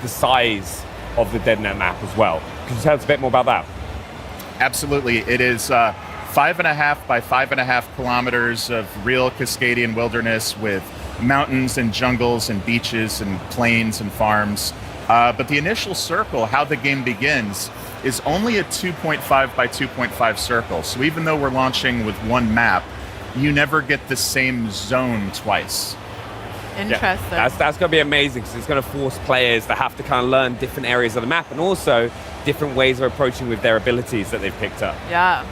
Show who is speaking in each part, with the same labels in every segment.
Speaker 1: the size of the DeadNet map as well. Could you tell us a bit more about that?
Speaker 2: Absolutely. It is 5.5 by 5.5 kilometers of real Cascadian wilderness with mountains and jungles and beaches and plains and farms. But the initial circle, how the game begins, is only a 2.5 by 2.5 circle. So even though we're launching with one map, you never get the same zone twice.
Speaker 3: Interesting.
Speaker 1: Yeah, that's going to be amazing because it's going to force players to have to kind of learn different areas of the map and also different ways of approaching with their abilities that they've picked up.
Speaker 3: Yeah.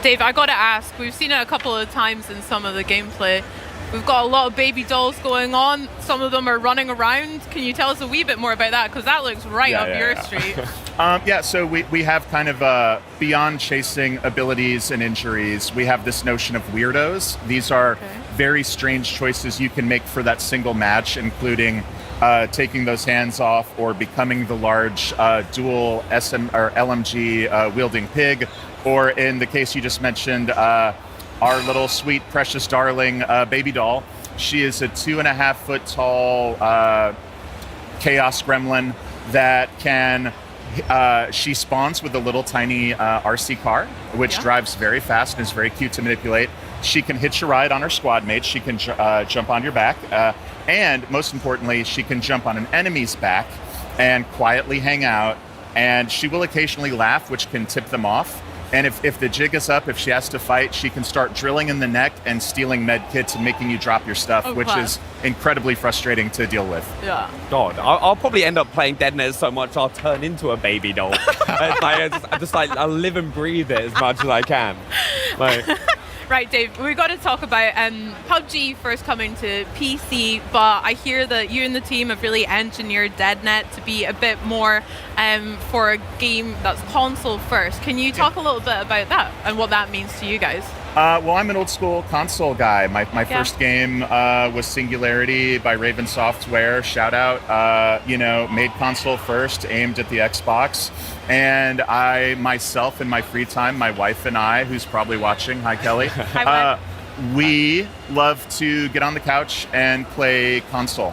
Speaker 3: Dave, I got to ask, we've seen it a couple of times in some of the gameplay. We've got a lot of baby dolls going on. Some of them are running around. Can you tell us a wee bit more about that? Because that looks right up your street.
Speaker 2: So we have kind of beyond chasing abilities and injuries, we have this notion of weirdos. These are very strange choices you can make for that single match, including taking those hands off or becoming the large dual SM or LMG wielding pig, or in the case you just mentioned, our little sweet precious darling baby doll. She is a 2.5 foot tall chaos gremlin that can she spawns with a little tiny RC car, which drives very fast and is very cute to manipulate. She can hitch a ride on her squad mates. She can jump on your back. And most importantly, she can jump on an enemy's back and quietly hang out. And she will occasionally laugh, which can tip them off. And if the jig is up, if she has to fight, she can start drilling in the neck and stealing med kits and making you drop your stuff, which is incredibly frustrating to deal with.
Speaker 3: Yeah.
Speaker 1: God, I'll probably end up playing DeadNet so much I'll turn into a baby doll. I live and breathe it as much as I can.
Speaker 3: Right, Dave, we've got to talk about PUBG first coming to PC, but I hear that you and the team have really engineered DeadNet to be a bit more for a game that's console first. Can you talk a little bit about that and what that means to you guys?
Speaker 2: Well, I'm an old school console guy. My first game was Singularity by Raven Software. Shout out, made console first, aimed at the Xbox. And I myself, in my free time, my wife and I, who's probably watching, hi Kelly, we love to get on the couch and play console.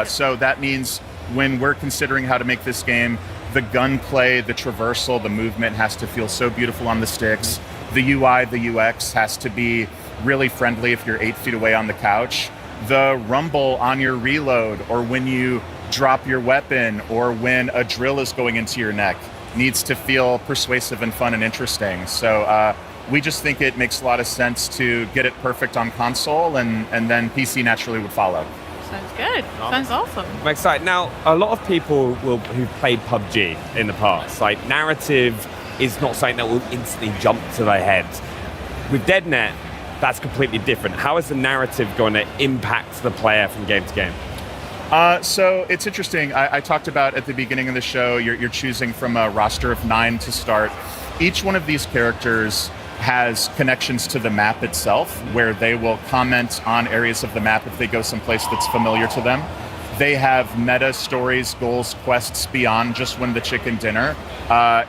Speaker 2: So that means when we're considering how to make this game, the gunplay, the traversal, the movement has to feel so beautiful on the sticks. The UI, the UX has to be really friendly if you're 8 feet away on the couch. The rumble on your reload, or when you drop your weapon, or when a drill is going into your neck, needs to feel persuasive and fun and interesting. So we just think it makes a lot of sense to get it perfect on console, and then PC naturally would follow.
Speaker 3: Sounds good. Sounds awesome.
Speaker 1: I'm excited. Now, a lot of people who've played PUBG in the past, like narrative is not something that will instantly jump to their heads. With DeadNet, that's completely different. How is the narrative going to impact the player from game to game?
Speaker 2: So it's interesting. I talked about at the beginning of the show, you're choosing from a roster of 9 to start. Each one of these characters has connections to the map itself, where they will comment on areas of the map if they go someplace that's familiar to them. They have meta stories, goals, quests beyond just win the chicken dinner.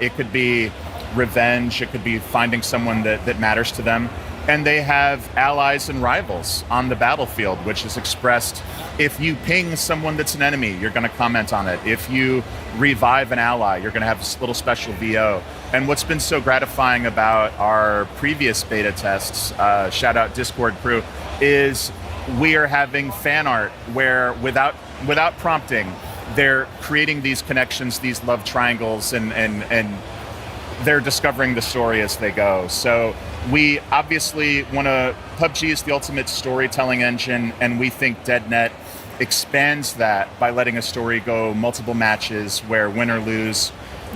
Speaker 2: It could be revenge, it could be finding someone that matters to them. And they have allies and rivals on the battlefield, which is expressed. If you ping someone that's an enemy, you're going to comment on it. If you revive an ally, you're going to have this little special VO. And what's been so gratifying about our previous beta tests, shout out Discord crew, is we are having fan art where without prompting, they're creating these connections, these love triangles, and they're discovering the story as they go. So we obviously want to, PUBG is the ultimate storytelling engine, and we think DeadNet expands that by letting a story go multiple matches where win or lose,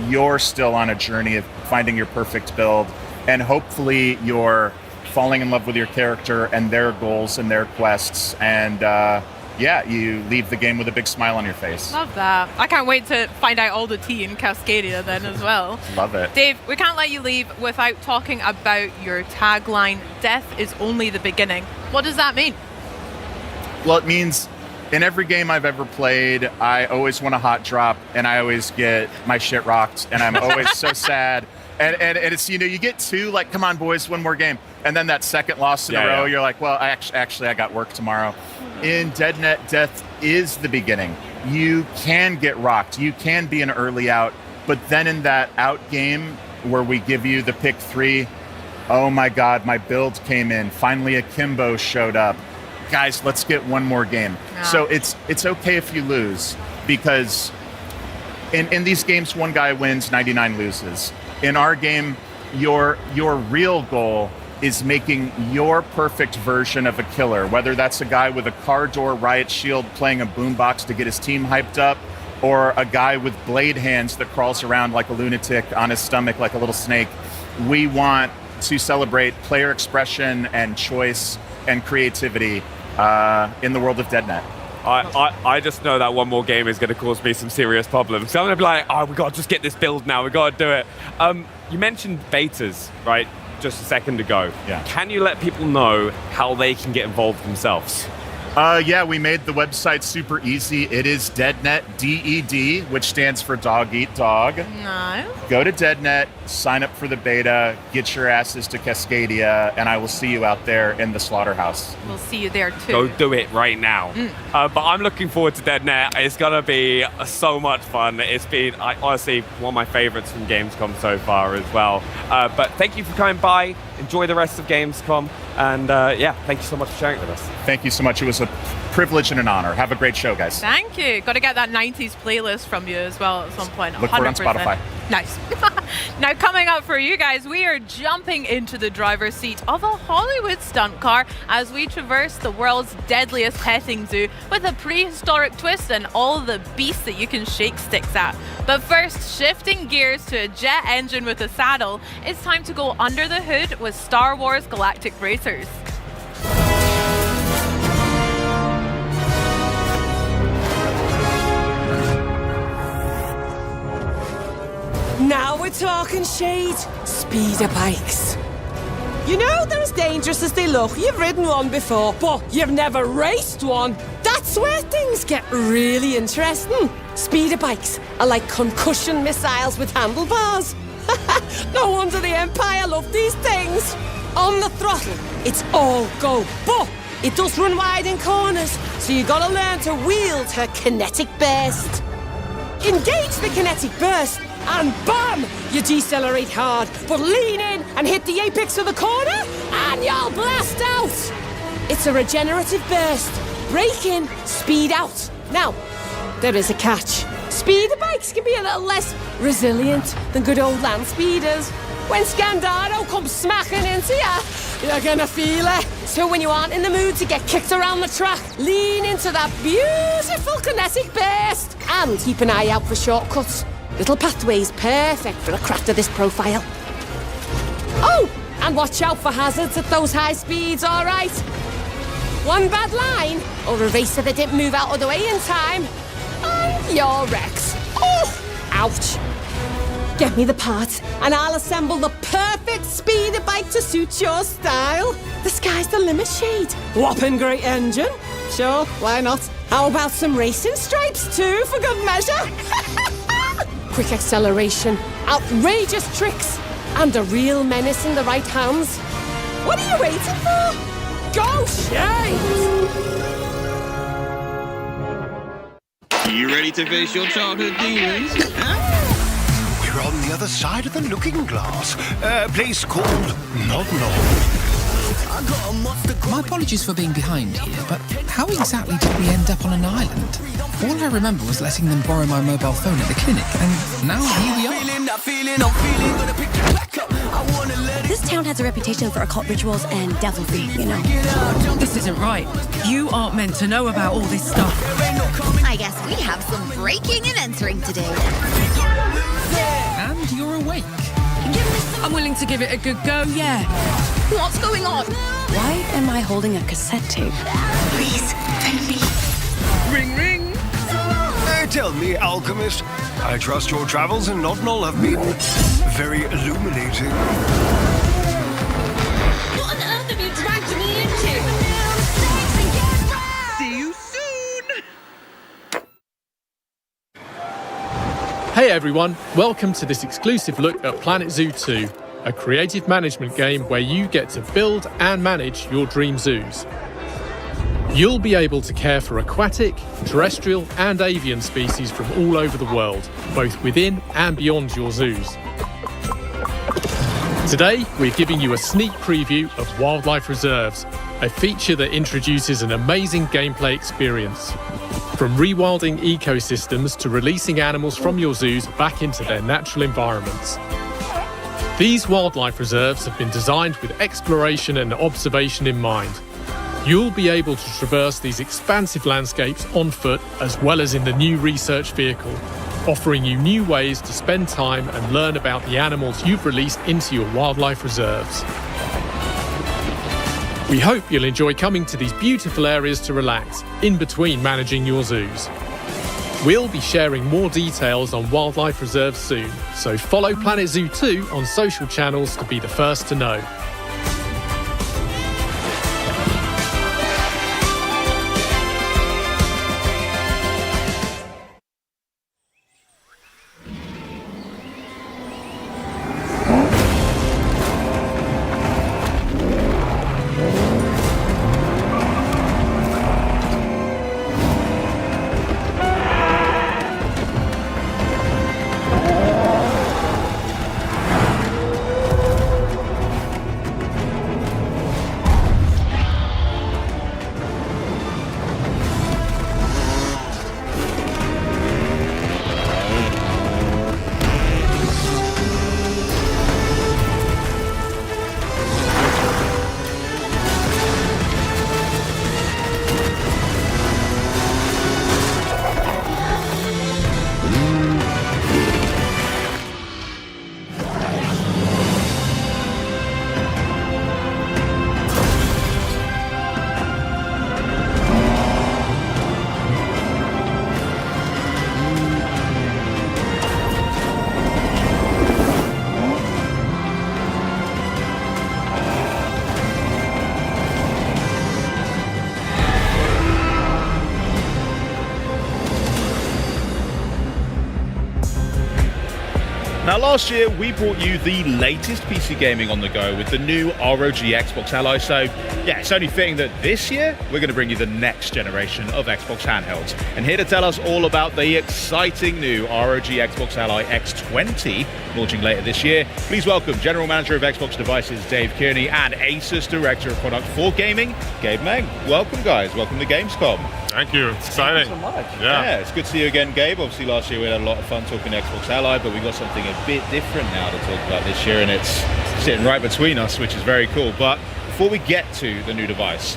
Speaker 2: you're still on a journey of finding your perfect build, and hopefully you're falling in love with your character and their goals and their quests, and you leave the game with a big smile on your face.
Speaker 3: Love that. I can't wait to find out all the tea in Cascadia then as well.
Speaker 2: Love it.
Speaker 3: Dave, we can't let you leave without talking about your tagline, "Death is only the beginning." What does that mean?
Speaker 2: Well, it means in every game I've ever played, I always want a hot drop, and I always get my shit rocked, and I'm always so sad. And it's, you get 2, like, come on, boys, one more game. And then that second loss in a row, you're like, well, actually, I got work tomorrow. In DeadNet, death is the beginning. you can get rocked. You can be an early out, but then in that out game where we give you the pick 3, oh my God, my build came in. Finally, Akimbo showed up. Guys, let's get one more game. So it's okay if you lose, because in these games, one guy wins, 99 loses. In our game, your real goal is making your perfect version of a killer, whether that's a guy with a car door riot shield playing a boombox to get his team hyped up, or a guy with blade hands that crawls around like a lunatic on his stomach like a little snake. We want to celebrate player expression and choice and creativity in the world of DeadNet.
Speaker 1: I just know that one more game is going to cause me some serious problems. So I'm going to be like, oh, we got to just get this build now. We got to do it. You mentioned betas, right? Just a second ago.
Speaker 2: Yeah.
Speaker 1: Can you let people know how they can get involved themselves?
Speaker 2: Yeah, we made the website super easy. It is DeadNet, DED, which stands for Dog Eat Dog.
Speaker 3: No.
Speaker 2: Go to DeadNet, sign up for the beta, get your asses to Cascadia, and I will see you out there in the slaughterhouse.
Speaker 3: We'll see you there too.
Speaker 1: Go do it right now. But I'm looking forward to DeadNet. It's going to be so much fun. It's been, honestly, one of my favorites from Gamescom so far as well. But thank you for coming by. Enjoy the rest of Gamescom. And yeah, thank you so much for sharing it with us.
Speaker 2: Thank you so much. It was a privilege and an honor. Have a great show, guys.
Speaker 3: Thank you. Got to get that 90s playlist from you as well at some point.
Speaker 2: Look for it on Spotify.
Speaker 3: Nice. Now, coming up for you guys, we are jumping into the driver's seat of a Hollywood stunt car as we traverse the world's deadliest petting zoo with a prehistoric twist and all the beasts that you can shake sticks at. But first, shifting gears to a jet engine with a saddle, it's time to go under the hood with Star Wars Galactic Racers.
Speaker 4: Now we're talking shade. Speeder bikes. You know they're as dangerous as they look. You've ridden one before, but you've never raced one. That's where things get really interesting. Speeder bikes are like concussion missiles with handlebars. No wonder the Empire love these things. On the throttle, it's all go, but it does run wide in corners, so you gotta learn to wield her kinetic burst. Engage the kinetic burst, and bam! You decelerate hard, but lean in and hit the apex of the corner, and you'll blast out! It's a regenerative burst. Brake in, speed out. Now, there is a catch. Speeder bikes can be a little less resilient than good old land speeders. When Scandaro comes smacking into you, you're gonna feel it. So when you aren't in the mood to get kicked around the track, lean into that beautiful kinetic burst. And keep an eye out for shortcuts. Little pathways perfect for a craft of this profile. Oh, and watch out for hazards at those high speeds, all right? One bad line, or a racer that didn't move out of the way in time, and you're wrecked. Oh, ouch. Get me the parts, and I'll assemble the perfect speeder bike to suit your style. The sky's the limit, Shade. Whopping great engine. Sure, why not? How about some racing stripes too, for good measure? Quick acceleration, outrageous tricks, and a real menace in the right hands. What are you waiting for? Go, Shade!
Speaker 5: You ready to face your childhood demons?
Speaker 6: We're on the other side of the looking glass. A place called Nod Nod.
Speaker 7: My apologies for being behind here, but how exactly did we end up on an island? All I remember was letting them borrow my mobile phone at the clinic, and now here we are.
Speaker 8: This town has a reputation for occult rituals and devilry, you know.
Speaker 9: This isn't right. You aren't meant to know about all this stuff.
Speaker 8: I guess we have some breaking and entering today.
Speaker 7: And you're awake.
Speaker 9: I'm willing to give it a good go, yeah.
Speaker 8: What's going on? Why am I holding a cassette tape? Please, don't be.
Speaker 9: Ring, ring.
Speaker 6: Tell me, alchemist, I trust your travels in Nod Nod have been very illuminating.
Speaker 8: What on earth have you dragged me into?
Speaker 9: See you soon.
Speaker 10: Hey everyone, welcome to this exclusive look at Planet Zoo 2, a creative management game where you get to build and manage your dream zoos. You'll be able to care for aquatic, terrestrial and avian species from all over the world, both within and beyond your zoos. Today, we're giving you a sneak preview of Wildlife Reserves, a feature that introduces an amazing gameplay experience. From rewilding ecosystems to releasing animals from your zoos back into their natural environments. These wildlife reserves have been designed with exploration and observation in mind. You'll be able to traverse these expansive landscapes on foot as well as in the new research vehicle, offering you new ways to spend time and learn about the animals you've released into your wildlife reserves. We hope you'll enjoy coming to these beautiful areas to relax, in between managing your zoos. We'll be sharing more details on wildlife reserves soon, so follow Planet Zoo 2 on social channels to be the first to know.
Speaker 11: Now, last year we brought you the latest PC gaming on the go with the new ROG Xbox Ally, so yeah, it's only fitting that this year we're going to bring you the next generation of Xbox handhelds. And here to tell us all about the exciting new ROG Xbox Ally X20 launching later this year, please welcome General Manager of Xbox Devices Dave Kearney and Asus Director of Product for Gaming, Gabe Meng. Welcome guys, welcome to Gamescom.
Speaker 12: Thank you, it's exciting.
Speaker 11: Thank you so much.
Speaker 12: Yeah,
Speaker 11: it's good to see you again, Gabe. Obviously last year we had a lot of fun talking Xbox Ally, but we got something a bit different now to talk about this year, and it's sitting right between us, which is very cool. But before we get to the new device,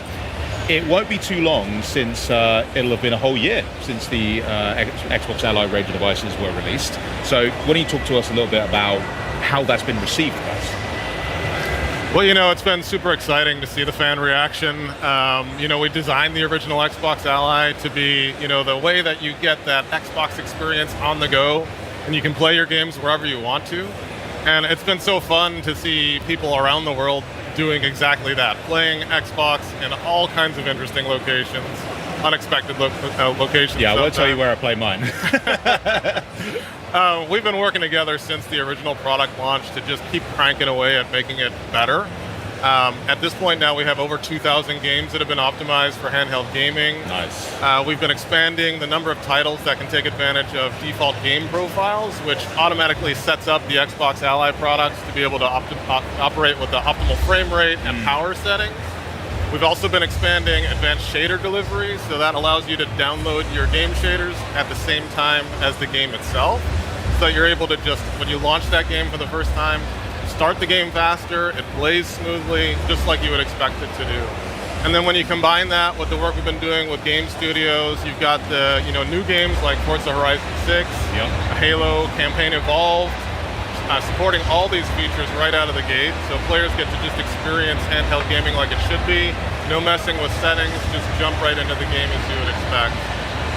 Speaker 11: it won't be too long since it'll have been a whole year since the Xbox Ally range of devices were released. So why don't you talk to us a little bit about how that's been received, guys?
Speaker 12: Well, you know, it's been super exciting to see the fan reaction. You know, we designed the original Xbox Ally to be, you know, the way that you get that Xbox experience on the go, and you can play your games wherever you want to. And it's been so fun to see people around the world doing exactly that, playing Xbox in all kinds of interesting locations, unexpected locations.
Speaker 11: Yeah, I won't tell you where I play mine.
Speaker 12: We've been working together since the original product launch to just keep cranking away at making it better. At this point now we have over 2,000 games that have been optimized for handheld gaming.
Speaker 11: Nice.
Speaker 12: We've been expanding the number of titles that can take advantage of default game profiles, which automatically sets up the Xbox Ally products to be able to operate with the optimal frame rate and power settings. We've also been expanding advanced shader delivery, so that allows you to download your game shaders at the same time as the game itself. So you're able to just, when you launch that game for the first time, start the game faster, it plays smoothly, just like you would expect it to do. And then when you combine that with the work we've been doing with game studios, you've got the new games like Forza Horizon 6, Halo, Campaign Evolved, supporting all these features right out of the gate, so players get to just experience handheld gaming like it should be. No messing with settings, just jump right into the game as you would expect.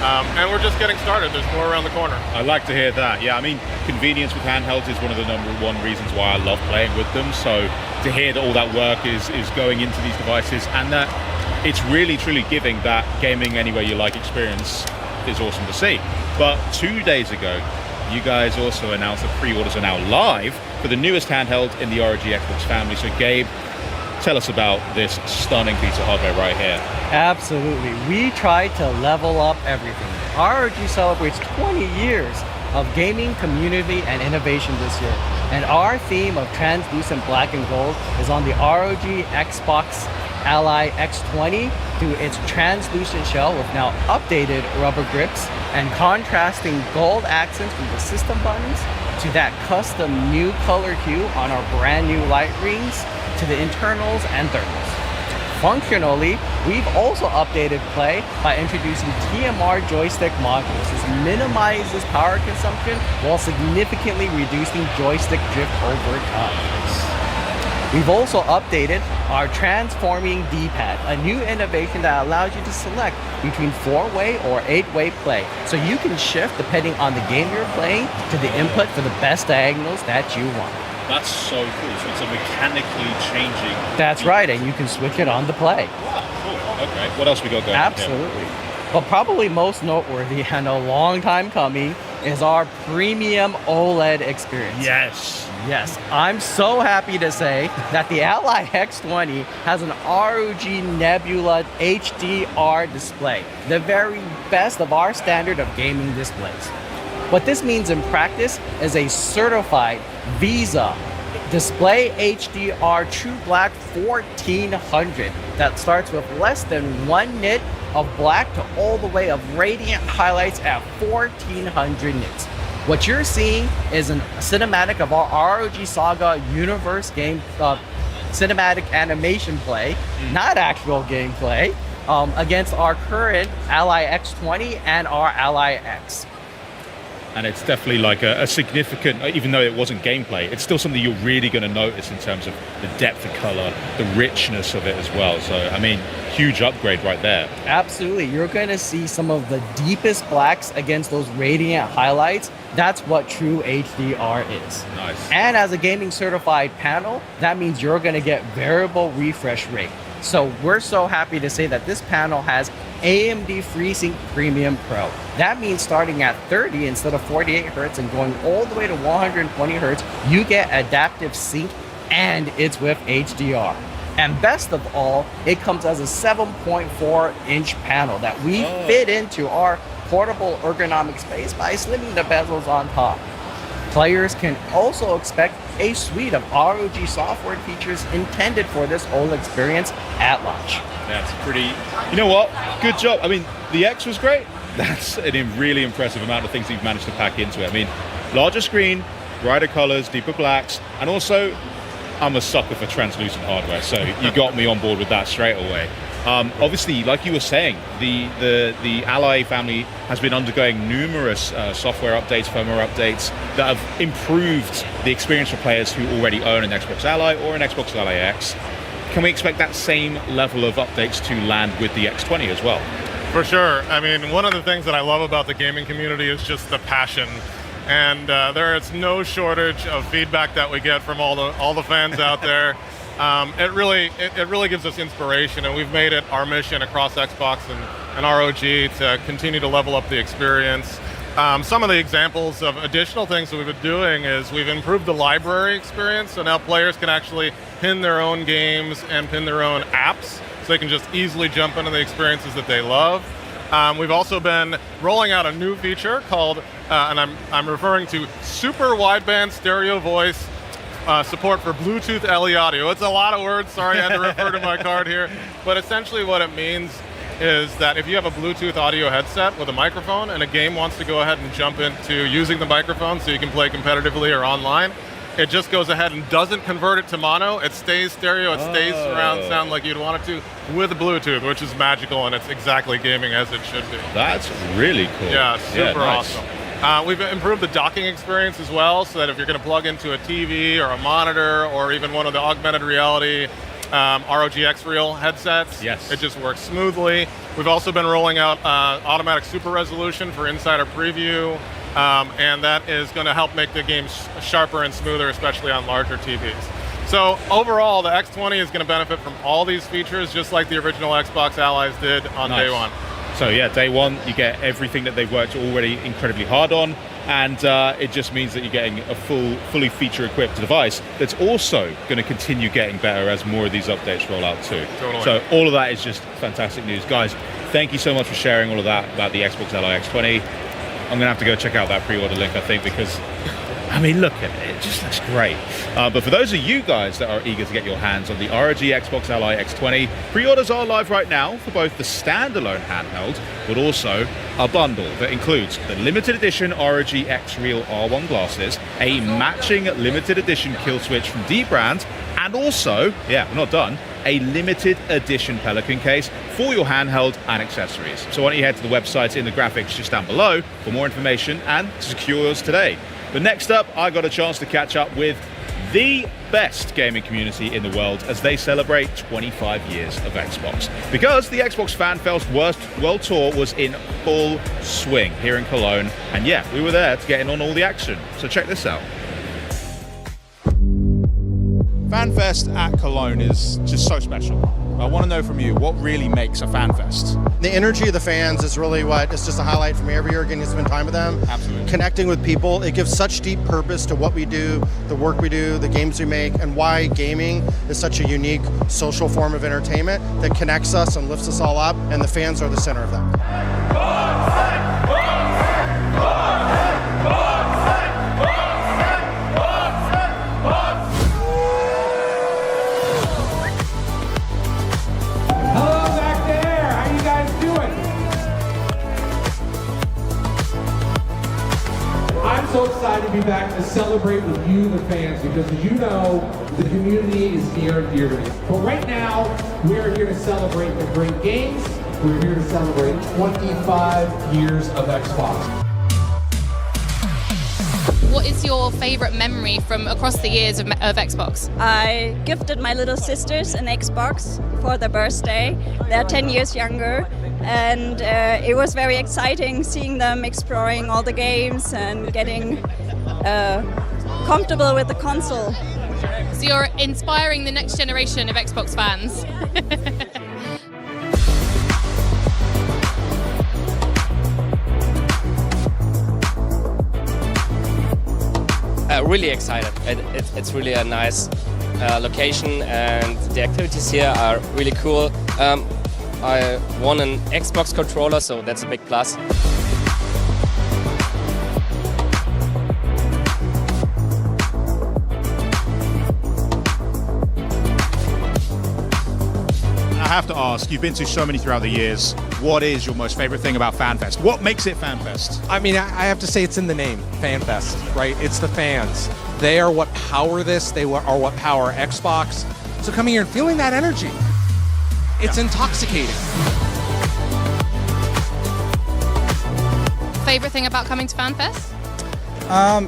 Speaker 12: And we're just getting started. There's more around the corner.
Speaker 11: I like to hear that. Yeah, I mean, convenience with handhelds is one of the #1 reasons why I love playing with them. So to hear that all that work is going into these devices and that it's really truly giving that gaming anywhere you like experience is awesome to see. But 2 days ago, you guys also announced that pre-orders are now live for the newest handheld in the ROG Xbox family. So Gabe, Tell us about this stunning piece of hardware right here.
Speaker 13: Absolutely. We tried to level up everything. ROG celebrates 20 years of gaming, community, and innovation this year. And our theme of translucent black and gold is on the ROG Xbox Ally X20 through its translucent shell with now updated rubber grips and contrasting gold accents from the system buttons to that custom new color hue on our brand new light rings to the internals and thermals. Functionally, we've also updated play by introducing TMR joystick modules. This minimizes power consumption while significantly reducing joystick drift over time. We've also updated our transforming D-pad, a new innovation that allows you to select between 4-way or 8-way play. So you can shift depending on the game you're playing to the input for the best diagonals that you want.
Speaker 11: That's so cool. So it's a mechanically changing.
Speaker 13: That's right, and you can switch it on the play.
Speaker 11: Wow, cool. Okay, what else we got going?
Speaker 13: Absolutely. But probably most noteworthy and a long time coming is our premium OLED experience.
Speaker 11: Yes.
Speaker 13: Yes, I'm so happy to say that the Ally X20 has an ROG Nebula HDR display, the very best of our standard of gaming displays. What this means in practice is a certified VISA Display HDR True Black 1400 that starts with less than 1 nit of black to all the way of radiant highlights at 1400 nits. What you're seeing is a cinematic of our ROG Saga universe game, cinematic animation play, not actual gameplay, against our current Ally X20 and our Ally X.
Speaker 11: And it's definitely like a significant, even though it wasn't gameplay, it's still something you're really going to notice in terms of the depth of color, the richness of it as well. So, I mean, huge upgrade right there.
Speaker 13: Absolutely. You're going to see some of the deepest blacks against those radiant highlights. That's what true HDR is.
Speaker 11: Nice.
Speaker 13: And as a gaming certified panel, that means you're going to get variable refresh rate. So we're so happy to say that this panel has AMD FreeSync Premium Pro. That means starting at 30 instead of 48 Hertz and going all the way to 120 Hertz, you get adaptive sync and it's with HDR. And best of all, it comes as a 7.4-inch panel that we fit into our portable ergonomic space by slimming the bezels on top. Players can also expect a suite of ROG software features intended for this whole experience at launch.
Speaker 11: That's pretty, you know what, good job. I mean, the X was great. That's a really impressive amount of things you've managed to pack into it. I mean, larger screen, brighter colors, deeper blacks, and also I'm a sucker for translucent hardware, so you got me on board with that straight away. Obviously, like you were saying, the Ally family has been undergoing numerous software updates, firmware updates that have improved the experience for players who already own an Xbox Ally or an Xbox Ally X. Can we expect that same level of updates to land with the X20 as well?
Speaker 12: For sure. I mean, one of the things that I love about the gaming community is just the passion. And there is no shortage of feedback that we get from all the fans out there. It really gives us inspiration, and we've made it our mission across Xbox and ROG to continue to level up the experience. Some of the examples of additional things that we've been doing is we've improved the library experience, so now players can actually pin their own games and pin their own apps, so they can just easily jump into the experiences that they love. We've also been rolling out a new feature called, and I'm referring to Super Wideband Stereo Voice support for Bluetooth LE audio. It's a lot of words, sorry I had to refer to my card here, but essentially what it means is that if you have a Bluetooth audio headset with a microphone and a game wants to go ahead and jump into using the microphone so you can play competitively or online, it just goes ahead and doesn't convert it to mono. It stays stereo, it stays surround sound like you'd want it to with Bluetooth, which is magical, and it's exactly gaming as it should be.
Speaker 11: That's really cool.
Speaker 12: Yeah, super awesome. We've improved the docking experience as well, so that if you're going to plug into a TV or a monitor or even one of the augmented reality ROG X-Real headsets, it just works smoothly. We've also been rolling out automatic super resolution for insider preview, and that is going to help make the game sharper and smoother, especially on larger TVs. So overall, the X20 is going to benefit from all these features, just like the original Xbox Allies did on day one.
Speaker 11: So yeah, day one, you get everything that they've worked already incredibly hard on. And it just means that you're getting a fully feature-equipped device that's also going to continue getting better as more of these updates roll out too.
Speaker 12: Totally.
Speaker 11: So all of that is just fantastic news. Guys, thank you so much for sharing all of that about the Xbox Ally X20. I'm going to have to go check out that pre-order link, I think, because, I mean, look at it. It just looks great. But for those of you guys that are eager to get your hands on the ROG Xbox Ally X20, pre-orders are live right now for both the standalone handheld, but also a bundle that includes the limited edition ROG X Real R1 glasses, a matching limited edition kill switch from D-Brand, and also, yeah, we're not done, a limited edition Pelican case for your handheld and accessories. So why don't you head to the website in the graphics just down below for more information and to secure yours today. But next up, I got a chance to catch up with the best gaming community in the world as they celebrate 25 years of Xbox. Because the Xbox FanFest World Tour was in full swing here in Cologne. And yeah, we were there to get in on all the action. So check this out.
Speaker 14: FanFest at Cologne is just so special. I want to know from you, what really makes a FanFest?
Speaker 15: The energy of the fans is really what is just a highlight for me every year, getting to spend time with them.
Speaker 14: Absolutely.
Speaker 15: Connecting with people. It gives such deep purpose to what we do, the work we do, the games we make, and why gaming is such a unique social form of entertainment that connects us and lifts us all up, and the fans are the center of that.
Speaker 16: I'm so excited to be back to celebrate with you, the fans, because as you know, the community is near and dear to me. But right now, we're here to celebrate the great games. We're here to celebrate 25 years of Xbox.
Speaker 17: What is your favorite memory from across the years of Xbox?
Speaker 18: I gifted my little sisters an Xbox for their birthday. They're 10 years younger, and it was very exciting seeing them exploring all the games and getting comfortable with the console.
Speaker 17: So you're inspiring the next generation of Xbox fans.
Speaker 19: Really excited. It's really a nice location, and the activities here are really cool. I won an Xbox controller, so that's a big plus.
Speaker 14: I have to ask, you've been to so many throughout the years, what is your most favorite thing about FanFest? What makes it FanFest?
Speaker 20: I mean, I have to say it's in the name, FanFest, right? It's the fans. They are what power this, they are what power Xbox. So coming here and feeling that energy, it's intoxicating.
Speaker 17: Favorite thing about coming to FanFest?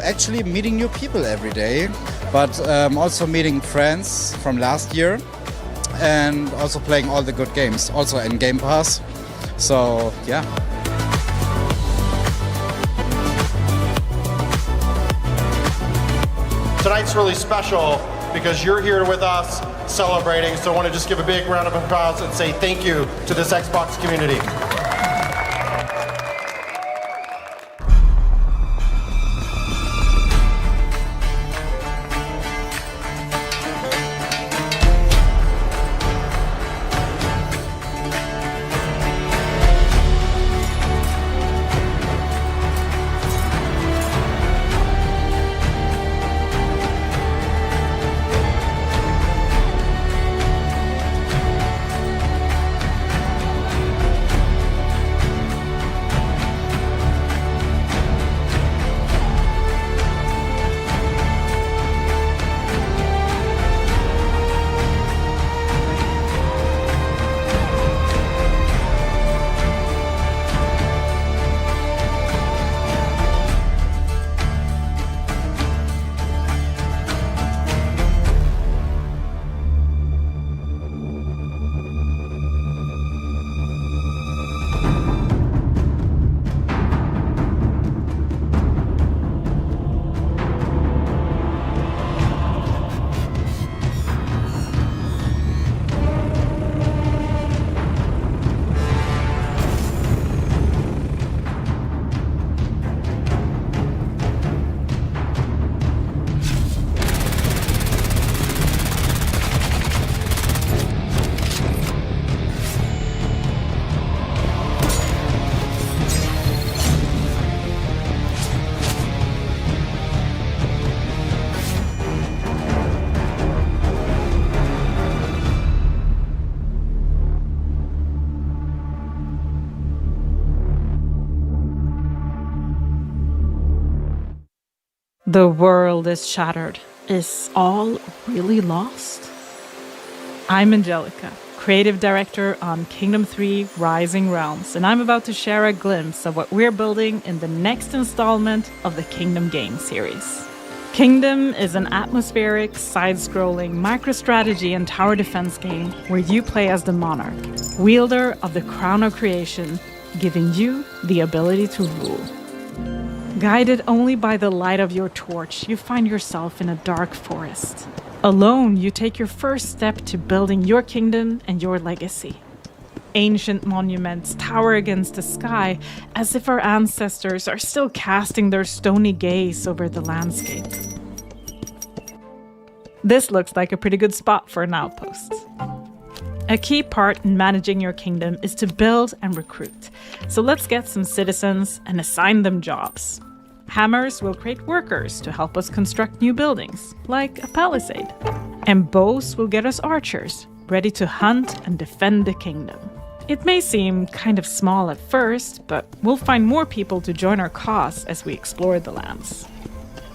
Speaker 21: Actually meeting new people every day, but also meeting friends from last year. And also playing all the good games, also in Game Pass. So, yeah.
Speaker 15: Tonight's really special because you're here with us celebrating, so I want to just give a big round of applause and say thank you to this Xbox community.
Speaker 1: The world is shattered. Is all really lost? I'm Angelica, creative director on Kingdom 3 Rising Realms, and I'm about to share a glimpse of what we're building in the next installment of the Kingdom game series. Kingdom is an atmospheric, side-scrolling, micro-strategy and tower defense game where you play as the monarch, wielder of the crown of creation, giving you the ability to rule. Guided only by the light of your torch, you find yourself in a dark forest. Alone, you take your first step to building your kingdom and your legacy. Ancient monuments tower against the sky as if our ancestors are still casting their stony gaze over the landscape. This looks like a pretty good spot for an outpost. A key part in managing your kingdom is to build and recruit. So let's get some citizens and assign them jobs. Hammers will create workers to help us construct new buildings, like a palisade. And bows will get us archers, ready to hunt and defend the kingdom. It may seem kind of small at first, but we'll find more people to join our cause as we explore the lands.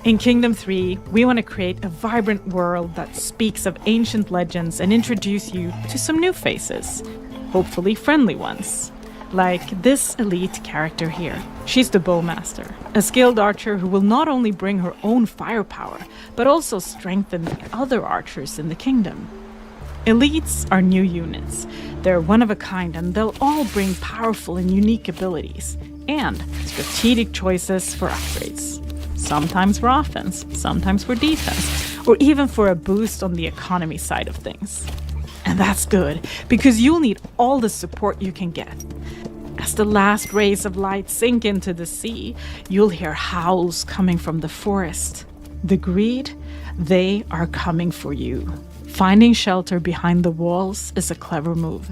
Speaker 1: In Kingdom 3, we want to create a vibrant world that speaks of ancient legends and introduce you to some new faces, hopefully friendly ones. Like this elite character here. She's the Bowmaster, a skilled archer who will not only bring her own firepower, but also strengthen the other archers in the kingdom. Elites are new units. They're one of a kind and they'll all bring powerful and unique abilities, and strategic choices for upgrades. Sometimes for offense, sometimes for defense, or even for a boost on the economy side of things. And that's good, because you'll need all the support you can get. As the last rays of light sink into the sea, you'll hear howls coming from the forest. The greed, they are coming for you. Finding shelter behind the walls is a clever move.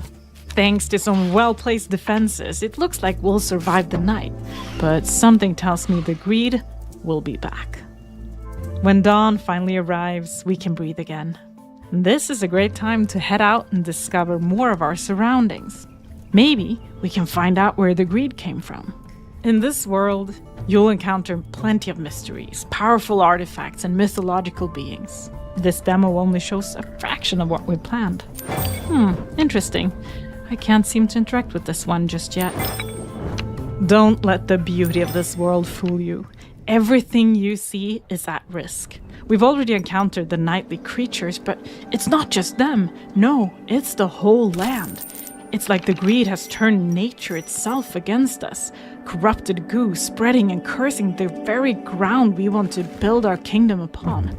Speaker 1: Thanks to some well-placed defenses, it looks like we'll survive the night. But something tells me the greed will be back. When dawn finally arrives, we can breathe again. This is a great time to head out and discover more of our surroundings. Maybe we can find out where the greed came from. In this world, you'll encounter plenty of mysteries, powerful artifacts, and mythological beings. This demo only shows a fraction of what we planned. Interesting. I can't seem to interact with this one just yet. Don't let the beauty of this world fool you. Everything you see is at risk. We've already encountered the nightly creatures, but it's not just them. No, it's the whole land. It's like the greed has turned nature itself against us. Corrupted goo spreading and cursing the very ground we want to build our kingdom upon.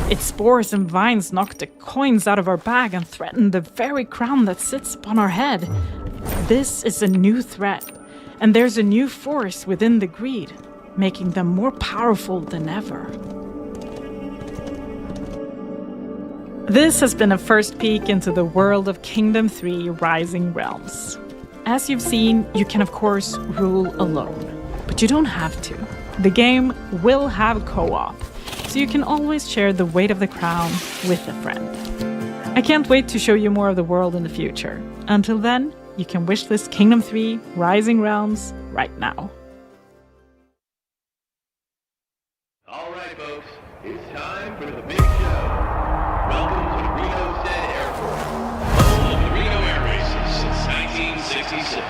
Speaker 1: Its spores and vines knock the coins out of our bag and threaten the very crown that sits upon our head. This is a new threat, and there's a new force within the greed, making them more powerful than ever. This has been a first peek into the world of Kingdom 3 Rising Realms. As you've seen, you can of course rule alone, but you don't have to. The game will have co-op, so you can always share the weight of the crown with a friend. I can't wait to show you more of the world in the future. Until then, you can wishlist Kingdom 3 Rising Realms right now.
Speaker 22: All right, folks, it's time for the big show. Welcome to Reno Said Airport, home of the Reno Air Races since 1966.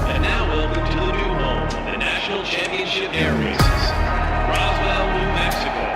Speaker 22: And now welcome to the new home of the National Championship Air Races, Roswell, New Mexico.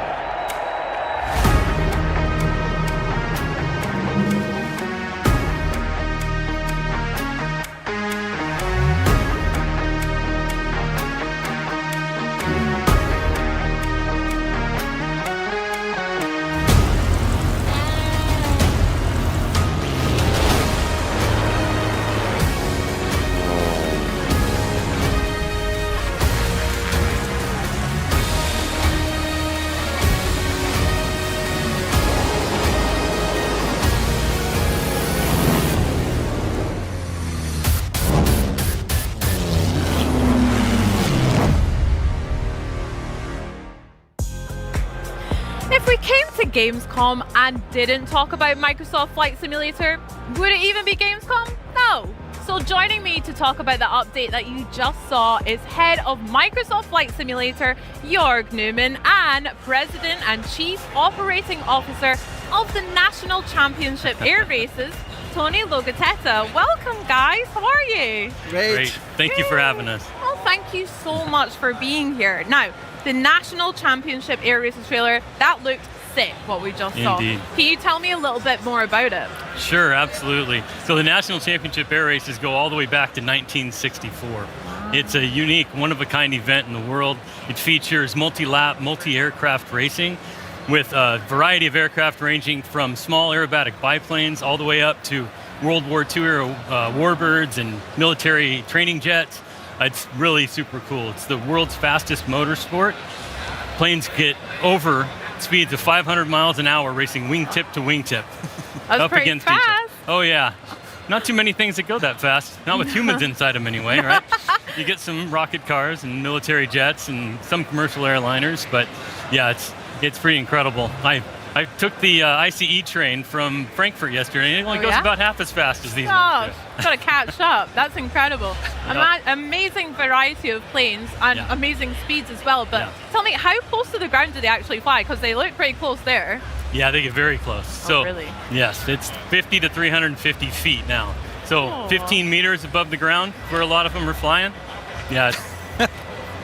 Speaker 3: If we came to Gamescom and didn't talk about Microsoft Flight Simulator, would it even be Gamescom? No. So joining me to talk about the update that you just saw is head of Microsoft Flight Simulator, Jörg Newman, and President and Chief Operating Officer of the National Championship Air Races, Tony Logatetta. Welcome, guys. How are you?
Speaker 2: Great. Thank you for having us.
Speaker 3: Well, thank you so much for being here. Now, the National Championship Air Races trailer, that looked sick, what we just saw.
Speaker 2: Indeed.
Speaker 3: Can you tell me a little bit more about it?
Speaker 2: Sure, absolutely. So the National Championship Air Races go all the way back to 1964. Wow. It's a unique, one-of-a-kind event in the world. It features multi-lap, multi-aircraft racing with a variety of aircraft ranging from small aerobatic biplanes all the way up to World War II era warbirds and military training jets. It's really super cool. It's the world's fastest motorsport. Planes get over speeds of 500 miles an hour racing wingtip to wingtip.
Speaker 3: That's
Speaker 2: up
Speaker 3: pretty
Speaker 2: against
Speaker 3: fast.
Speaker 2: each other. Oh yeah. Not too many things that go that fast. Not with humans inside them anyway, right? You get some rocket cars and military jets and some commercial airliners, but yeah, it's pretty incredible. I took the ICE train from Frankfurt yesterday, and it only goes about half as fast as these ones do.
Speaker 3: Got to catch up. That's incredible. Amazing variety of planes and amazing speeds as well. But tell me, how close to the ground do they actually fly? Because they look pretty close there.
Speaker 2: Yeah, they get very close. So,
Speaker 3: really?
Speaker 2: Yes, it's 50 to 350 feet now. So 15 meters above the ground where a lot of them are flying. Yeah,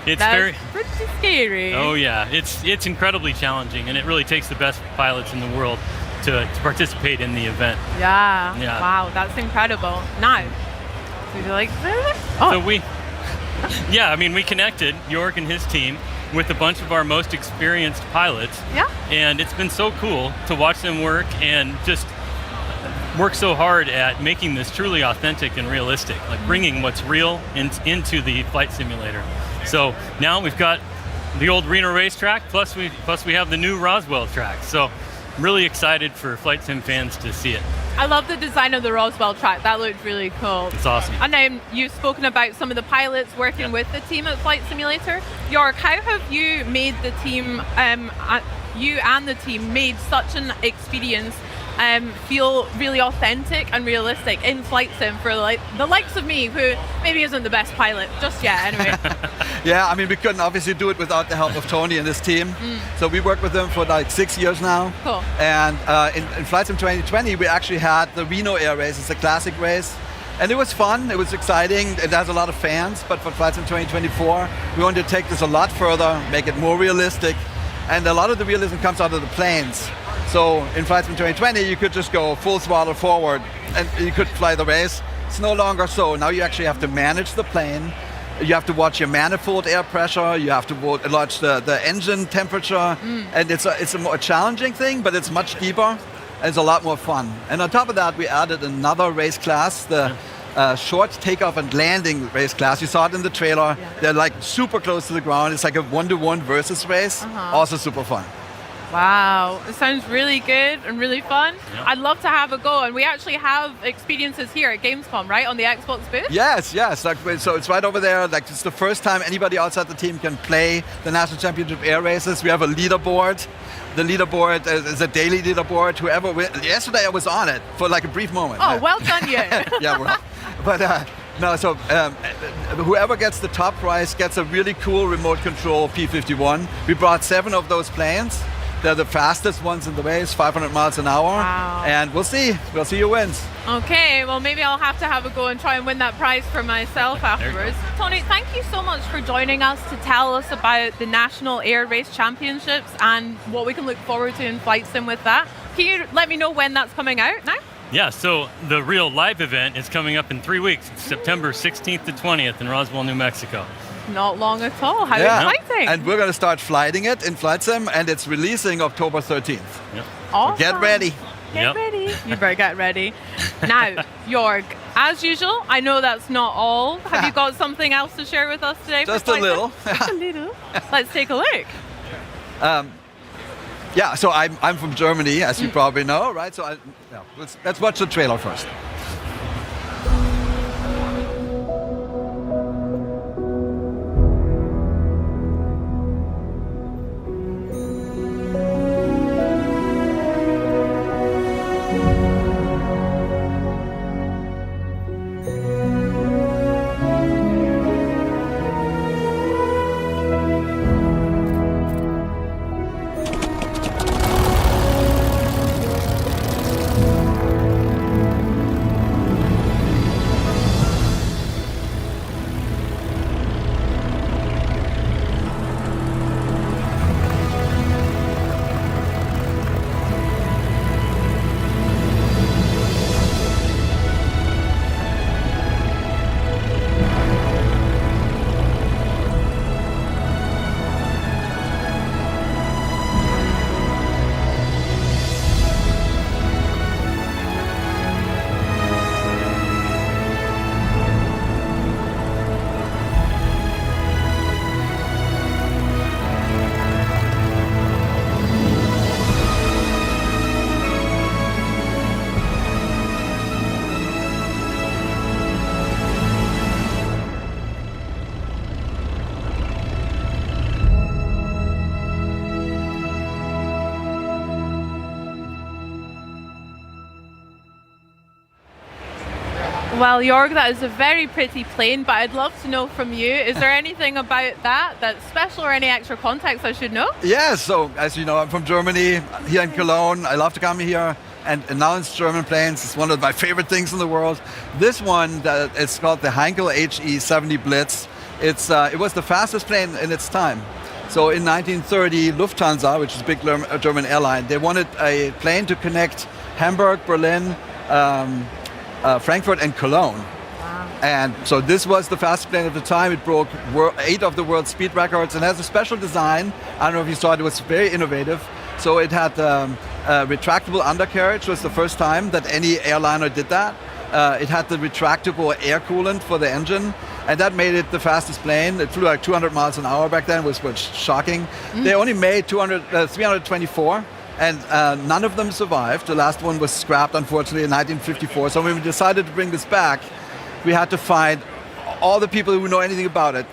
Speaker 2: it's
Speaker 3: That's pretty scary.
Speaker 2: Oh yeah, it's incredibly challenging, and it really takes the best pilots in the world to participate in the event.
Speaker 3: Yeah.
Speaker 2: Yeah.
Speaker 3: Wow, that's incredible. Now, would you like to?
Speaker 2: So we connected Jörg and his team with a bunch of our most experienced pilots.
Speaker 3: Yeah.
Speaker 2: And it's been so cool to watch them work and just work so hard at making this truly authentic and realistic, like bringing what's real into the flight simulator. So now we've got the old Reno racetrack, plus we have the new Roswell track. So really excited for flight sim fans to see it.
Speaker 3: I love the design of the Roswell track. That looked really cool.
Speaker 2: It's awesome.
Speaker 3: And you've spoken about some of the pilots working with the team at Flight Simulator. Jörg, how have you made the team, you and the team made such an experience feel really authentic and realistic in flight sim for the likes of me, who maybe isn't the best pilot just yet anyway?
Speaker 4: Yeah, I mean, we couldn't obviously do it without the help of Tony and his team. So we worked with them for like 6 years now.
Speaker 3: Cool.
Speaker 4: And in Flight Sim 2020, we actually had the Reno Air Race. It's a classic race. And it was fun, it was exciting, it has a lot of fans, but for Flight Sim 2024, we want to take this a lot further, make it more realistic. And a lot of the realism comes out of the planes. So in Flight Sim 2020, you could just go full throttle forward and you could fly the race. It's no longer so. Now you actually have to manage the plane. You have to watch your manifold air pressure. You have to watch the engine temperature. And it's a more challenging thing, but it's much deeper. And it's a lot more fun. And on top of that, we added another race class, the short takeoff and landing race class. You saw it in the trailer. They're like super close to the ground. It's like a 1-to-1 versus race. Also super fun.
Speaker 3: Wow, it sounds really good and really fun. Yep. I'd love to have a go, and we actually have experiences here at Gamescom, right, on the Xbox booth?
Speaker 4: Yes. So it's right over there. Like, it's the first time anybody outside the team can play the National Championship Air Races. We have a leaderboard. The leaderboard is a daily leaderboard. Yesterday I was on it for like a brief moment.
Speaker 3: Oh, well done you.
Speaker 4: Yeah, well, but no, so whoever gets the top prize gets a really cool remote control P-51. We brought 7 of those planes. They're the fastest ones in the race, 500 miles an hour.
Speaker 3: Wow.
Speaker 4: And we'll see who wins.
Speaker 3: Okay, well maybe I'll have to have a go and try and win that prize for myself afterwards. Tony, thank you so much for joining us to tell us about the National Air Race Championships and what we can look forward to in Flight Sim with that. Can you let me know when that's coming out now?
Speaker 2: Yeah, so the real live event is coming up in 3 weeks. It's September 16th to 20th in Roswell, New Mexico.
Speaker 3: Not long at all. How exciting.
Speaker 4: And we're going to start flighting it in Flight Sim, and it's releasing October 13th.
Speaker 2: Yep.
Speaker 3: Awesome.
Speaker 4: So get ready.
Speaker 3: Get ready. You better get ready. Now, Jörg, as usual, I know that's not all. Have you got something else to share with us today?
Speaker 4: Just a little.
Speaker 3: Just a little. Let's take a look.
Speaker 4: Yeah, so I'm from Germany, as you probably know, right? So let's watch the trailer first.
Speaker 3: Well, Jorg, that is a very pretty plane, but I'd love to know from you, is there anything about that that's special or any extra context I should know?
Speaker 4: Yeah, so as you know, I'm from Germany, here in Cologne. I love to come here and announce German planes. It's one of my favorite things in the world. This one, it's called the Heinkel HE-70 Blitz. It was the fastest plane in its time. So in 1930, Lufthansa, which is a big German airline, they wanted a plane to connect Hamburg, Berlin, Frankfurt and Cologne. Wow. And so this was the fastest plane of the time. It broke 8 of the world's speed records and has a special design. I don't know if you saw it, it was very innovative. So it had a retractable undercarriage. It was the first time that any airliner did that. It had the retractable air coolant for the engine, and that made it the fastest plane. It flew like 200 miles an hour back then, which was shocking. They only made 324. And none of them survived. The last one was scrapped, unfortunately, in 1954. So when we decided to bring this back, we had to find all the people who know anything about it,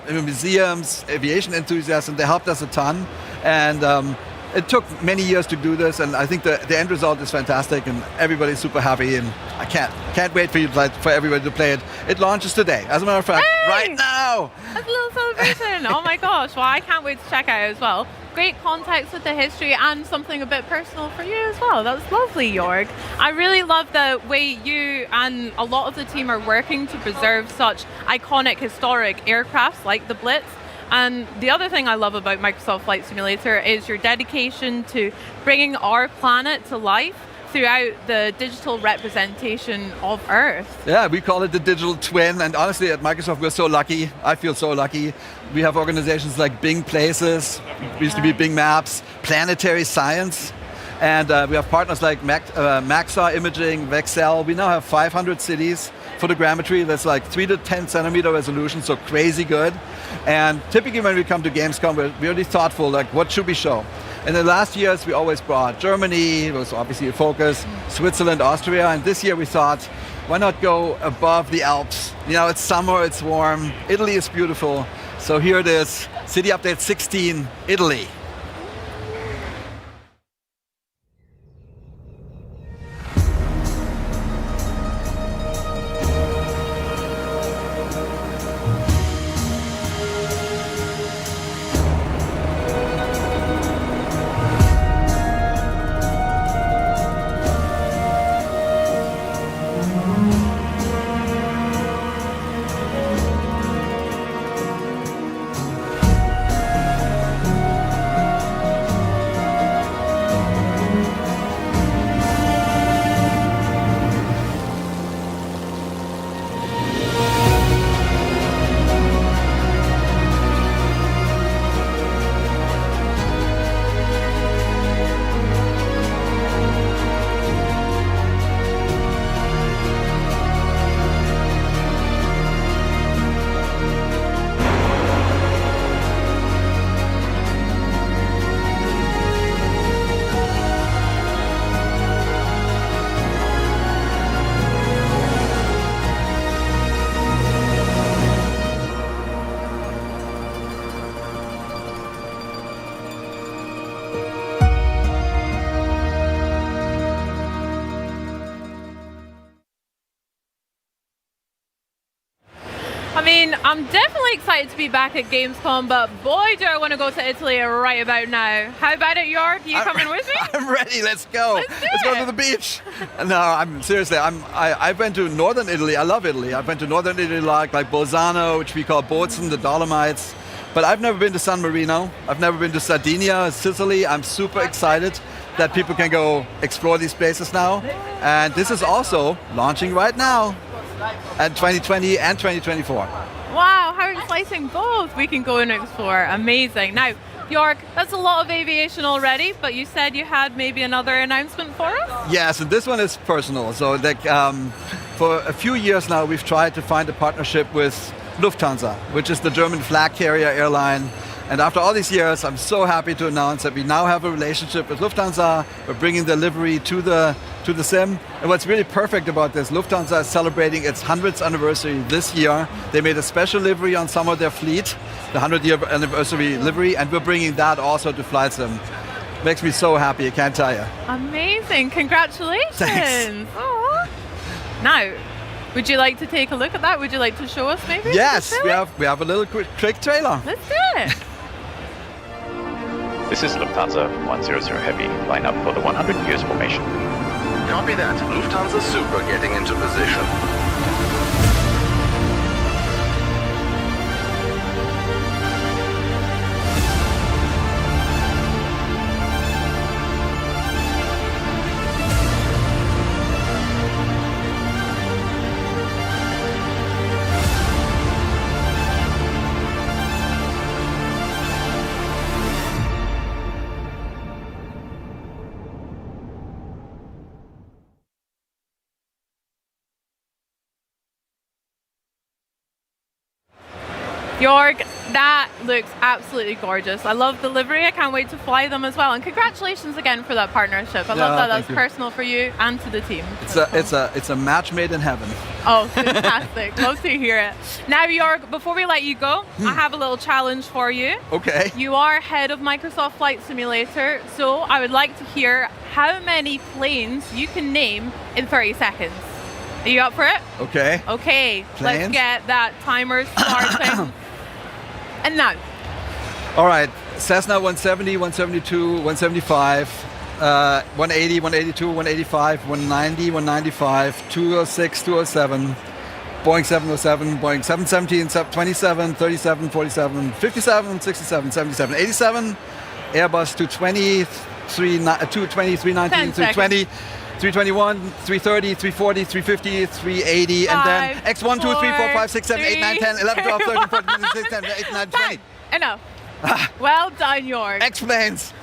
Speaker 4: museums, aviation enthusiasts, and they helped us a ton. And it took many years to do this, and I think the end result is fantastic, and everybody's super happy, and I can't wait for everybody to play it. It launches today, as a matter of fact, right now.
Speaker 3: That's a little celebration. Oh my gosh, well, I can't wait to check out as well. Great context with the history and something a bit personal for you as well. That's lovely, Jorg. I really love the way you and a lot of the team are working to preserve such iconic historic aircrafts like the Blitz. And the other thing I love about Microsoft Flight Simulator is your dedication to bringing our planet to life throughout the digital representation of Earth.
Speaker 4: Yeah, we call it the digital twin, and honestly at Microsoft we're so lucky. I feel so lucky. We have organizations like Bing Places, used to be Bing Maps, Planetary Science, and we have partners like Maxar Imaging, Vexel. We now have 500 cities photogrammetry that's like 3 to 10 centimeter resolution, so crazy good. And typically when we come to Gamescom, we're really thoughtful, like what should we show? In the last years, we always brought Germany, it was obviously a focus, Switzerland, Austria, and this year we thought, why not go above the Alps? You know, it's summer, it's warm, Italy is beautiful. So here it is, City Update 16, Italy.
Speaker 3: I mean, I'm definitely excited to be back at Gamescom, but boy, do I want to go to Italy right about now. How about it, Jorg? You coming with me?
Speaker 4: I'm ready. Let's go. Let's go to the beach. No, I'm seriously. I've been to northern Italy. I love Italy. I've been to northern Italy, like Bolzano, which we call Bozen, the Dolomites. But I've never been to San Marino. I've never been to Sardinia, Sicily. I'm super excited that people can go explore these places now. And this is also launching right now. And 2020 and 2024.
Speaker 3: Wow, how exciting both. We can go and explore. Amazing. Now, Jorg, that's a lot of aviation already, but you said you had maybe another announcement for us?
Speaker 4: Yes, and this one is personal. So like, for a few years now, we've tried to find a partnership with Lufthansa, which is the German flag carrier airline. And after all these years, I'm so happy to announce that we now have a relationship with Lufthansa. We're bringing the livery to the sim. And what's really perfect about this, Lufthansa is celebrating its 100th anniversary this year. They made a special livery on some of their fleet, the 100-year anniversary livery, and we're bringing that also to Flight Sim. Makes me so happy, I can't tell you.
Speaker 3: Amazing, congratulations.
Speaker 4: Thanks.
Speaker 3: Aww. Now, Would you like to take a look at that? Would you like to show us maybe?
Speaker 4: Yes, we have a little quick trailer.
Speaker 3: Let's do it.
Speaker 5: This is Lufthansa 100 Heavy. Line up for the 100 years formation.
Speaker 7: Copy that. Lufthansa Super getting into position.
Speaker 3: Jorg, that looks absolutely gorgeous. I love the livery. I can't wait to fly them as well. And congratulations again for that partnership. I love that. That's personal for you and to the team.
Speaker 4: It's a match made in heaven.
Speaker 3: Oh, fantastic. Love to hear it. Now, Jorg, before we let you go, I have a little challenge for you.
Speaker 4: Okay.
Speaker 3: You are head of Microsoft Flight Simulator, so I would like to hear how many planes you can name in 30 seconds. Are you up for it?
Speaker 4: Okay.
Speaker 3: Okay,
Speaker 4: Planes?
Speaker 3: let's get that timer starting. And now.
Speaker 4: All right. Cessna 170, 172, 175, 180, 182, 185, 190, 195, 206, 207, Boeing 707, Boeing 717, 27, 37, 47, 57, 67, 77, 87, Airbus 220, 319, 320, 321, 330, 340, 350, 380, and then X 1, 2, 3, 4, 5, 6, 7, 8, 9, 10, 11, 12, 13, 14, 15, 16, 17, 18, 19, 20.
Speaker 3: Enough. Well done, Jorg.
Speaker 4: X-planes.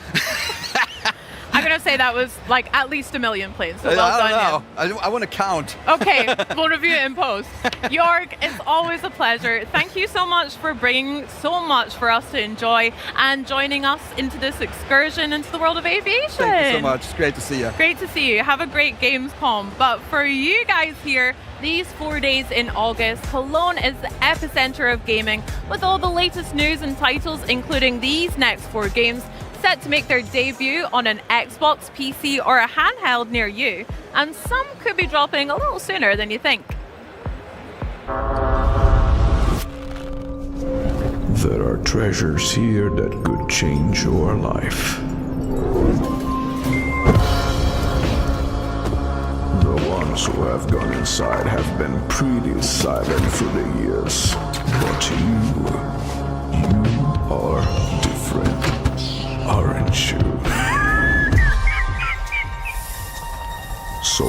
Speaker 3: I'm going to say that was like at least 1 million planes. So well done.
Speaker 4: I want to count.
Speaker 3: Okay, we'll review it in post. Jorg, it's always a pleasure. Thank you so much for bringing so much for us to enjoy and joining us into this excursion into the world of aviation.
Speaker 4: Thank you so much. It's great to see you.
Speaker 3: Great to see you. Have a great Gamescom. But for you guys here, these 4 days in August, Cologne is the epicenter of gaming with all the latest news and titles, including these next 4 games set to make their debut on an Xbox, PC, or a handheld near you, and some could be dropping a little sooner than you think.
Speaker 23: There are treasures here that could change your life. The ones who have gone inside have been pretty silent through the years, but you are different. Aren't you? So,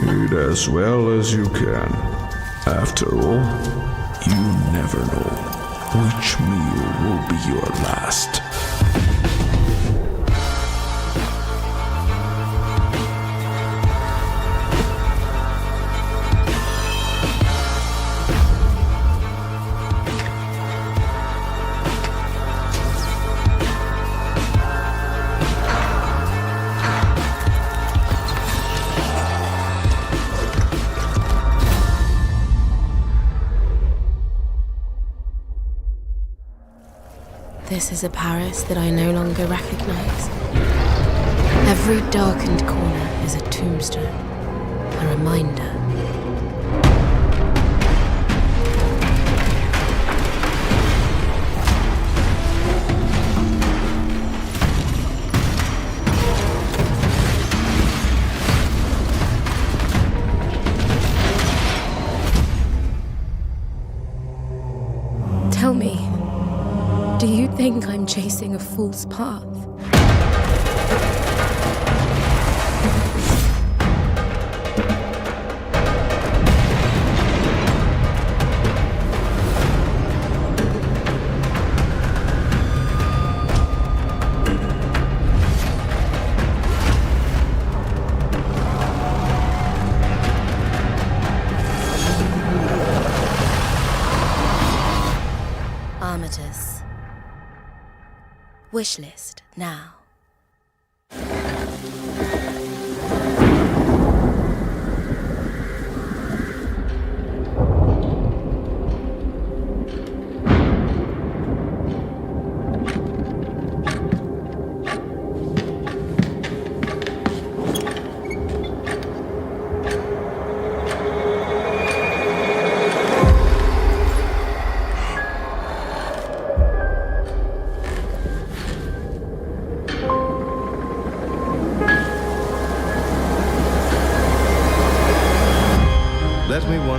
Speaker 23: eat as well as you can. After all, you never know which meal will be your last.
Speaker 24: This is a Paris that I no longer recognize. Every darkened corner is a tombstone, a reminder. Tell me, do you think I'm chasing a fool's path? Armitage. Wishlist now.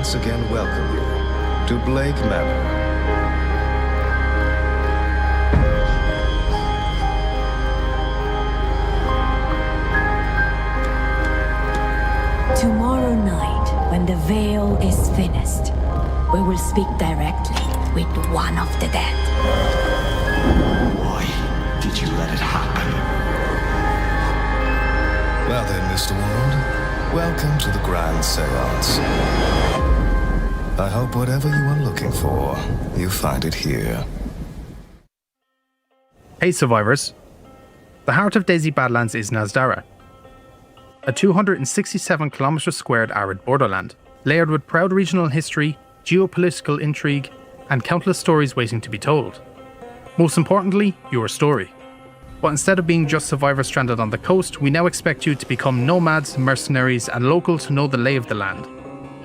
Speaker 7: once again welcome you to Blake Manor.
Speaker 6: Tomorrow night, when the veil is thinnest, we will speak directly with one of the dead.
Speaker 7: Why did you let it happen? Well then, Mr. Ward, welcome to the Grand Seance. I hope whatever you are looking for, you find it here.
Speaker 8: Hey survivors, the heart of Daisy Badlands is Nasdara, a 267 km squared arid borderland, layered with proud regional history, geopolitical intrigue, and countless stories waiting to be told. Most importantly, your story. But instead of being just survivors stranded on the coast, we now expect you to become nomads, mercenaries, and local to know the lay of the land.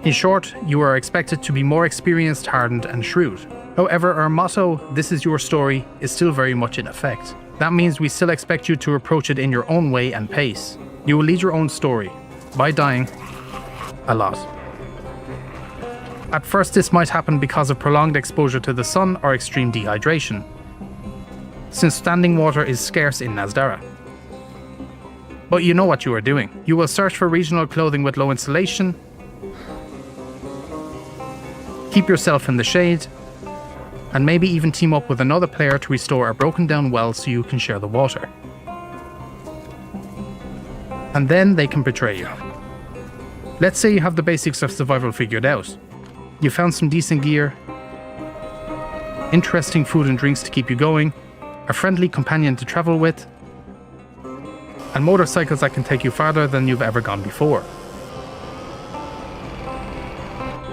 Speaker 8: In short, you are expected to be more experienced, hardened, and shrewd. However, our motto, "This is your story," is still very much in effect. That means we still expect you to approach it in your own way and pace. You will lead your own story, by dying a lot. At first, this might happen because of prolonged exposure to the sun or extreme dehydration, since standing water is scarce in Nasdara. But you know what you are doing. You will search for regional clothing with low insulation, keep yourself in the shade, and maybe even team up with another player to restore a broken down well so you can share the water. And then they can betray you. Let's say you have the basics of survival figured out. You found some decent gear, interesting food and drinks to keep you going, a friendly companion to travel with, and motorcycles that can take you farther than you've ever gone before.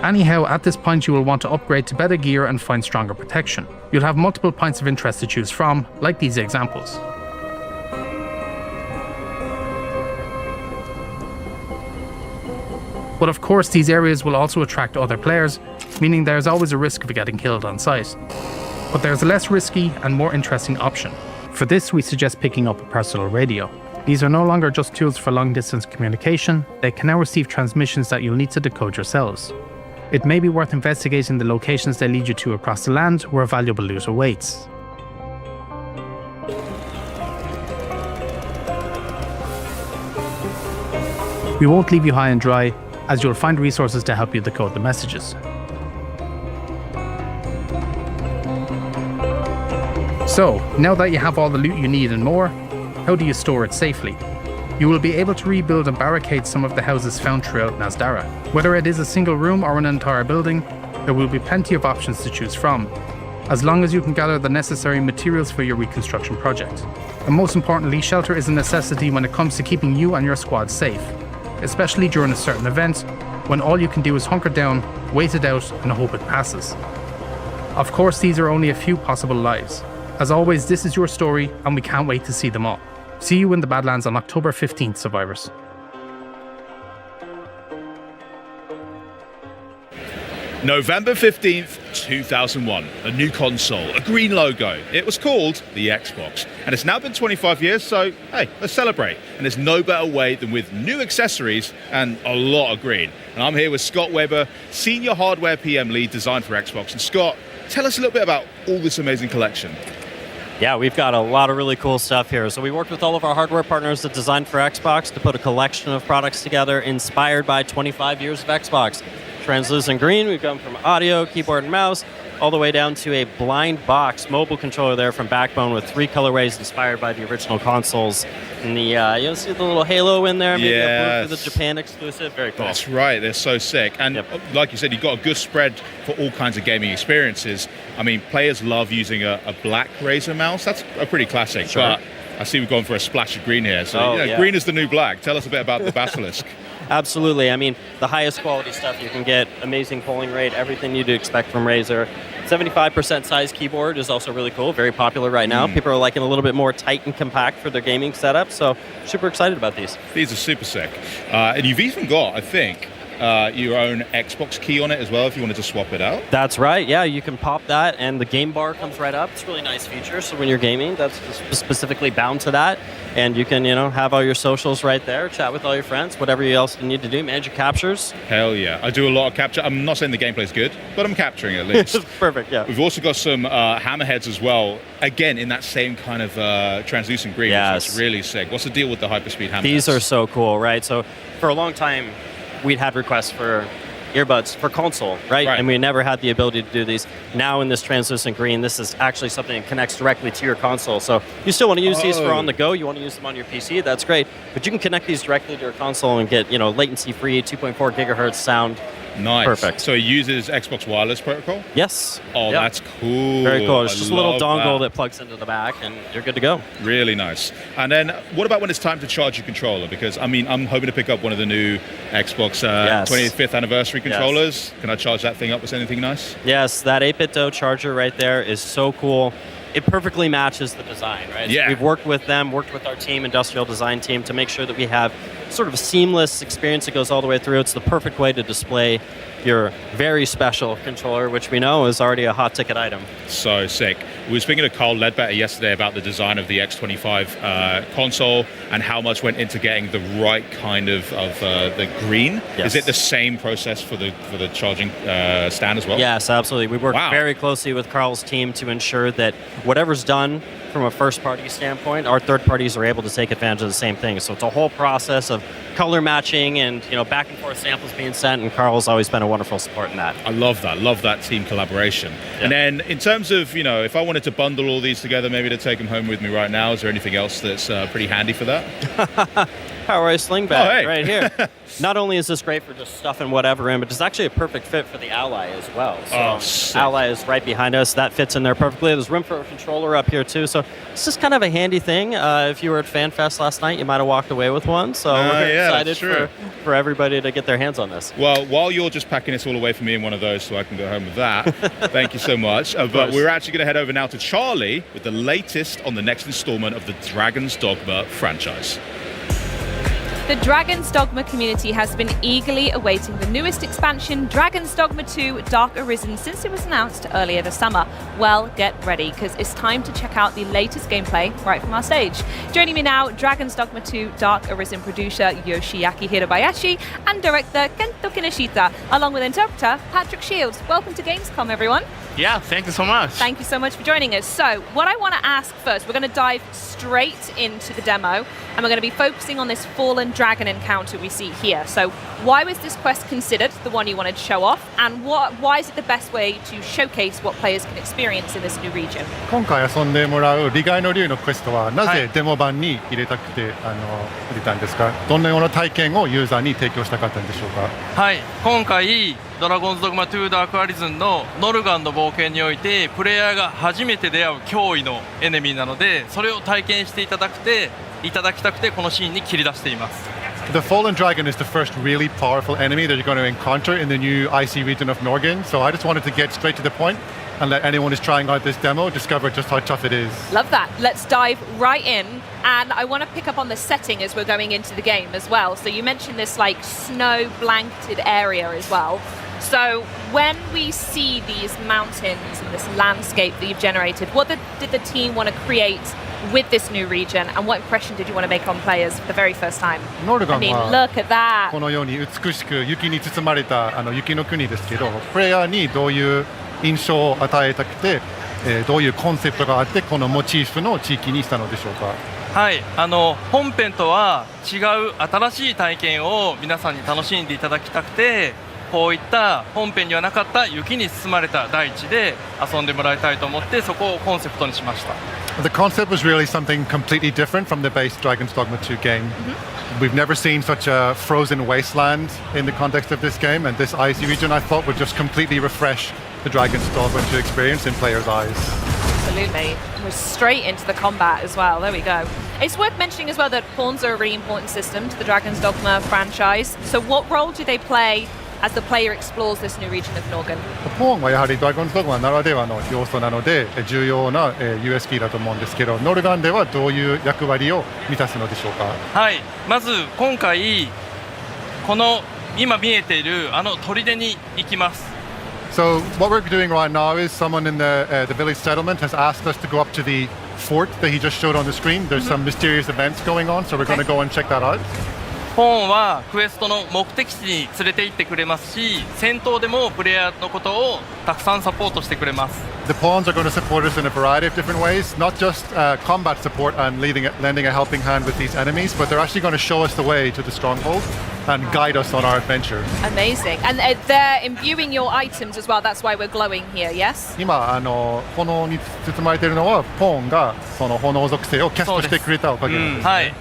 Speaker 8: Anyhow, at this point you will want to upgrade to better gear and find stronger protection. You'll have multiple points of interest to choose from, like these examples. But of course, these areas will also attract other players, meaning there's always a risk of getting killed on sight. But there's a less risky and more interesting option. For this, we suggest picking up a personal radio. These are no longer just tools for long-distance communication, they can now receive transmissions that you'll need to decode yourselves. It may be worth investigating the locations they lead you to across the land where valuable loot awaits. We won't leave you high and dry, as you'll find resources to help you decode the messages. So, now that you have all the loot you need and more, how do you store it safely? You will be able to rebuild and barricade some of the houses found throughout Nasdara. Whether it is a single room or an entire building, there will be plenty of options to choose from, as long as you can gather the necessary materials for your reconstruction project. And most importantly, shelter is a necessity when it comes to keeping you and your squad safe, especially during a certain event, when all you can do is hunker down, wait it out, and hope it passes. Of course, these are only a few possible lives. As always, this is your story, and we can't wait to see them all. See you in the Badlands on October 15th, survivors.
Speaker 11: November 15th, 2001. A new console, a green logo. It was called the Xbox. And it's now been 25 years, so hey, let's celebrate. And there's no better way than with new accessories and a lot of green. And I'm here with Scott Weber, Senior Hardware PM Lead Design for Xbox. And Scott, tell us a little bit about all this amazing collection.
Speaker 9: Yeah, we've got a lot of really cool stuff here. So we worked with all of our hardware partners that designed for Xbox to put a collection of products together inspired by 25 years of Xbox. Translucent green, we've gone from audio, keyboard, and mouse, all the way down to a blind box mobile controller there from Backbone with 3 colorways inspired by the original consoles. And the you'll see the little halo in there, maybe a blue for the Japan exclusive. Very cool.
Speaker 11: That's right, they're so sick. And like you said, you've got a good spread for all kinds of gaming experiences. I mean, players love using a black Razer mouse. That's a pretty classic.
Speaker 9: Sure.
Speaker 11: But I see we've gone for a splash of green here. So green is the new black. Tell us a bit about the Basilisk.
Speaker 9: Absolutely. I mean, the highest quality stuff you can get, amazing polling rate, everything you'd expect from Razer. 75% size keyboard is also really cool, very popular right now. People are liking a little bit more tight and compact for their gaming setup, so super excited about these.
Speaker 11: These are super sick. And you've even got, I think, your own Xbox key on it as well if you wanted to swap it out.
Speaker 9: That's right. Yeah, you can pop that, and the game bar comes right up. It's a really nice feature. So when you're gaming, that's specifically bound to that, and you can, have all your socials right there, chat with all your friends, whatever else you need to do, manage your captures.
Speaker 11: Hell yeah! I do a lot of capture. I'm not saying the gameplay's good, but I'm capturing at least.
Speaker 9: Perfect. Yeah.
Speaker 11: We've also got some hammerheads as well. Again, in that same kind of translucent green.
Speaker 9: Yes.
Speaker 11: It's really sick. What's the deal with the hyperspeed hammerheads?
Speaker 9: These are so cool, right? So for a long time, we'd had requests for earbuds for console, right? And we never had the ability to do these. Now in this translucent green, this is actually something that connects directly to your console. So you still want to use these for on the go, you want to use them on your PC, that's great. But you can connect these directly to your console and get, latency-free 2.4 gigahertz sound.
Speaker 11: Nice.
Speaker 9: Perfect.
Speaker 11: So it uses Xbox Wireless Protocol?
Speaker 9: Yes.
Speaker 11: Oh,
Speaker 9: Yep.
Speaker 11: that's cool.
Speaker 9: Very cool. It's just a little
Speaker 11: love
Speaker 9: dongle that plugs into the back, and you're good to go.
Speaker 11: Really nice. And then what about when it's time to charge your controller? Because, I'm hoping to pick up one of the new Xbox 25th anniversary controllers. Can I charge that thing up with anything nice?
Speaker 9: Yes, that 8-bit DOE charger right there is so cool. It perfectly matches the design, right?
Speaker 11: Yeah.
Speaker 9: So we've worked with our team, industrial design team, to make sure that we have sort of a seamless experience that goes all the way through. It's the perfect way to display your very special controller, which we know is already a hot ticket item.
Speaker 11: So sick. We were speaking to Carl Ledbetter yesterday about the design of the X25 console and how much went into getting the right kind of the green.
Speaker 9: Yes.
Speaker 11: Is it the same process for the charging stand as well?
Speaker 9: Yes, absolutely. We work very closely with Carl's team to ensure that whatever's done from a first-party standpoint, our third parties are able to take advantage of the same thing. So it's a whole process of color matching and back and forth samples being sent, and Carl's always been a wonderful support in that.
Speaker 11: I love that team collaboration. Yeah. And then in terms of, if I wanted to bundle all these together, maybe to take them home with me right now, is there anything else that's pretty handy for that?
Speaker 9: Power sling bag right here.
Speaker 10: Not only is this great for just stuffing whatever in, but it's actually a perfect fit for the Ally as well. So Ally is right behind us. That fits in there perfectly. There's room for a controller up here too. So it's just kind of a handy thing. If you were at FanFest last night, you might have walked away with one. So we're excited for everybody to get their hands on this.
Speaker 11: Well, while you're just packing this all away for me in one of those so I can go home with that, thank you so much. But we're actually going to head over now to Charlie with the latest on the next installment of the Dragon's Dogma franchise.
Speaker 3: The Dragon's Dogma community has been eagerly awaiting the newest expansion, Dragon's Dogma 2 Dark Arisen, since it was announced earlier this summer. Well, get ready, because it's time to check out the latest gameplay right from our stage. Joining me now, Dragon's Dogma 2 Dark Arisen producer Yoshiaki Hirabayashi and director Kento Kinoshita, along with interpreter Patrick Shields. Welcome to Gamescom, everyone.
Speaker 12: Yeah, thank you so much.
Speaker 3: Thank you so much for joining us. So, what I want to ask first, we're going to dive straight into the demo, and we're going to be focusing on this fallen dragon encounter we see here. So, why was this quest considered the one you wanted to show off, and why is it the best way to showcase what players can experience in this new region?
Speaker 13: 今回遊んでもらう利害の竜のクエストはなぜデモ版に入れたくて入れたんですか？どのような体験をユーザーに提供したかったんでしょうか？
Speaker 12: はい、今回ドラゴンズドグマ2ダークアリズンのノルガンの冒険においてプレイヤーが初めて出会う脅威のエネミーなので、それを体験していただきたくてこのシーンに切り出しています。
Speaker 13: The Fallen Dragon is the first really powerful enemy that you're going to encounter in the new icy region of Norgin, so I just wanted to get straight to the point and let anyone who's trying out this demo discover just how tough it is.
Speaker 3: Love that. Let's dive right in, and I want to pick up on the setting as we're going into the game as well. So you mentioned this like snow blanketed area as well. So when we see these mountains and this landscape that you've generated, what did the team want to create with this new region, and what impression did you want to make on players for the very first time? I mean, look at that.
Speaker 13: このように美しく雪に包まれた雪の国ですけど、プレイヤーにどういう印象を与えたくて、どういうコンセプトがあってこのモチーフの地域にしたのでしょうか？
Speaker 12: はい、本編とは違う新しい体験を皆さんに楽しんでいただきたくて、こういった本編にはなかった雪に包まれた大地で遊んでもらいたいと思って、そこをコンセプトにしました。
Speaker 13: The concept was really something completely different from the base Dragon's Dogma 2 game. We've never seen such a frozen wasteland in the context of this game, and this icy region I thought would just completely refresh the Dragon's Dogma 2 experience in players' eyes.
Speaker 3: Absolutely. We're straight into the combat as well. There we go. It's worth mentioning as well that pawns are a really important system to the Dragon's Dogma franchise. So what role do they play as the player explores this new region of Norgin?
Speaker 13: ポーンはやはりドラゴンズドグマならではの要素なので重要な USP だと思うんですけど、ノルガンではどういう役割を満たすのでしょうか？
Speaker 12: はい、まず今回この今見えているあの砦に行きます。
Speaker 13: So what we're doing right now is someone in the village settlement has asked us to go up to the fort that he just showed on the screen. There's some mysterious events going on, so we're going to go and check that out.
Speaker 12: ポーンはクエストの目的地に連れて行ってくれますし、戦闘でもプレイヤーのことをたくさんサポートしてくれます。
Speaker 13: The pawns are going to support us in a variety of different ways, not just combat support and lending a helping hand with these enemies, but they're actually going to show us the way to the stronghold and guide us on our adventure.
Speaker 14: Amazing. And they're imbuing your items as well. That's why we're glowing here, yes?
Speaker 13: 今炎に包まれているのはポーンがその炎属性をキャストしてくれたおかげなんですね。
Speaker 12: はい。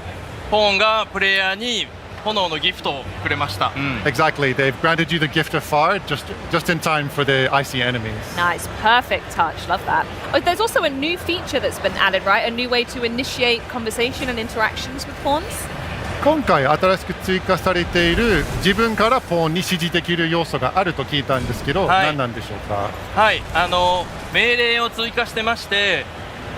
Speaker 12: ポーンがプレイヤーに炎のギフトをくれました。
Speaker 13: Exactly. They've granted you the gift of fire just in time for the icy enemies.
Speaker 14: Nice, perfect touch. Love that. Oh, there's also a new feature that's been added, right? A new way to initiate conversation and interactions with pawns.
Speaker 13: 今回新しく追加されている自分からポーンに指示できる要素があると聞いたんですけど、何なんでしょうか？
Speaker 12: はい、命令を追加してまして、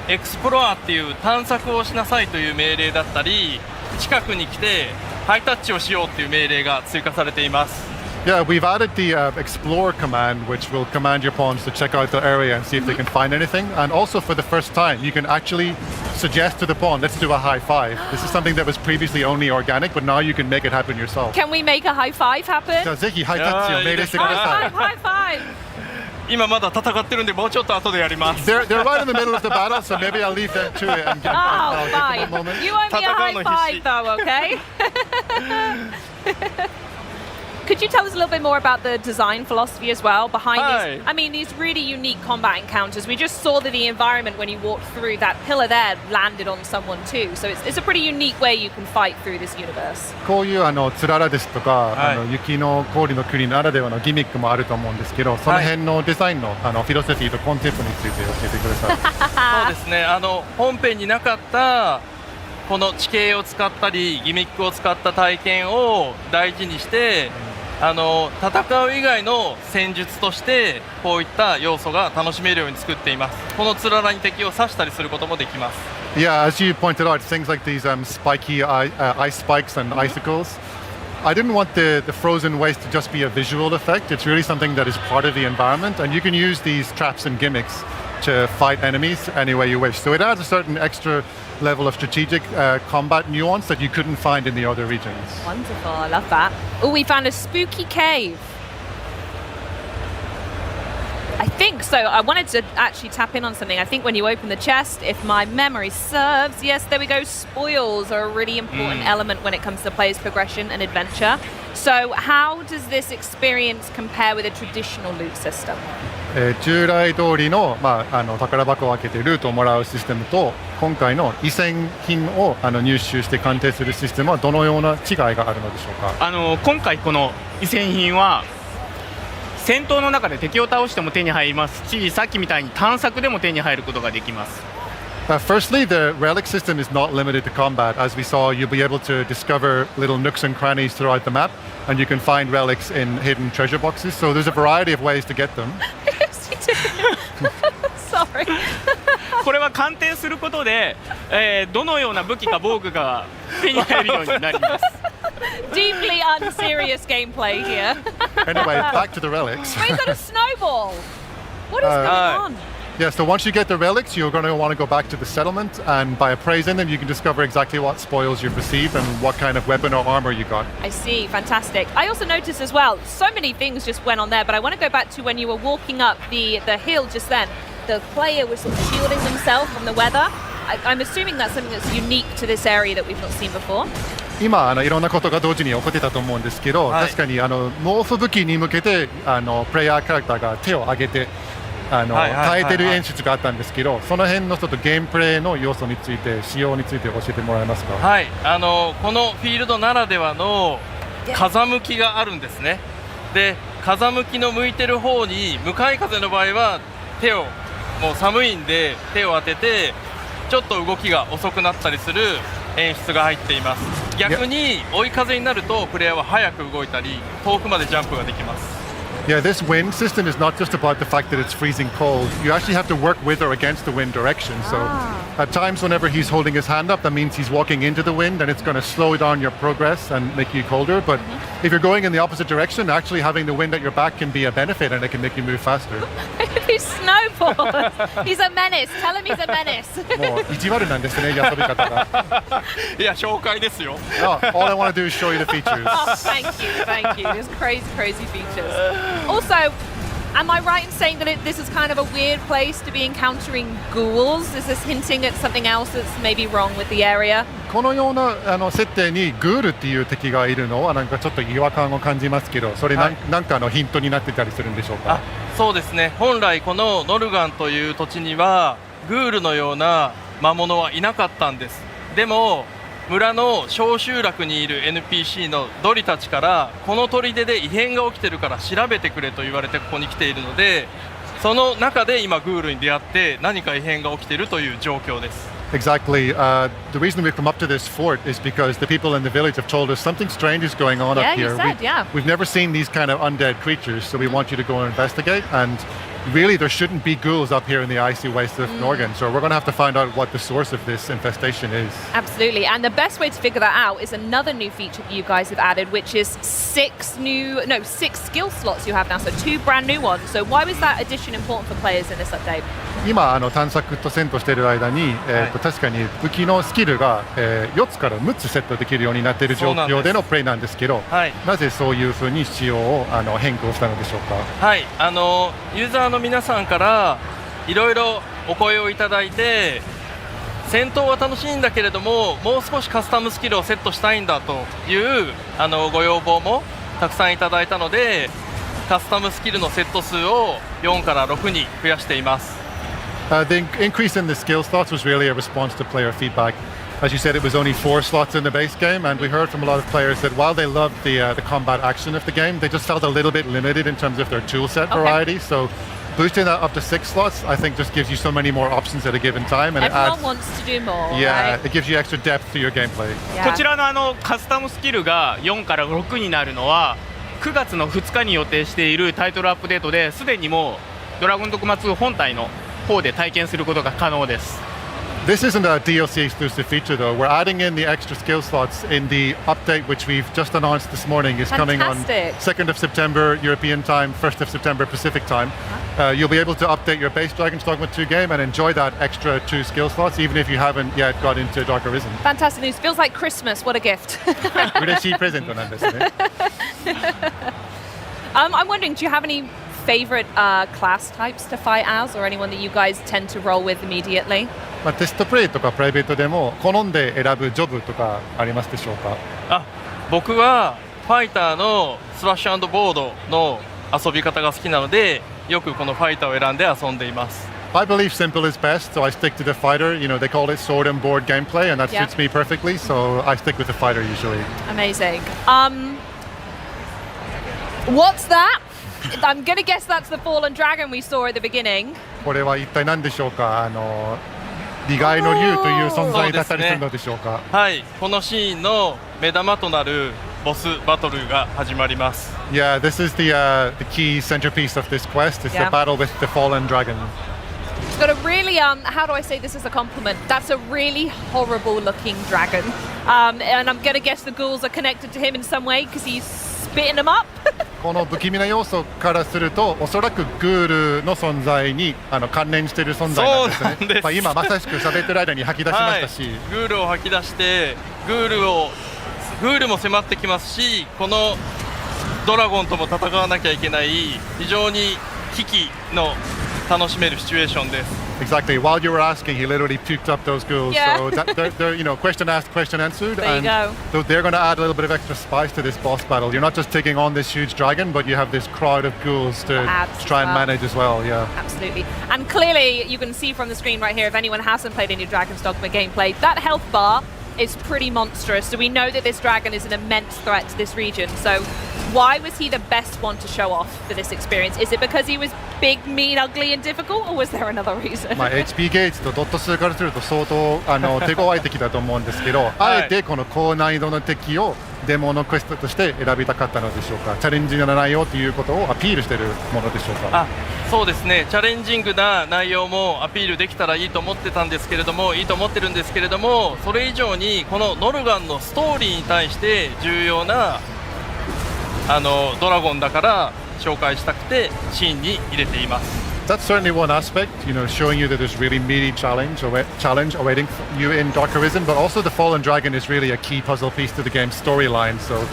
Speaker 12: エクスプロアっていう探索をしなさいという命令だったり、近くに来てハイタッチをしようっていう命令が追加されています。
Speaker 13: Yeah, we've added the explore command, which will command your pawns to check out the area and see if they can find anything. And also, for the first time, you can actually suggest to the pawn, let's do a high five. This is something that was previously only organic, but now you can make it happen yourself.
Speaker 14: Can we make a high five happen?
Speaker 13: じゃあぜひハイタッチを命令してください。
Speaker 14: High five!
Speaker 12: 今まだ戦ってるんでもうちょっと後でやります。
Speaker 13: They're right in the middle of the battle, so maybe I'll leave them to it and give
Speaker 14: Oh,
Speaker 13: them a
Speaker 14: fine.
Speaker 13: moment.
Speaker 14: You owe me a high five, though, okay? Could you tell us a little bit more about the design philosophy as well behind these? I mean, these really unique combat encounters. We just saw that the environment when you walked through that pillar there landed on someone too. So it's a pretty unique way you can fight through this universe.
Speaker 13: こういうつららですとか、雪の氷の国ならではのギミックもあると思うんですけど、その辺のデザインのフィロソフィーとコンセプトについて教えてください。
Speaker 12: そうですね。本編になかったこの地形を使ったりギミックを使った体験を大事にして。戦う以外の戦術としてこういった要素が楽しめるように作っています。このつららに敵を刺したりすることもできます。
Speaker 13: Yeah, as you pointed out, things like these spiky ice spikes and icicles. I didn't want the frozen waste to just be a visual effect. It's really something that is part of the environment, and you can use these traps and gimmicks to fight enemies any way you wish. So it adds a certain extra level of strategic combat nuance that you couldn't find in the other regions.
Speaker 14: Wonderful, I love that. Oh, we found a spooky cave. I think so. I wanted to actually tap in on something. I think when you open the chest, if my memory serves, yes, there we go. Spoils are a really important element when it comes to player's progression and adventure. So how does this experience compare with a traditional loot system?
Speaker 13: 従来通りの、宝箱を開けてルートをもらうシステムと今回の遺産品を入手して鑑定するシステムはどのような違いがあるのでしょうか？
Speaker 16: 今回この遺産品は戦闘の中で敵を倒しても手に入りますし、さっきみたいに探索でも手に入ることができます。
Speaker 13: Firstly, the relic system is not limited to combat. As we saw, you'll be able to discover little nooks and crannies throughout the map, and you can find relics in hidden treasure boxes. So there's a variety of ways to get them.
Speaker 14: Sorry.
Speaker 16: これは鑑定することで、どのような武器か防具が手に入るようになります。
Speaker 14: Deeply unserious gameplay here.
Speaker 13: Anyway, back to the relics.
Speaker 14: Wait, is that a snowball? What is going on?
Speaker 13: Yeah, so once you get the relics, you're going to want to go back to the settlement, and by appraising them, you can discover exactly what spoils you've received and what kind of weapon or armor you got.
Speaker 14: I see, fantastic. I also noticed as well, so many things just went on there, but I want to go back to when you were walking up the hill just then. The player was sort of shielding themselves from the weather. I'm assuming that's something that's unique to this area that we've not seen before.
Speaker 13: 今いろんなことが同時に起こってたと思うんですけど、確かに毛布武器に向けてプレイヤーキャラクターが手を上げて耐えてる演出があったんですけど、その辺のちょっとゲームプレイの要素について、仕様について教えてもらえますか？
Speaker 12: はい、このフィールドならではの風向きがあるんですね。で、風向きの向いてる方に向かい風の場合は手をもう寒いんで手を当ててちょっと動きが遅くなったりする演出が入っています。逆に追い風になるとプレイヤーは早く動いたり遠くまでジャンプができます。
Speaker 13: Yeah, this wind system is not just about the fact that it's freezing cold. You actually have to work with or against the wind direction. So At times, whenever he's holding his hand up, that means he's walking into the wind and it's going to slow down your progress and make you colder. But if you're going in the opposite direction, actually having the wind at your back can be a benefit and it can make you move faster.
Speaker 14: He snowboards. He's a menace. Tell him he's a menace.
Speaker 13: もう意地悪なんですね、遊び方が。
Speaker 12: いや、紹介ですよ。
Speaker 13: All I want to do is show you the features.
Speaker 14: Oh, thank you. There's crazy features. Also, am I right in saying that this is kind of a weird place to be encountering ghouls? Is this hinting at something else that's maybe wrong with the area?
Speaker 13: このような設定にグールっていう敵がいるのはなんかちょっと違和感を感じますけど、それなんかのヒントになってたりするんでしょうか？
Speaker 12: そうですね。本来このノルガンという土地にはグールのような魔物はいなかったんです。でも村の小集落にいる NPC のドリたちからこの砦で異変が起きてるから調べてくれと言われてここに来ているので、その中で今グールに出会って何か異変が起きているという状況です。
Speaker 13: Exactly. The reason we've come up to this fort is because the people in the village have told us something strange is going on up here. We've never seen these kind of undead creatures, so we want you to go and investigate. And really, there shouldn't be ghouls up here in the icy waste of Norgan. So we're going to have to find out what the source of this infestation is.
Speaker 14: Absolutely. And the best way to figure that out is another new feature that you guys have added, which is 6 skill slots you have now. So 2 brand new ones. So why was that addition important for players in this update?
Speaker 13: 今探索と戦闘している間に、確かに武器のスキルが、4つから6つセットできるようになっている状況でのプレイなんですけど、なぜそういうふうに仕様を変更したのでしょうか？
Speaker 12: はい、ユーザーの皆さんからいろいろお声をいただいて、戦闘は楽しいんだけれどももう少しカスタムスキルをセットしたいんだというご要望もたくさんいただいたので、カスタムスキルのセット数を4から6に増やしています。
Speaker 13: The increase in the skill slots was really a response to player feedback. As you said, it was only 4 slots in the base game, and we heard from a lot of players that while they loved the combat action of the game, they just felt a little bit limited in terms of their toolset variety. So boosting that up to 6 slots, I think, just gives you so many more options at a given time, and
Speaker 14: everyone wants to do more.
Speaker 13: Yeah, it gives you extra depth to your gameplay.
Speaker 16: こちらのカスタムスキルが4から6になるのは9月の2日に予定しているタイトルアップデートですでにもうドラゴンドクマ2本体の方で体験することが可能です。
Speaker 13: This isn't a DLC exclusive feature though. We're adding in the extra skill slots in the update which we've just announced this morning is coming on 2nd of September European time, 1st of September Pacific time. You'll be able to update your base Dragon's Dogma 2 game and enjoy that extra 2 skill slots even if you haven't yet got into Dark Arisen.
Speaker 14: Fantastic news. Feels like Christmas. What a gift.
Speaker 13: 嬉しいプレゼントなんですね。
Speaker 14: I'm wondering, do you have any favorite class types to fight as, or anyone that you guys tend to roll with immediately?
Speaker 13: テストプレイとかプライベートでも好んで選ぶジョブとかありますでしょうか？
Speaker 12: 僕はファイターのスラッシュ&ボードの遊び方が好きなので、よくこのファイターを選んで遊んでいます。
Speaker 13: I believe simple is best, so I stick to the fighter. You know, they call it sword and board gameplay, and that suits me perfectly, so I stick with the fighter usually.
Speaker 14: Amazing. What's that? I'm gonna guess that's the fallen dragon we saw at the beginning.
Speaker 13: これは一体何でしょうか？利害の竜という存在だったりするのでしょうか？
Speaker 12: はい、このシーンの目玉となるボスバトルが始まります。
Speaker 13: Yeah, this is the key centerpiece of this quest. It's the battle with the fallen dragon.
Speaker 14: It's got a really how do I say this as a compliment? That's a really horrible looking dragon. And I'm gonna guess the ghouls are connected to him in some way because he's spitting them up.
Speaker 13: この不気味な要素からすると、おそらくグールの存在に関連している存在なんですね。
Speaker 12: そうなんです。
Speaker 13: 今まさしく喋ってる間に吐き出しましたし、
Speaker 12: グールを吐き出してグールも迫ってきますし、このドラゴンとも戦わなきゃいけない非常に危機の楽しめるシチュエーションです。
Speaker 13: Exactly. While you were asking, he literally puked up those ghouls.
Speaker 14: Yeah.
Speaker 13: So they're question asked, question answered.
Speaker 14: There you go.
Speaker 13: So they're going to add a little bit of extra spice to this boss battle. You're not just taking on this huge dragon, but you have this crowd of ghouls to try and manage as well. Yeah.
Speaker 14: Absolutely. And clearly, you can see from the screen right here, if anyone hasn't played any Dragon's Dogma gameplay, that health bar is pretty monstrous. So we know that this dragon is an immense threat to this region. So why was he the best one to show off for this experience? Is it because he was big, mean, ugly, and difficult, or was there another reason?
Speaker 13: HP ゲージとドット数からすると相当手強い敵だと思うんですけど、あえてこの高難易度の敵をデモのクエストとして選びたかったのでしょうか。チャレンジングな内容ということをアピールしているものでしょうか。
Speaker 12: そうですね、チャレンジングな内容もアピールできたらいいと思ってたんですけれども、いいと思ってるんですけれども、それ以上にこのノルガンのストーリーに対して重要なドラゴンだから紹介したくてシーンに入れています。
Speaker 13: That's certainly one aspect, showing you that there's really meaty challenge awaiting you in Dark Arisen, but also the Fallen Dragon is really a key puzzle piece to the game's storyline. So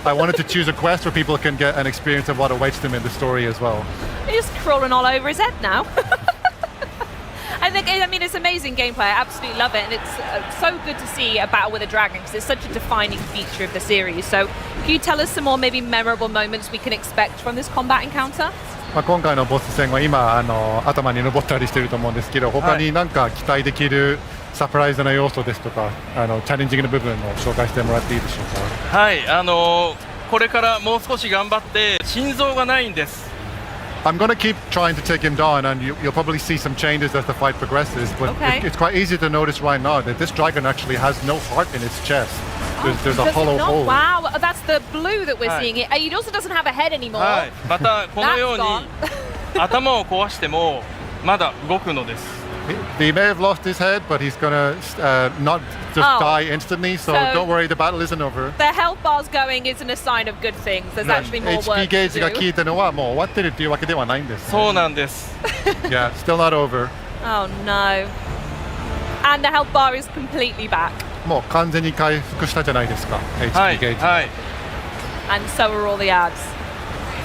Speaker 13: I wanted to choose a quest where people can get an experience of what awaits them in the story as well.
Speaker 14: He's crawling all over his head now. I mean, it's amazing gameplay. I absolutely love it, and it's so good to see a battle with a dragon because it's such a defining feature of the series. So, can you tell us some more maybe memorable moments we can expect from this combat encounter?
Speaker 13: 今回のボス戦は今頭に登ったりしてると思うんですけど、他に何か期待できるサプライズな要素ですとか、チャレンジングの部分を紹介してもらっていいでしょうか。
Speaker 12: はい、これからもう少し頑張って心臓がないんです。
Speaker 13: I'm going to keep trying to take him down, and you'll probably see some changes as the fight progresses. But it's quite easy to notice right now that this dragon actually has no heart in its chest. There's a hollow hole.
Speaker 14: Wow, that's the blue that we're seeing. It also doesn't have a head anymore.
Speaker 12: はい、またこのように頭を壊してもまだ動くのです。
Speaker 13: He may have lost his head, but he's gonna not just die instantly. So don't worry, the battle isn't over.
Speaker 14: The health bar's going isn't a sign of good things. There's actually more work
Speaker 13: HP ゲージが
Speaker 14: to
Speaker 13: 効いたのはもう終わってるっていうわけではないんです。
Speaker 12: そうなんです。
Speaker 13: Yeah, still not over.
Speaker 14: Oh no. And the health bar is completely back.
Speaker 13: もう完全に回復したじゃないですか。HP ゲージ。
Speaker 12: はい。
Speaker 14: And so are all the ads.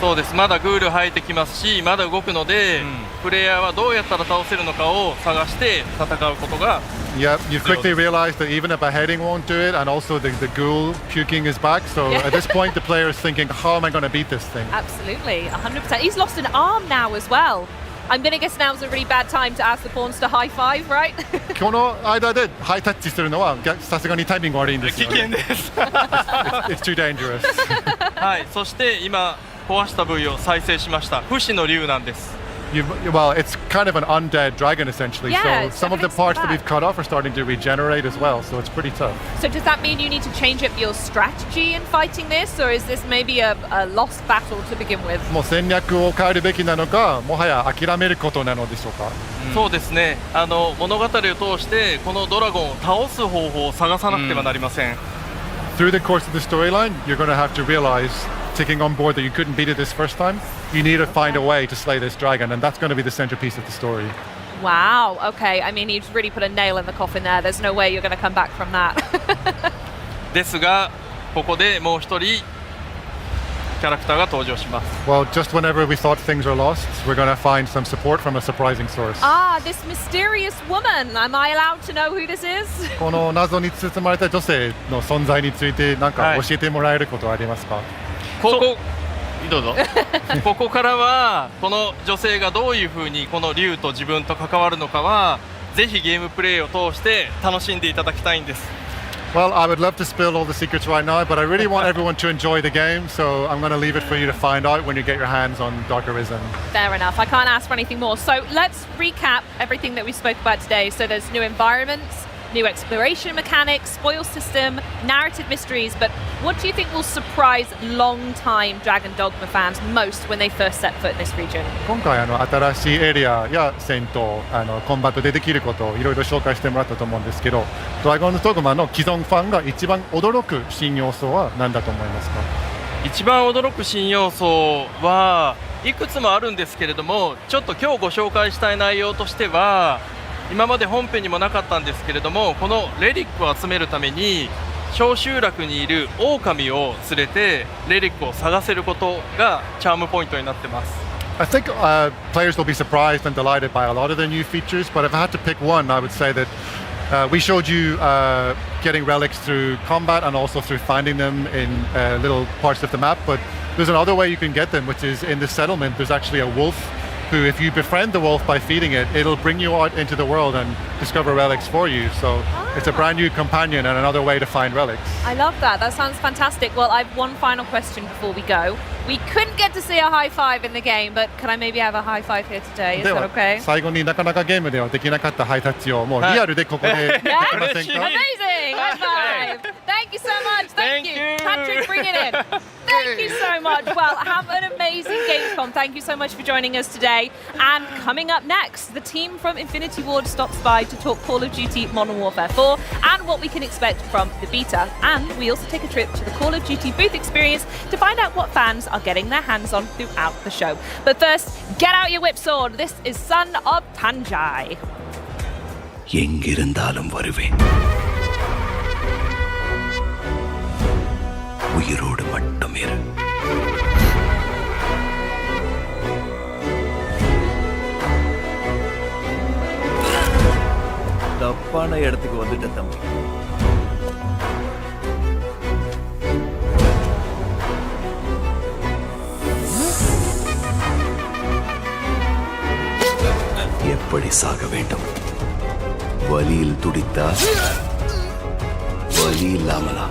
Speaker 12: そうです。まだグール入ってきますし、まだ動くので、プレイヤーはどうやったら倒せるのかを探して戦うことが。
Speaker 13: Yeah, you quickly realize that even a beheading won't do it, and also the ghoul puking is back. So at this point, the player is thinking, how am I going to beat this thing?
Speaker 14: Absolutely, 100%. He's lost an arm now as well. I'm going to guess now's a really bad time to ask the pawns to high five, right?
Speaker 13: この間でハイタッチするのはさすがにタイミング悪いんですよ、ね。
Speaker 12: 危険です。
Speaker 13: It's too dangerous.
Speaker 12: はい、そして今壊した部位を再生しました。不死の竜なんです。
Speaker 13: Well, it's kind of an undead dragon essentially.
Speaker 14: Yeah,
Speaker 13: so some of the parts that we've cut off are starting to regenerate as well. So it's pretty tough.
Speaker 14: So does that mean you need to change up your strategy in fighting this, or is this maybe a lost battle to begin with?
Speaker 13: もう戦略を変えるべきなのか、もはや諦めることなのでしょうか。
Speaker 12: そうですね。物語を通してこのドラゴンを倒す方法を探さなくてはなりません。
Speaker 13: Through the course of the storyline, you're going to have to realize, taking on board that you couldn't beat it this first time, you need to find a way to slay this dragon, and that's going to be the centerpiece of the story.
Speaker 14: Wow, okay. I mean, you've really put a nail in the coffin there. There's no way you're going to come back from that.
Speaker 12: ですが、ここでもう一人キャラクターが登場します。
Speaker 13: Well, just whenever we thought things were lost, we're going to find some support from a surprising source.
Speaker 14: Ah, this mysterious woman. Am I allowed to know who this is?
Speaker 13: この謎に包まれた女性の存在について何か教えてもらえることはありますか？
Speaker 12: どうぞ。ここからはこの女性がどういうふうにこの竜と自分と関わるのかはぜひゲームプレイを通して楽しんでいただきたいんです。
Speaker 13: Well, I would love to spill all the secrets right now, but I really want everyone to enjoy the game, so I'm going to leave it for you to find out when you get your hands on Dark Arisen.
Speaker 14: Fair enough. I can't ask for anything more. So let's recap everything that we spoke about today. So there's new environments, new exploration mechanics, spoil system, narrative mysteries, but what do you think will surprise long-time Dragon Dogma fans most when they first set foot in this region?
Speaker 13: 今回新しいエリアや戦闘、コンバットでできることをいろいろ紹介してもらったと思うんですけど、ドラゴンドグマの既存ファンが一番驚く新要素は何だと思いますか？
Speaker 12: 一番驚く新要素はいくつもあるんですけれども、ちょっと今日ご紹介したい内容としては今まで本編にもなかったんですけれども、このレリックを集めるために小集落にいる狼を連れてレリックを探せることがチャームポイントになってます。
Speaker 13: I think players will be surprised and delighted by a lot of the new features, but if I had to pick one, I would say that we showed you getting relics through combat and also through finding them in little parts of the map, but there's another way you can get them, which is in the settlement there's actually a wolf who, if you befriend the wolf by feeding it, it'll bring you out into the world and discover relics for you. So it's a brand new companion and another way to find relics.
Speaker 14: I love that. That sounds fantastic. Well, I have one final question before we go. We couldn't get to see a high five in the game, but can I maybe have a high five here today? Is that okay?
Speaker 13: 最後になかなかゲームではできなかったハイタッチをもうリアルでここでできませんか？
Speaker 14: Amazing! High five! Thank you so much. Thank you. Patrick, bring it in. Thank you so much. Well, have an amazing Gamescom. Thank you so much for joining us today. And coming up next, the team from Infinity Ward stops by to talk Call of Duty Modern Warfare 4 and what we can expect from the beta. And we also take a trip to the Call of Duty booth experience to find out what fans are getting their hands on throughout the show. But first, get out your whipsword. This is Son of Tanjai.
Speaker 17: எங்கிருந்தாலும் வருவேன் உயிரோடு மட்டும் இரு தப்பான இடத்துக்கு வந்துட்ட தம்பி எப்படி சாக வேண்டும் வலியில் துடித்தா வலி இல்லாமலா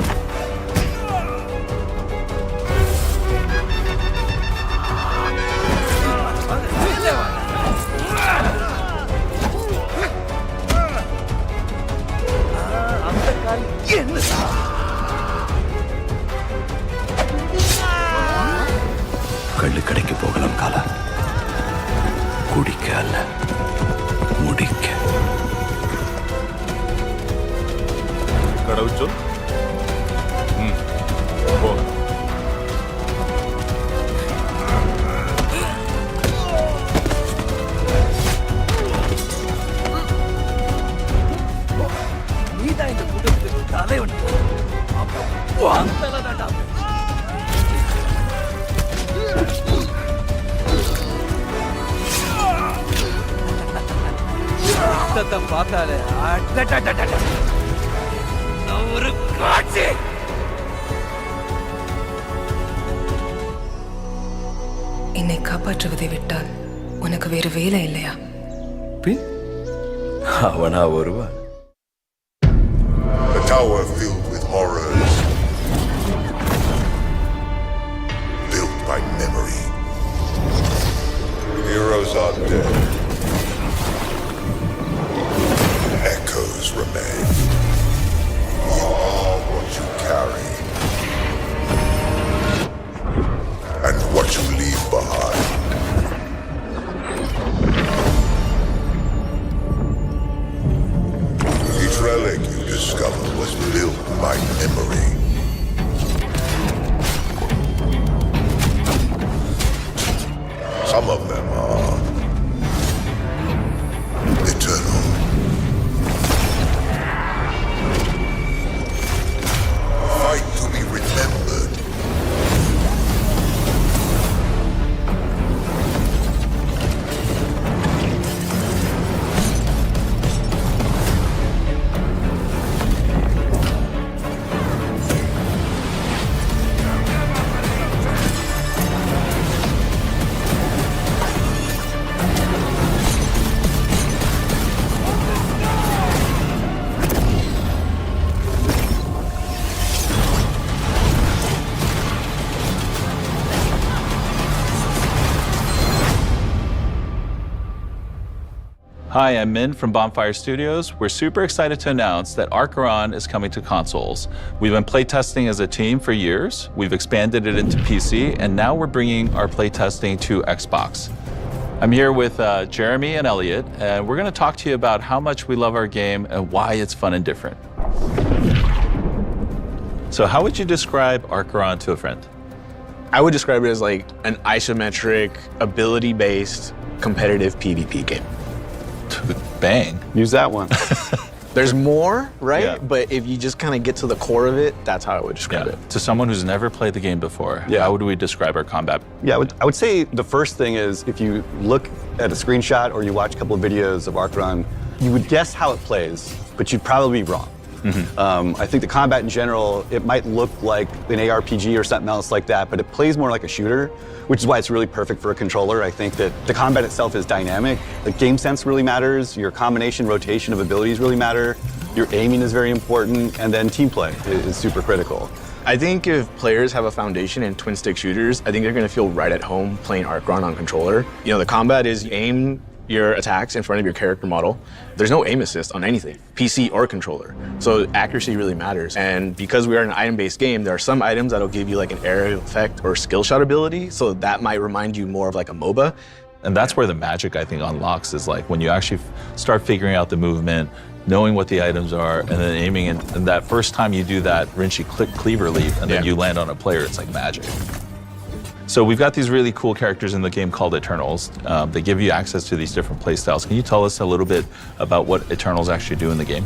Speaker 17: கள்ளு கடைக்கு போகலாம் காலா குடிக்க அல்ல முடிக்க
Speaker 11: கடவுள் சொல் போ
Speaker 17: நீதான் இந்த கூட்டத்துக்கு தலைவன் பார்த்தாலே ஒரு காட்சி
Speaker 24: என்னை காப்பாற்றுவதை விட்டால் உனக்கு வேறு வேலை இல்லையா?
Speaker 17: பின் அவனா வருவான்.
Speaker 18: A tower filled with horrors, built by memory. Heroes are dead. Echoes remain. You are what you carry, and what you leave behind. Each relic you discover was built by memory. Some of them are eternal. Fight to be remembered.
Speaker 19: Hi, I'm Min from Bonfire Studios. We're super excited to announce that Archeron is coming to consoles. We've been playtesting as a team for years. We've expanded it into PC, and now we're bringing our playtesting to Xbox. I'm here with Jeremy and Elliot, and we're going to talk to you about how much we love our game and why it's fun and different. So how would you describe Archeron to a friend?
Speaker 20: I would describe it as like an isometric, ability-based, competitive PvP game.
Speaker 19: Bang.
Speaker 20: Use that one. There's more, right?
Speaker 19: Yeah.
Speaker 20: But if you just kind of get to the core of it, that's how I would describe it.
Speaker 19: To someone who's never played the game before, how would we describe our combat?
Speaker 25: Yeah, I would say the first thing is if you look at a screenshot or you watch a couple of videos of Archeron, you would guess how it plays, but you'd probably be wrong. I think the combat in general, it might look like an ARPG or something else like that, but it plays more like a shooter, which is why it's really perfect for a controller. I think that the combat itself is dynamic. The game sense really matters. Your combination, rotation of abilities really matter. Your aiming is very important, and then team play is super critical.
Speaker 20: I think if players have a foundation in twin stick shooters, I think they're going to feel right at home playing Archeron on controller. You know, the combat is you aim your attacks in front of your character model. There's no aim assist on anything, PC or controller. So accuracy really matters. And because we are an item-based game, there are some items that'll give you like an area effect or skill shot ability. So that might remind you more of like a MOBA.
Speaker 19: And that's where the magic, I think, unlocks is like when you actually start figuring out the movement, knowing what the items are, and then aiming. And that first time you do that Rinchi cleaver leap, and then you land on a player, it's like magic. So we've got these really cool characters in the game called Eternals. They give you access to these different playstyles. Can you tell us a little bit about what Eternals actually do in the game?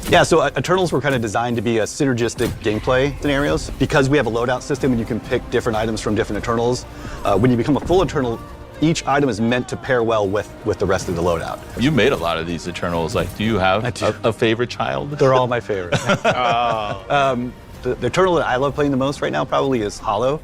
Speaker 25: Yeah, so Eternals were kind of designed to be a synergistic gameplay scenarios. Because we have a loadout system and you can pick different items from different Eternals, when you become a full Eternal, each item is meant to pair well with the rest of the loadout.
Speaker 19: You made a lot of these Eternals. Like, do you have a favorite child?
Speaker 25: They're all my favorite. The Eternal that I love playing the most right now probably is Hollow.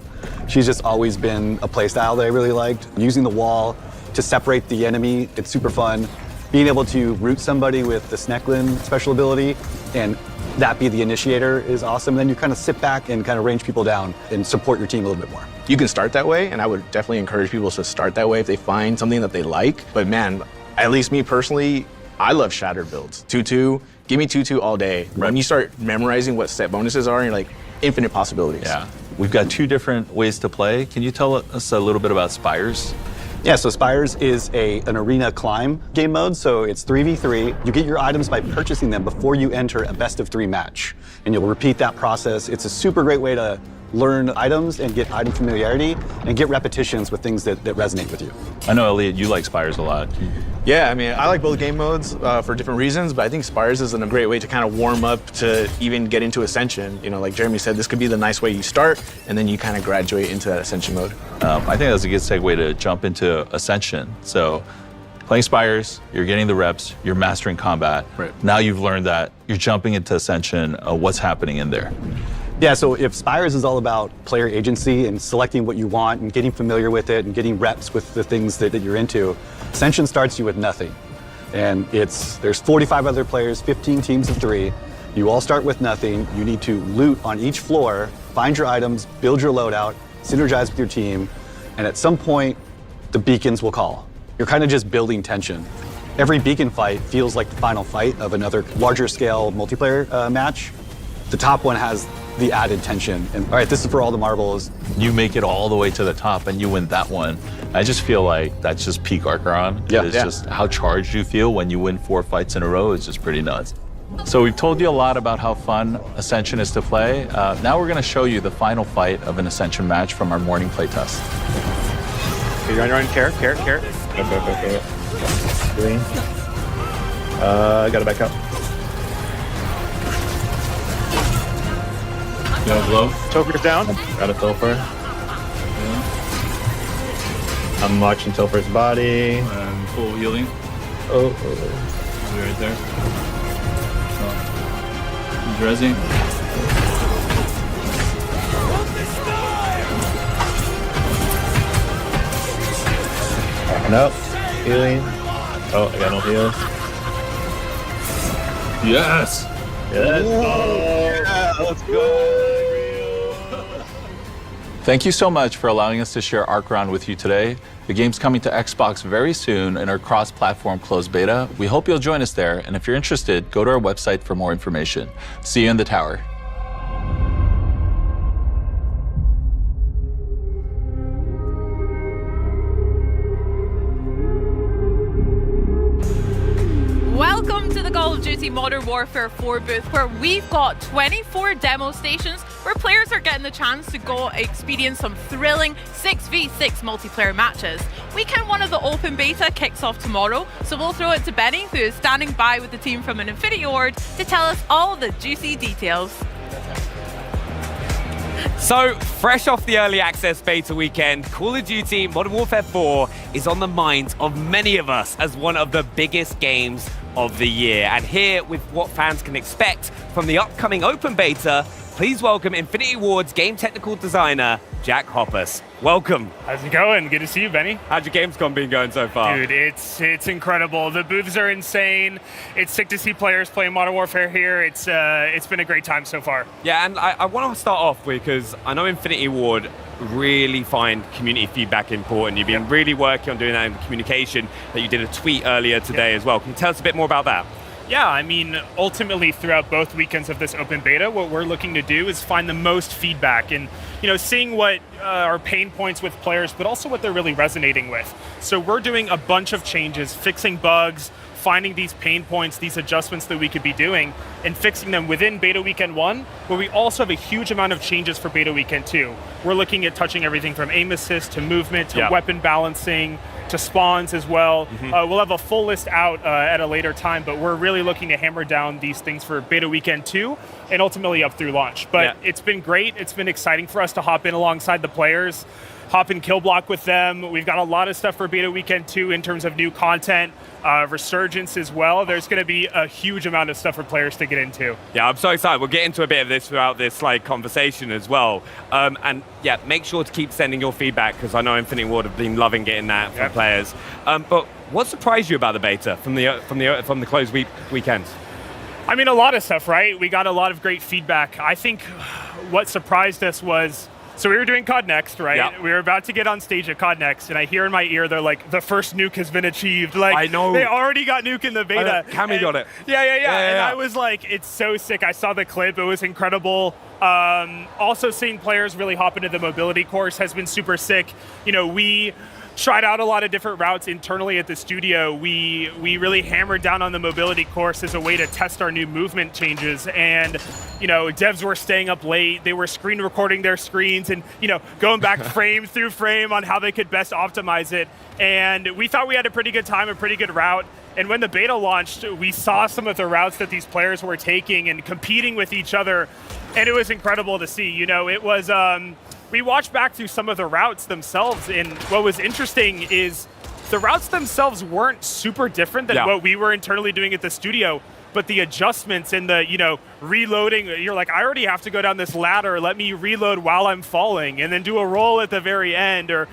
Speaker 25: She's just always been a playstyle that I really liked. Using the wall to separate the enemy, it's super fun. Being able to root somebody with the Sneklin special ability and that be the initiator is awesome. Then you kind of sit back and kind of range people down and support your team a little bit more.
Speaker 20: You can start that way, and I would definitely encourage people to start that way if they find something that they like. But man, at least me personally, I love shattered builds. 2-2, give me 2-2 all day. Right. When you start memorizing what set bonuses are, you're like, infinite possibilities.
Speaker 19: Yeah. We've got 2 different ways to play. Can you tell us a little bit about Spires?
Speaker 25: Yeah, so Spires is an arena climb game mode, so it's 3v3. You get your items by purchasing them before you enter a best of 3 match. And you'll repeat that process. It's a super great way to learn items and get item familiarity and get repetitions with things that resonate with you.
Speaker 19: I know, Elliot, you like Spires a lot.
Speaker 20: Yeah, I mean, I like both game modes for different reasons, but I think Spires is a great way to kind of warm up to even get into Ascension. You know, like Jeremy said, this could be the nice way you start, and then you kind of graduate into that Ascension mode.
Speaker 19: I think that's a good segue to jump into Ascension. So, playing Spires, you're getting the reps, you're mastering combat.
Speaker 25: Right.
Speaker 19: Now you've learned that, you're jumping into Ascension. What's happening in there?
Speaker 25: Yeah, so if Spires is all about player agency and selecting what you want and getting familiar with it and getting reps with the things that you're into, Ascension starts you with nothing. And there's 45 other players, 15 teams of 3. You all start with nothing. You need to loot on each floor, find your items, build your loadout, synergize with your team, and at some point, the beacons will call. You're kind of just building tension. Every beacon fight feels like the final fight of another larger scale multiplayer match. The top one has the added tension. And all right, this is for all the marbles.
Speaker 19: You make it all the way to the top and you win that one. I just feel like that's just peak Archeron.
Speaker 25: Yeah,
Speaker 19: it's just how charged you feel when you win 4 fights in a row is just pretty nuts. So we've told you a lot about how fun Ascension is to play. Now we're gonna show you the final fight of an Ascension match from our morning playtest.
Speaker 20: Okay, you're on carrot. Green. Gotta back up.
Speaker 19: You have glow?
Speaker 20: Toker's down.
Speaker 1: Got a Topher. I'm watching Topher's body.
Speaker 19: And full healing.
Speaker 1: Oh.
Speaker 19: He's right there. He's rezzing.
Speaker 1: Backing up. Healing. Oh, I got no heals.
Speaker 19: Yes!
Speaker 1: Yes!
Speaker 19: Yeah, let's go! Thank you so much for allowing us to share Archeron with you today. The game's coming to Xbox very soon in our cross-platform closed beta. We hope you'll join us there, and if you're interested, go to our website for more information. See you in the tower.
Speaker 3: Welcome to the Call of Duty Modern Warfare 4 booth, where we've got 24 demo stations where players are getting the chance to go experience some thrilling 6v6 multiplayer matches. Weekend 1 of the open beta kicks off tomorrow, so we'll throw it to Benny, who is standing by with the team from an Infinity Ward to tell us all the juicy details.
Speaker 2: So, fresh off the early access beta weekend, Call of Duty Modern Warfare 4 is on the minds of many of us as one of the biggest games of the year. And here, with what fans can expect from the upcoming open beta, please welcome Infinity Ward's game technical designer, Jack Hoppus. Welcome.
Speaker 15: How's it going? Good to see you, Benny.
Speaker 2: How's your Gamescom been going so far?
Speaker 15: Dude, it's incredible. The booths are insane. It's sick to see players playing Modern Warfare here. It's been a great time so far.
Speaker 2: Yeah, and I want to start off with, because I know Infinity Ward really find community feedback important. You've been really working on doing that in communication, that you did a tweet earlier today as well. Can you tell us a bit more about that?
Speaker 15: Yeah, I mean, ultimately throughout both weekends of this open beta, what we're looking to do is find the most feedback and, seeing what are pain points with players, but also what they're really resonating with. So we're doing a bunch of changes, fixing bugs, finding these pain points, these adjustments that we could be doing, and fixing them within Beta Weekend 1, but we also have a huge amount of changes for Beta Weekend 2. We're looking at touching everything from aim assist to movement to weapon balancing to spawns as well. We'll have a full list out at a later time, but we're really looking to hammer down these things for Beta Weekend 2 and ultimately up through launch. But it's been great. It's been exciting for us to hop in alongside the players, hop in kill block with them. We've got a lot of stuff for Beta Weekend 2 in terms of new content, Resurgence as well. There's going to be a huge amount of stuff for players to get into.
Speaker 2: Yeah, I'm so excited. We'll get into a bit of this throughout this conversation as well. And yeah, make sure to keep sending your feedback, because I know Infinity Ward have been loving getting that from players. But what surprised you about the beta from the closed weekends?
Speaker 15: I mean, a lot of stuff, right? We got a lot of great feedback. I think what surprised us was, so we were doing COD Next, right?
Speaker 2: Yep.
Speaker 15: We were about to get on stage at COD Next, and I hear in my ear, they're like, the first nuke has been achieved. Like,
Speaker 2: I know.
Speaker 15: They already got nuke in the beta.
Speaker 2: Cammy got it.
Speaker 15: Yeah. And I was like, it's so sick. I saw the clip. It was incredible. Also seeing players really hop into the mobility course has been super sick. We tried out a lot of different routes internally at the studio. We really hammered down on the mobility course as a way to test our new movement changes. And, devs were staying up late. They were screen recording their screens and, going back frame through frame on how they could best optimize it. And we thought we had a pretty good time, a pretty good route. And when the beta launched, we saw some of the routes that these players were taking and competing with each other. And it was incredible to see. It was... we watched back through some of the routes themselves, and what was interesting is the routes themselves weren't super different than what we were internally doing at the studio, but the adjustments and the, reloading, you're like, I already have to go down this ladder, let me reload while I'm falling, and then do a roll at the very end, or,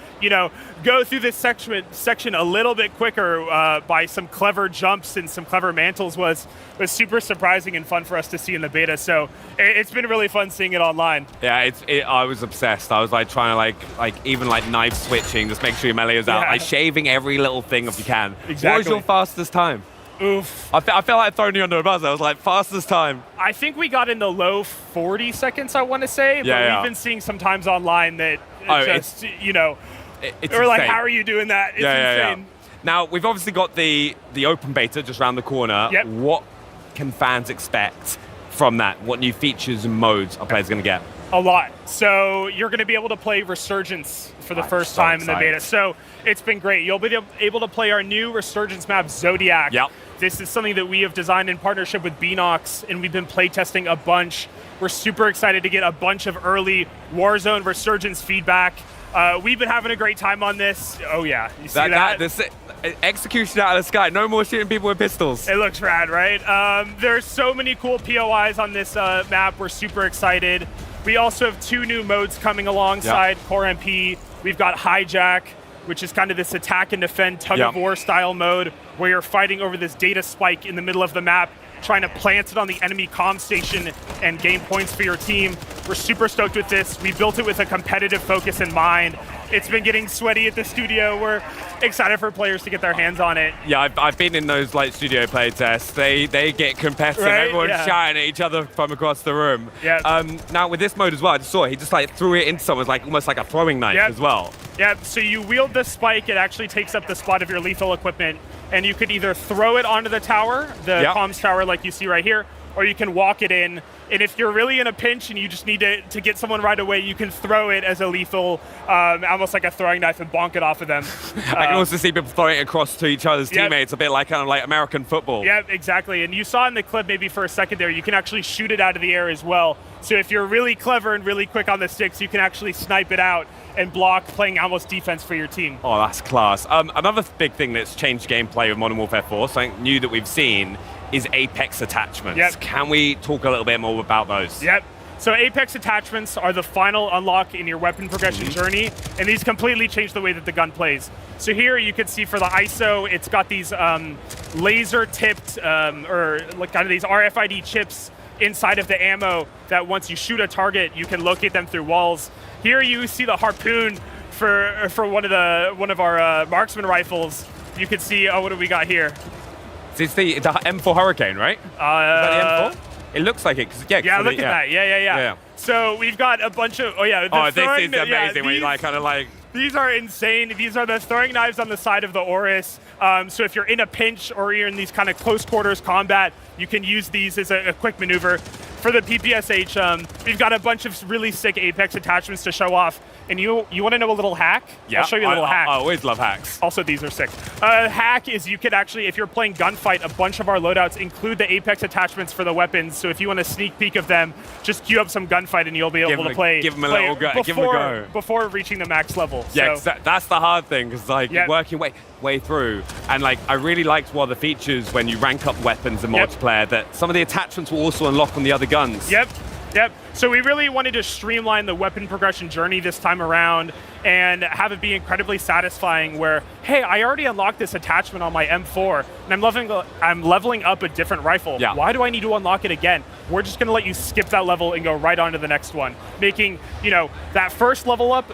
Speaker 15: go through this section a little bit quicker by some clever jumps and some clever mantles was super surprising and fun for us to see in the beta. So it's been really fun seeing it online.
Speaker 2: Yeah, I was obsessed. I was trying to even knife switching, just make sure your melee is out, shaving every little thing if you can.
Speaker 15: Exactly.
Speaker 2: What was your fastest time?
Speaker 15: Oof.
Speaker 2: I felt like throwing you under a buzz. I was like, fastest time.
Speaker 15: I think we got in the low 40 seconds, I want to say, but we've been seeing some times online that
Speaker 2: it's
Speaker 15: we're like,
Speaker 2: insane.
Speaker 15: how are you doing that? It's insane.
Speaker 2: Now, we've obviously got the open beta just around the corner.
Speaker 15: Yep.
Speaker 2: What can fans expect from that? What new features and modes are players going to get?
Speaker 15: A lot. So you're going to be able to play Resurgence for the first time in the beta. So it's been great. You'll be able to play our new Resurgence map, Zodiac.
Speaker 2: Yep.
Speaker 15: This is something that we have designed in partnership with Beanox, and we've been playtesting a bunch. We're super excited to get a bunch of early Warzone Resurgence feedback. We've been having a great time on this. Oh yeah, you see that?
Speaker 2: This execution out of the sky. No more shooting people with pistols.
Speaker 15: It looks rad, right? There's so many cool POIs on this map. We're super excited. We also have 2 new modes coming alongside Core MP. We've got Hijack, which is kind of this attack and defend tug-of-war style mode where you're fighting over this data spike in the middle of the map, trying to plant it on the enemy comm station and gain points for your team. We're super stoked with this. We built it with a competitive focus in mind. It's been getting sweaty at the studio. We're excited for players to get their hands on it.
Speaker 2: Yeah, I've been in those studio play tests. They get competitive.
Speaker 15: Right?
Speaker 2: Everyone's shouting at each other from across the room.
Speaker 15: Yeah.
Speaker 2: Now with this mode as well, I just saw he just threw it into someone, almost like a throwing knife as well.
Speaker 15: Yeah. So you wield the spike. It actually takes up the spot of your lethal equipment, and you could either throw it onto the tower, the comms tower, like you see right here, or you can walk it in. And if you're really in a pinch and you just need to get someone right away, you can throw it as a lethal, almost like a throwing knife, and bonk it off of them.
Speaker 2: I can also see people throwing it across to each other's teammates, a bit like American football.
Speaker 15: Yeah, exactly. And you saw in the clip maybe for a second there, you can actually shoot it out of the air as well. So if you're really clever and really quick on the sticks, you can actually snipe it out and block, playing almost defense for your team.
Speaker 2: Oh, that's class. Another big thing that's changed gameplay with Modern Warfare 4, something new that we've seen, is Apex attachments.
Speaker 15: Yep.
Speaker 2: Can we talk a little bit more about those?
Speaker 15: Yep. So Apex attachments are the final unlock in your weapon progression journey, and these completely change the way that the gun plays. So here you can see for the ISO, it's got these laser-tipped, or kind of these RFID chips inside of the ammo that once you shoot a target, you can locate them through walls. Here you see the harpoon for one of our marksman rifles. You can see, what do we got here?
Speaker 2: It's the M4 Hurricane, right? Is that the M4? It looks like it.
Speaker 15: Yeah, look at that. Yeah. So we've got a bunch of,
Speaker 2: this is amazing when you like kind of like...
Speaker 15: These are insane. These are the throwing knives on the side of the Oris. So if you're in a pinch or you're in these kind of close quarters combat, you can use these as a quick maneuver. For the PPSH, we've got a bunch of really sick Apex attachments to show off. And you want to know a little hack?
Speaker 2: Yeah,
Speaker 15: I'll show you a little hack.
Speaker 2: I always love hacks.
Speaker 15: Also, these are sick. Hack is you could actually, if you're playing gunfight, a bunch of our loadouts include the Apex attachments for the weapons. So if you want a sneak peek of them, just queue up some gunfight and you'll be able to play.
Speaker 2: Give them a little go. Give them a go.
Speaker 15: Before reaching the max level.
Speaker 2: Yeah,
Speaker 15: so.
Speaker 2: that's the hard thing, because like working way through. And like I really liked one of the features when you rank up weapons in multiplayer that some of the attachments will also unlock on the other guns.
Speaker 15: Yep. So we really wanted to streamline the weapon progression journey this time around and have it be incredibly satisfying where, hey, I already unlocked this attachment on my M4 and I'm leveling up a different rifle.
Speaker 2: Yeah.
Speaker 15: Why do I need to unlock it again? We're just gonna let you skip that level and go right on to the next one, making, that first level up,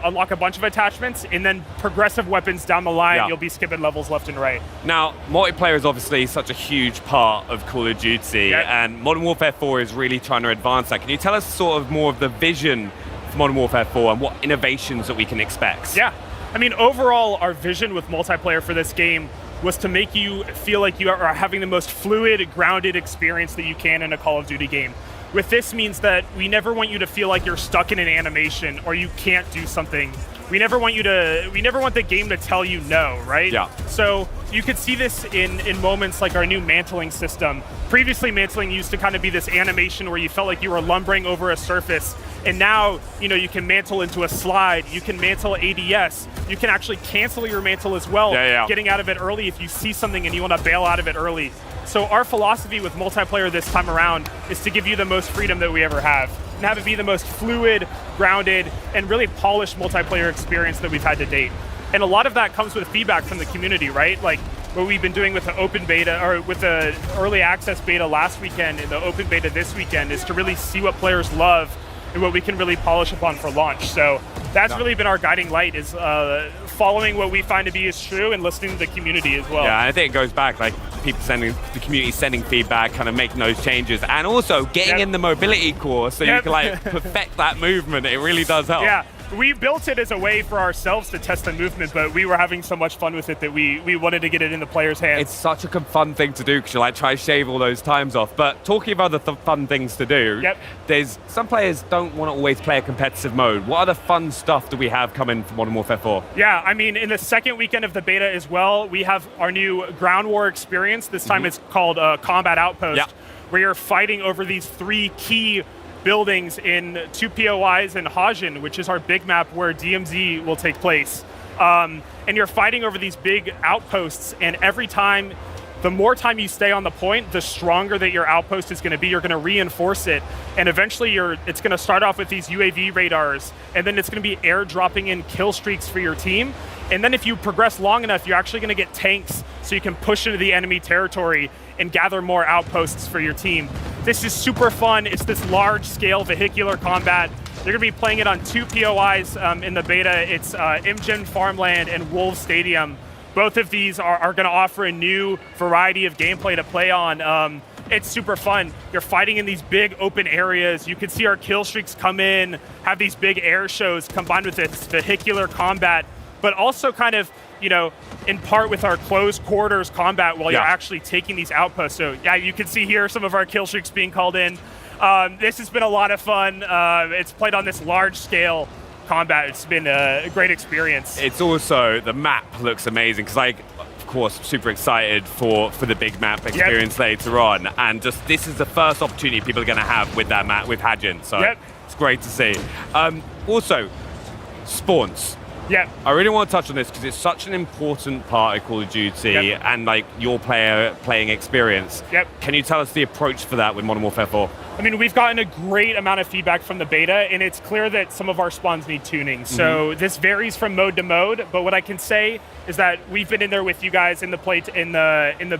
Speaker 15: unlock a bunch of attachments, and then progressive weapons down the line, you'll be skipping levels left and right.
Speaker 2: Now, multiplayer is obviously such a huge part of Call of Duty, and Modern Warfare 4 is really trying to advance that. Can you tell us sort of more of the vision for Modern Warfare 4 and what innovations that we can expect?
Speaker 15: Yeah, I mean, overall, our vision with multiplayer for this game was to make you feel like you are having the most fluid, grounded experience that you can in a Call of Duty game. With this means that we never want you to feel like you're stuck in an animation or you can't do something. We never want the game to tell you no, right?
Speaker 2: Yeah.
Speaker 15: So you could see this in moments like our new mantling system. Previously, mantling used to kind of be this animation where you felt like you were lumbering over a surface. And now, you can mantle into a slide, you can mantle ADS, you can actually cancel your mantle as well, getting out of it early if you see something and you want to bail out of it early. So our philosophy with multiplayer this time around is to give you the most freedom that we ever have and have it be the most fluid, grounded, and really polished multiplayer experience that we've had to date. And a lot of that comes with feedback from the community, right? Like what we've been doing with the open beta, or with the early access beta last weekend and the open beta this weekend, is to really see what players love and what we can really polish upon for launch. So that's really been our guiding light, is following what we find to be is true and listening to the community as well.
Speaker 2: Yeah, I think it goes back, like the community sending feedback, kind of making those changes, and also getting in the mobility course so you can like perfect that movement. It really does help.
Speaker 15: Yeah. We built it as a way for ourselves to test the movement, but we were having so much fun with it that we wanted to get it in the players' hands.
Speaker 2: It's such a fun thing to do because you like try to shave all those times off. But talking about the fun things to do, there's some players don't want to always play a competitive mode. What other fun stuff do we have coming for Modern Warfare 4?
Speaker 15: Yeah, I mean, in the second weekend of the beta as well, we have our new ground war experience. This time it's called Combat Outpost, where you're fighting over these 3 key buildings in 2 POIs in Hajin, which is our big map where DMZ will take place. And you're fighting over these big outposts, and every time, the more time you stay on the point, the stronger that your outpost is going to be. You're going to reinforce it, and eventually it's going to start off with these UAV radars, and then it's going to be airdropping in kill streaks for your team. And then if you progress long enough, you're actually going to get tanks so you can push into the enemy territory and gather more outposts for your team. This is super fun. It's this large-scale vehicular combat. You're going to be playing it on 2 POIs in the beta. It's Imgen Farmland and Wolves Stadium. Both of these are going to offer a new variety of gameplay to play on. It's super fun. You're fighting in these big open areas. You can see our kill streaks come in, have these big air shows combined with this vehicular combat, but also kind of, in part with our close quarters combat while you're actually taking these outposts. So yeah, you can see here some of our kill streaks being called in. This has been a lot of fun. It's played on this large scale combat. It's been a great experience.
Speaker 2: It's also, the map looks amazing because of course, super excited for the big map experience later on. And just this is the first opportunity people are going to have with that map, with Hajin. So it's great to see. Also, spawns.
Speaker 15: Yeah.
Speaker 2: I really want to touch on this because it's such an important part of Call of Duty and like your playing experience.
Speaker 15: Yep.
Speaker 2: Can you tell us the approach for that with Modern Warfare 4?
Speaker 15: I mean, we've gotten a great amount of feedback from the beta, and it's clear that some of our spawns need tuning. So this varies from mode to mode, but what I can say is that we've been in there with you guys in the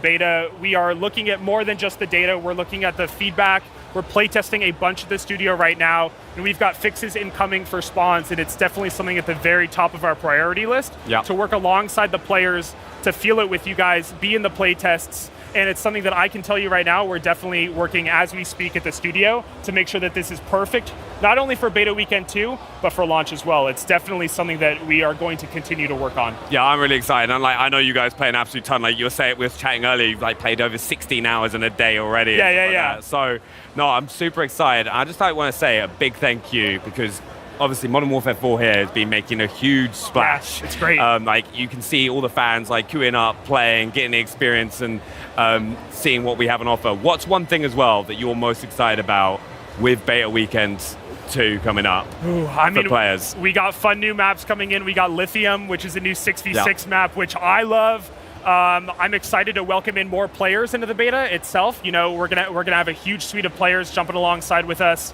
Speaker 15: beta. We are looking at more than just the data. We're looking at the feedback. We're playtesting a bunch of the studio right now, and we've got fixes incoming for spawns, and it's definitely something at the very top of our priority list to work alongside the players, to feel it with you guys, be in the playtests. And it's something that I can tell you right now, we're definitely working as we speak at the studio to make sure that this is perfect, not only for beta weekend 2, but for launch as well. It's definitely something that we are going to continue to work on.
Speaker 2: Yeah, I'm really excited. And I know you guys play an absolute ton. Like you were saying, we were chatting earlier, you've played over 16 hours in a day already.
Speaker 15: Yeah.
Speaker 2: So, no, I'm super excited. I just want to say a big thank you, because obviously Modern Warfare 4 here has been making a huge splash.
Speaker 15: Yeah, it's great.
Speaker 2: You can see all the fans queuing up, playing, getting the experience, and seeing what we have on offer. What's one thing as well that you're most excited about with Beta Weekend 2 coming up for players?
Speaker 15: We got fun new maps coming in. We got Lithium, which is a new 6v6 map, which I love. I'm excited to welcome in more players into the beta itself. You know, we're gonna have a huge suite of players jumping alongside with us.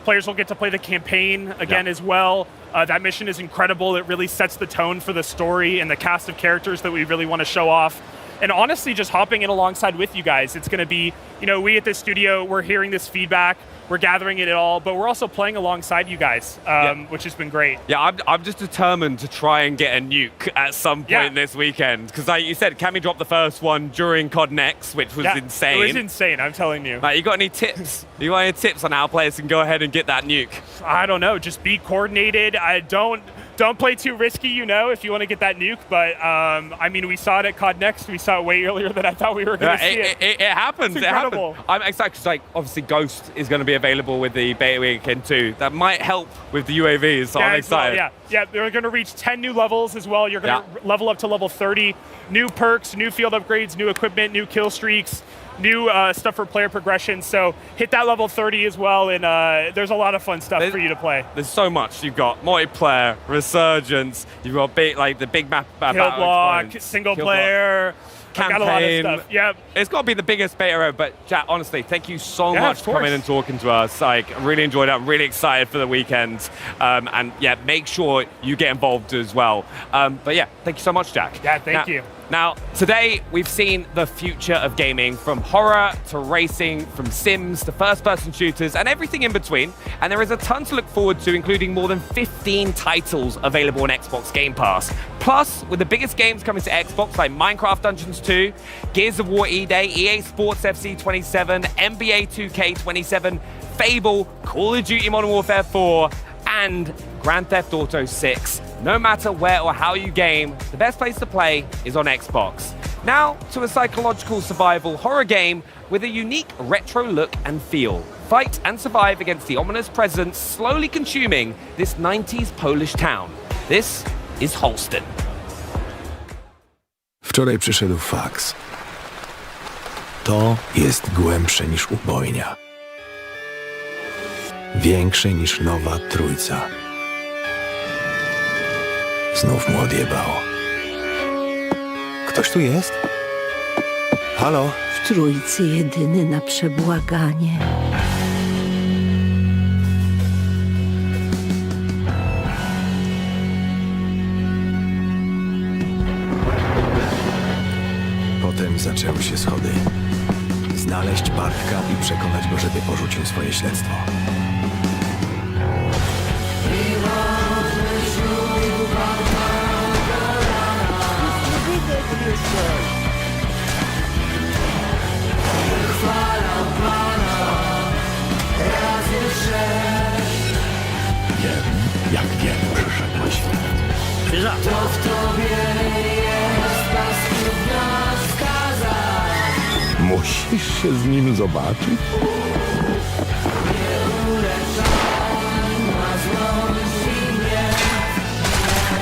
Speaker 15: Players will get to play the campaign again as well. That mission is incredible. It really sets the tone for the story and the cast of characters that we really want to show off. And honestly, just hopping in alongside with you guys, it's going to be, we at this studio, we're hearing this feedback, we're gathering it all, but we're also playing alongside you guys, which has been great.
Speaker 2: Yeah, I'm just determined to try and get a nuke at some point this weekend. Because like you said, Cammy dropped the first one during COD Next, which was insane.
Speaker 15: It was insane, I'm telling you.
Speaker 2: You got any tips? You got any tips on how players can go ahead and get that nuke?
Speaker 15: I don't know, just be coordinated. Don't play too risky, if you want to get that nuke. But, we saw it at COD Next. We saw it way earlier than I thought we were going to see it.
Speaker 2: It happens.
Speaker 15: It's incredible.
Speaker 2: It happens. I'm excited because, obviously, Ghost is going to be available with the Beta Weekend 2. That might help with the UAVs, so I'm excited.
Speaker 15: Yeah, they're going to reach 10 new levels as well. You're going to level up to level 30. New perks, new field upgrades, new equipment, new kill streaks, new stuff for player progression. So hit that level 30 as well, and there's a lot of fun stuff for you to play.
Speaker 2: There's so much. You've got multiplayer, Resurgence, you've got the big map,
Speaker 15: Kill block, single player,
Speaker 2: campaign.
Speaker 15: Got a lot of stuff. Yep.
Speaker 2: It's got to be the biggest beta ever. But Jack, honestly, thank you so much for coming and talking to us. I really enjoyed it. I'm really excited for the weekend. And make sure you get involved as well. But thank you so much, Jack.
Speaker 15: Yeah, thank you.
Speaker 2: Now, today we've seen the future of gaming, from horror to racing, from sims to first-person shooters, and everything in between. And there is a ton to look forward to, including more than 15 titles available on Xbox Game Pass. Plus, with the biggest games coming to Xbox, like Minecraft Dungeons 2, Gears of War E-Day, EA Sports FC 27, NBA 2K 27, Fable, Call of Duty Modern Warfare 4, and Grand Theft Auto 6. No matter where or how you game, the best place to play is on Xbox. Now to a psychological survival horror game with a unique retro look and feel. Fight and survive against the ominous presence slowly consuming this 90s Polish town. This is Holston.
Speaker 7: Wczoraj przyszedł faks. To jest głębsze niż ubojnia. Większe niż nowa trójca. Znów mu odjebało. Ktoś tu jest? Halo?
Speaker 6: W trójcy jedyny na przebłaganie.
Speaker 7: Potem zaczęły się schody. Znaleźć Bartka i przekonać go, żeby porzucił swoje śledztwo. Jak wiele przyszedł świat.
Speaker 17: To w tobie jest paskudna skaza.
Speaker 7: Musisz się z nim zobaczyć?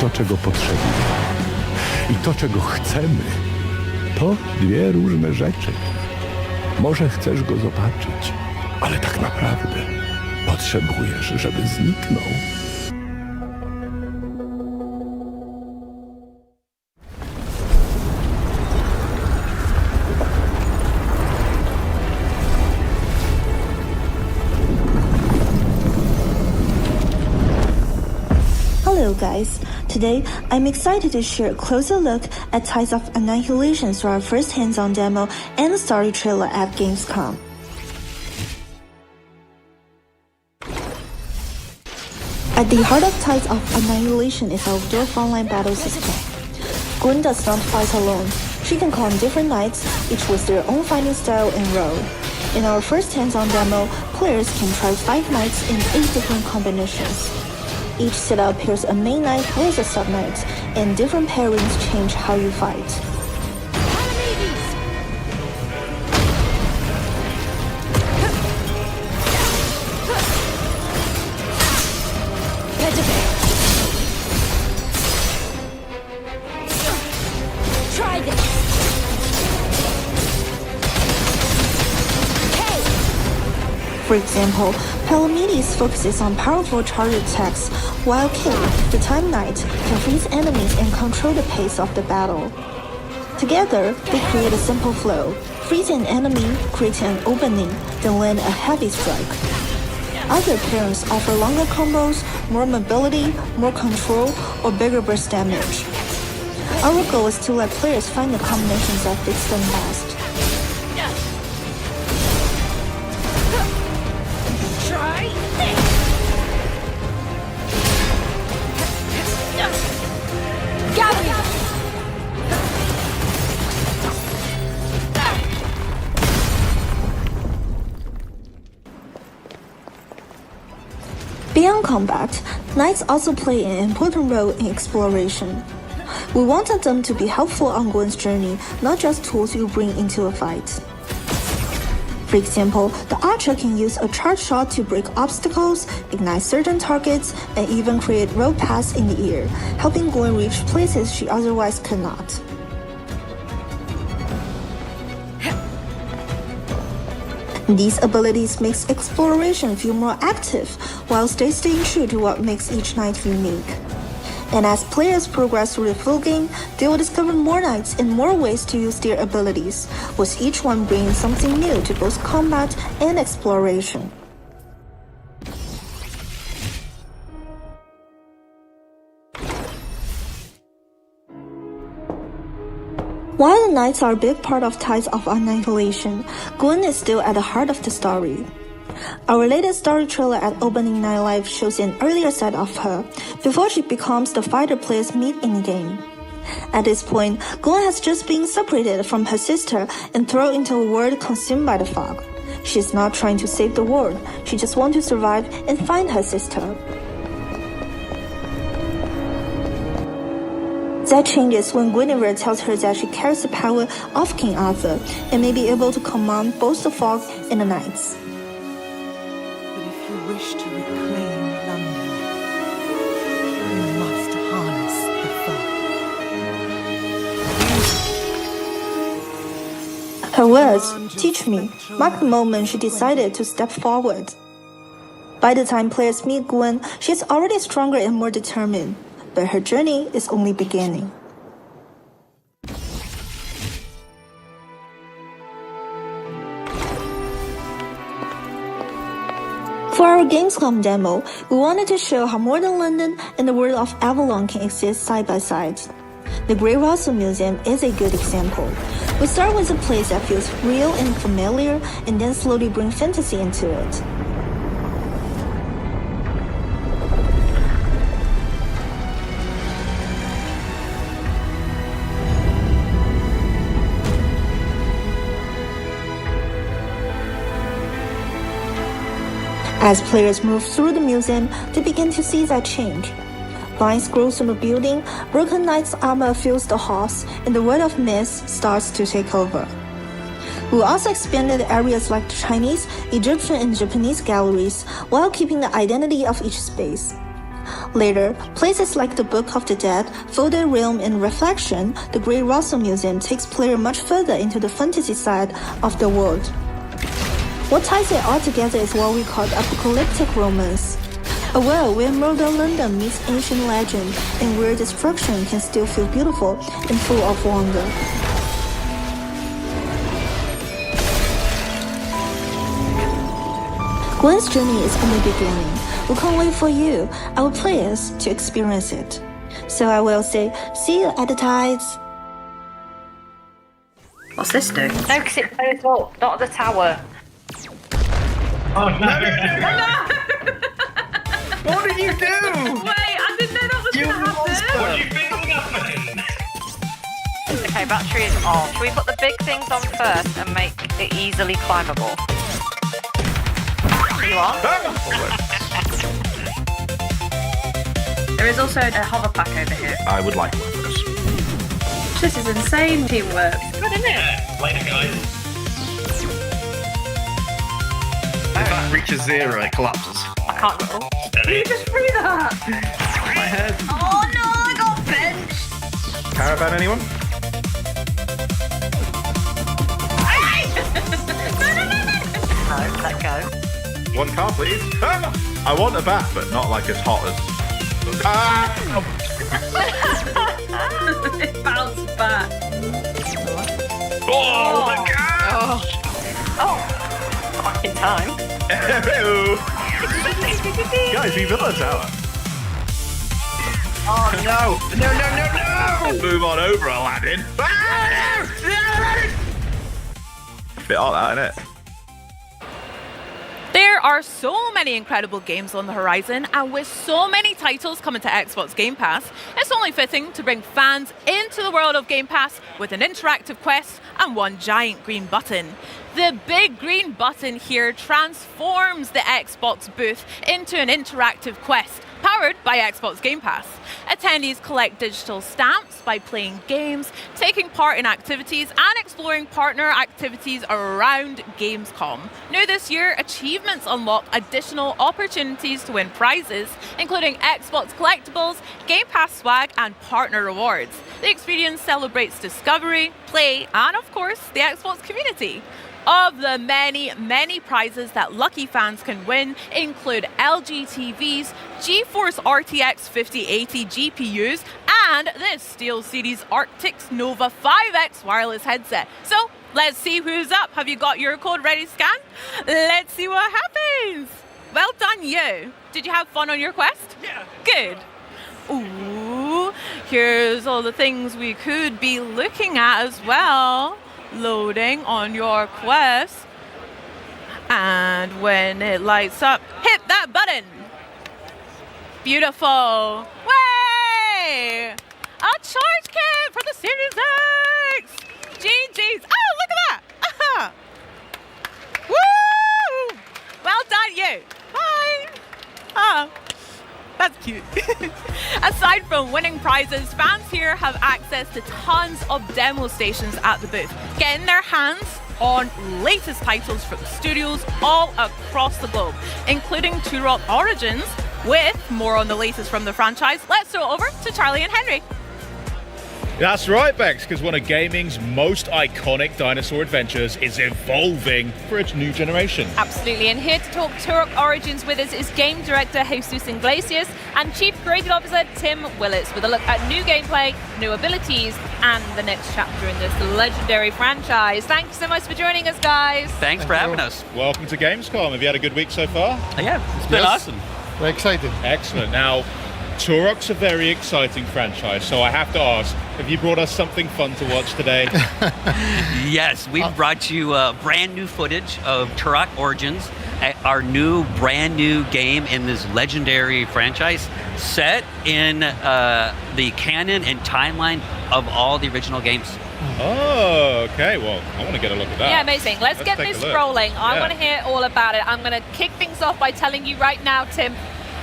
Speaker 7: To, czego potrzebujemy i to, czego chcemy, to dwie różne rzeczy. Może chcesz go zobaczyć, ale tak naprawdę potrzebujesz, żeby zniknął.
Speaker 4: Hello guys, today I'm excited to share a closer look at Tides of Annihilation through our first hands-on demo and the story trailer at Gamescom. At the heart of Tides of Annihilation is our dual frontline battle system. Gwen does not fight alone. She can call on different knights, each with their own fighting style and role. In our first hands-on demo, players can try 5 knights in 8 different combinations. Each setup pairs a main knight with a sub-knight, and different pairings change how you fight.
Speaker 6: Try this.
Speaker 4: For example, Palamedes focuses on powerful charge attacks, while Kay, the Time Knight, can freeze enemies and control the pace of the battle. Together, they create a simple flow, freeze an enemy, create an opening, then land a heavy strike. Other pairings offer longer combos, more mobility, more control, or bigger burst damage. Our goal is to let players find the combinations that fits them best.
Speaker 6: Try this. Got me.
Speaker 4: Beyond combat, knights also play an important role in exploration. We wanted them to be helpful on Gwen's journey, not just tools you bring into a fight. For example, the archer can use a charge shot to break obstacles, ignite certain targets, and even create road paths in the air, helping Gwen reach places she otherwise could not. These abilities make exploration feel more active, while staying true to what makes each knight unique. And as players progress through the full game, they will discover more knights and more ways to use their abilities, with each one bringing something new to both combat and exploration. While the knights are a big part of Tides of Annihilation, Gwen is still at the heart of the story. Our latest story trailer at Opening Night Live shows an earlier side of her, before she becomes the fighter players meet in the game. At this point, Gwen has just been separated from her sister and thrown into a world consumed by the fog. She is not trying to save the world, she just wants to survive and find her sister. That changes when Guinevere tells her that she carries the power of King Arthur and may be able to command both the fog and the knights.
Speaker 5: If you wish to reclaim London, you must harness the fog.
Speaker 4: Her words, "Teach me," mark the moment she decided to step forward. By the time players meet Gwen, she is already stronger and more determined, but her journey is only beginning. For our Gamescom demo, we wanted to show how modern London and the world of Avalon can exist side by side. The Great Russell Museum is a good example. We start with a place that feels real and familiar, and then slowly bring fantasy into it. As players move through the museum, they begin to see that change. Vines grow from the building, broken knight's armor fills the halls, and the world of myths starts to take over. We also expanded areas like the Chinese, Egyptian, and Japanese galleries, while keeping the identity of each space. Later, places like the Book of the Dead, Folded Realm, and Reflection, the Great Russell Museum takes players much further into the fantasy side of the world. What ties it all together is what we call apocalyptic romance. A world where modern London meets ancient legend and where destruction can still feel beautiful and full of wonder. Gwen's journey is only beginning. We can't wait for you, our players, to experience it. So I will say, see you at the tides.
Speaker 8: What's this do?
Speaker 9: No, because it goes up, not the tower.
Speaker 8: Oh no!
Speaker 9: What did you do?
Speaker 3: Wait, I didn't know that was going to happen.
Speaker 8: What do you think will happen?
Speaker 9: Okay, battery is on. Should we put the big things on first and make it easily climbable? You are?
Speaker 8: There is also a hover pack over here.
Speaker 11: I would like one of those.
Speaker 8: This is insane teamwork.
Speaker 9: Good, isn't it?
Speaker 8: Yeah, later guys. If that reaches 0, it collapses.
Speaker 9: I can't roll.
Speaker 8: You just threw that! My head.
Speaker 9: Oh no, I got benched!
Speaker 11: Caravan, anyone?
Speaker 9: No, let go.
Speaker 11: One car, please. I want a bat, but not like as hot as.
Speaker 8: It bounced back.
Speaker 11: Oh my god!
Speaker 9: Oh, back in time.
Speaker 11: Guys, we built a tower.
Speaker 9: Oh
Speaker 11: no! No! Move on over, Aladdin. Bit hot, that, innit?
Speaker 3: There are so many incredible games on the horizon, and with so many titles coming to Xbox Game Pass, it's only fitting to bring fans into the world of Game Pass with an interactive quest and one giant green button. The big green button here transforms the Xbox booth into an interactive quest, powered by Xbox Game Pass. Attendees collect digital stamps by playing games, taking part in activities, and exploring partner activities around Gamescom. New this year, achievements unlock additional opportunities to win prizes, including Xbox collectibles, Game Pass swag, and partner rewards. The experience celebrates discovery, play, and of course, the Xbox community. Of the many, many prizes that lucky fans can win include LG TVs, GeForce RTX 5080 GPUs, and this SteelSeries Arctis Nova 5X wireless headset. So let's see who's up. Have you got your code ready to scan? Let's see what happens. Well done, you. Did you have fun on your quest?
Speaker 12: Yeah.
Speaker 3: Good. Ooh, here's all the things we could be looking at as well. Loading on your quest, and when it lights up, hit that button. Beautiful. Way! A charge kit for the Series X. GG's. Oh, look at that. Woo! Well done, you. Bye. Oh. That's cute. Aside from winning prizes, fans here have access to tons of demo stations at the booth, getting their hands on latest titles from studios all across the globe, including Turok Origins. With more on the latest from the franchise, let's throw it over to Charlie and Henry.
Speaker 11: That's right, Bex, because one of gaming's most iconic dinosaur adventures is evolving for its new generation.
Speaker 14: Absolutely, and here to talk Turok Origins with us is game director Jesus Iglesias and chief creative officer Tim Willits with a look at new gameplay, new abilities, and the next chapter in this legendary franchise. Thank you so much for joining us, guys.
Speaker 21: Thanks for having us.
Speaker 11: Welcome to Gamescom. Have you had a good week so far?
Speaker 21: Yeah, it's been awesome.
Speaker 13: We're excited.
Speaker 11: Excellent. Now, Turok's a very exciting franchise, so I have to ask, have you brought us something fun to watch today?
Speaker 21: Yes, we've brought you brand new footage of Turok Origins, our new brand new game in this legendary franchise set in the canon and timeline of all the original games.
Speaker 11: Oh, okay. Well, I want to get a look at that.
Speaker 14: Yeah, amazing. Let's get
Speaker 11: take
Speaker 14: this
Speaker 11: a look.
Speaker 14: rolling. I
Speaker 11: Yeah.
Speaker 14: want to hear all about it. I'm going to kick things off by telling you right now, Tim,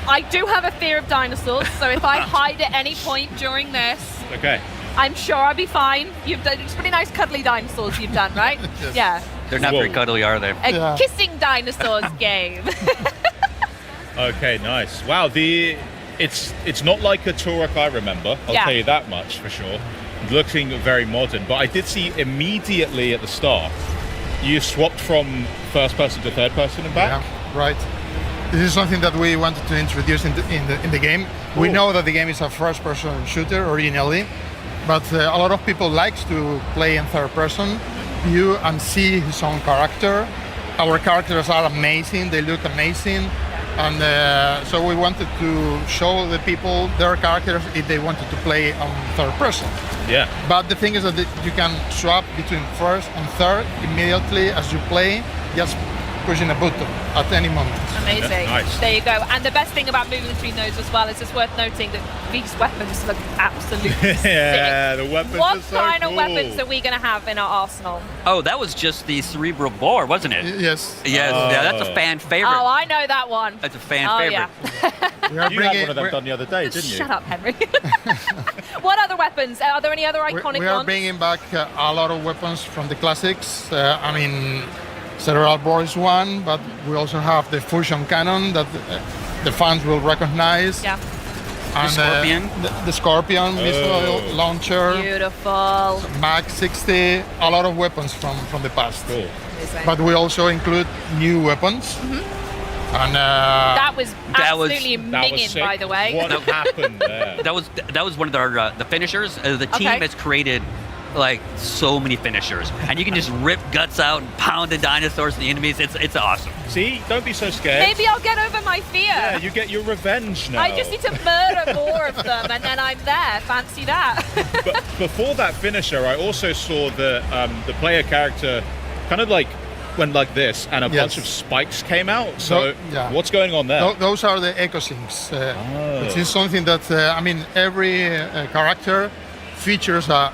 Speaker 14: I do have a fear of dinosaurs, so if I hide at any point during this,
Speaker 11: Okay.
Speaker 14: I'm sure I'll be fine. You've done it's pretty nice cuddly dinosaurs you've done, right? Yeah.
Speaker 21: They're not very cuddly, are they?
Speaker 14: A kissing dinosaurs game.
Speaker 11: Okay, nice. Wow, it's not like a Turok I remember. I'll
Speaker 14: Yeah.
Speaker 11: tell you that much for sure. Looking very modern, but I did see immediately at the start you swapped from first person to third person and back.
Speaker 22: Yeah, right. This is something that we wanted to introduce in the game. We know that the game is a first-person shooter originally, but a lot of people like to play in third-person view and see his own character. Our characters are amazing. They look amazing. And so we wanted to show the people their characters if they wanted to play on third person.
Speaker 11: Yeah.
Speaker 22: But the thing is that you can swap between first and third immediately as you play, just pushing a button at any moment.
Speaker 14: Amazing.
Speaker 11: Nice.
Speaker 14: There you go. And the best thing about moving between those as well is it's worth noting that these weapons look absolutely
Speaker 11: Yeah,
Speaker 14: sick.
Speaker 11: the weapons
Speaker 14: What
Speaker 11: are so
Speaker 14: kind of
Speaker 11: cool.
Speaker 14: weapons are we going to have in our arsenal?
Speaker 21: Oh, that was just the cerebral bore, wasn't it?
Speaker 22: Yes.
Speaker 21: Yes, yeah, that's a fan favorite.
Speaker 14: Oh, I know that one.
Speaker 21: That's a fan
Speaker 14: Oh,
Speaker 21: favorite.
Speaker 14: yeah.
Speaker 1: You had one of them done the other day, didn't you?
Speaker 14: Shut up, Henry. What other weapons? Are there any other iconic
Speaker 22: We are
Speaker 14: ones?
Speaker 22: bringing back a lot of weapons from the classics. I mean, Cerebral Bore is one, but we also have the fusion cannon that the fans will recognize.
Speaker 14: Yeah.
Speaker 22: And,
Speaker 21: Scorpion?
Speaker 22: The Scorpion missile launcher.
Speaker 14: Beautiful.
Speaker 22: Mag 60, a lot of weapons from the past.
Speaker 11: Cool.
Speaker 14: Amazing.
Speaker 22: But we also include new weapons. And
Speaker 14: That was
Speaker 21: That was-
Speaker 14: absolutely
Speaker 11: that was
Speaker 14: minging,
Speaker 11: sick.
Speaker 14: by the way.
Speaker 11: What happened there?
Speaker 21: That was one of our the finishers. The team
Speaker 14: Okay.
Speaker 21: has created like so many finishers, and you can just rip guts out and pound the dinosaurs and the enemies. It's awesome.
Speaker 11: See, don't be so scared.
Speaker 14: Maybe I'll get over my fear.
Speaker 11: Yeah, you get your revenge now.
Speaker 14: I just need to murder more of them, and then I'm there. Fancy that.
Speaker 11: But before that finisher, I also saw the player character kind of like went like this, and a bunch of spikes came out. So
Speaker 22: yeah.
Speaker 11: what's going on there?
Speaker 22: Those are the echo sinks. Which is something that, I mean, every character features a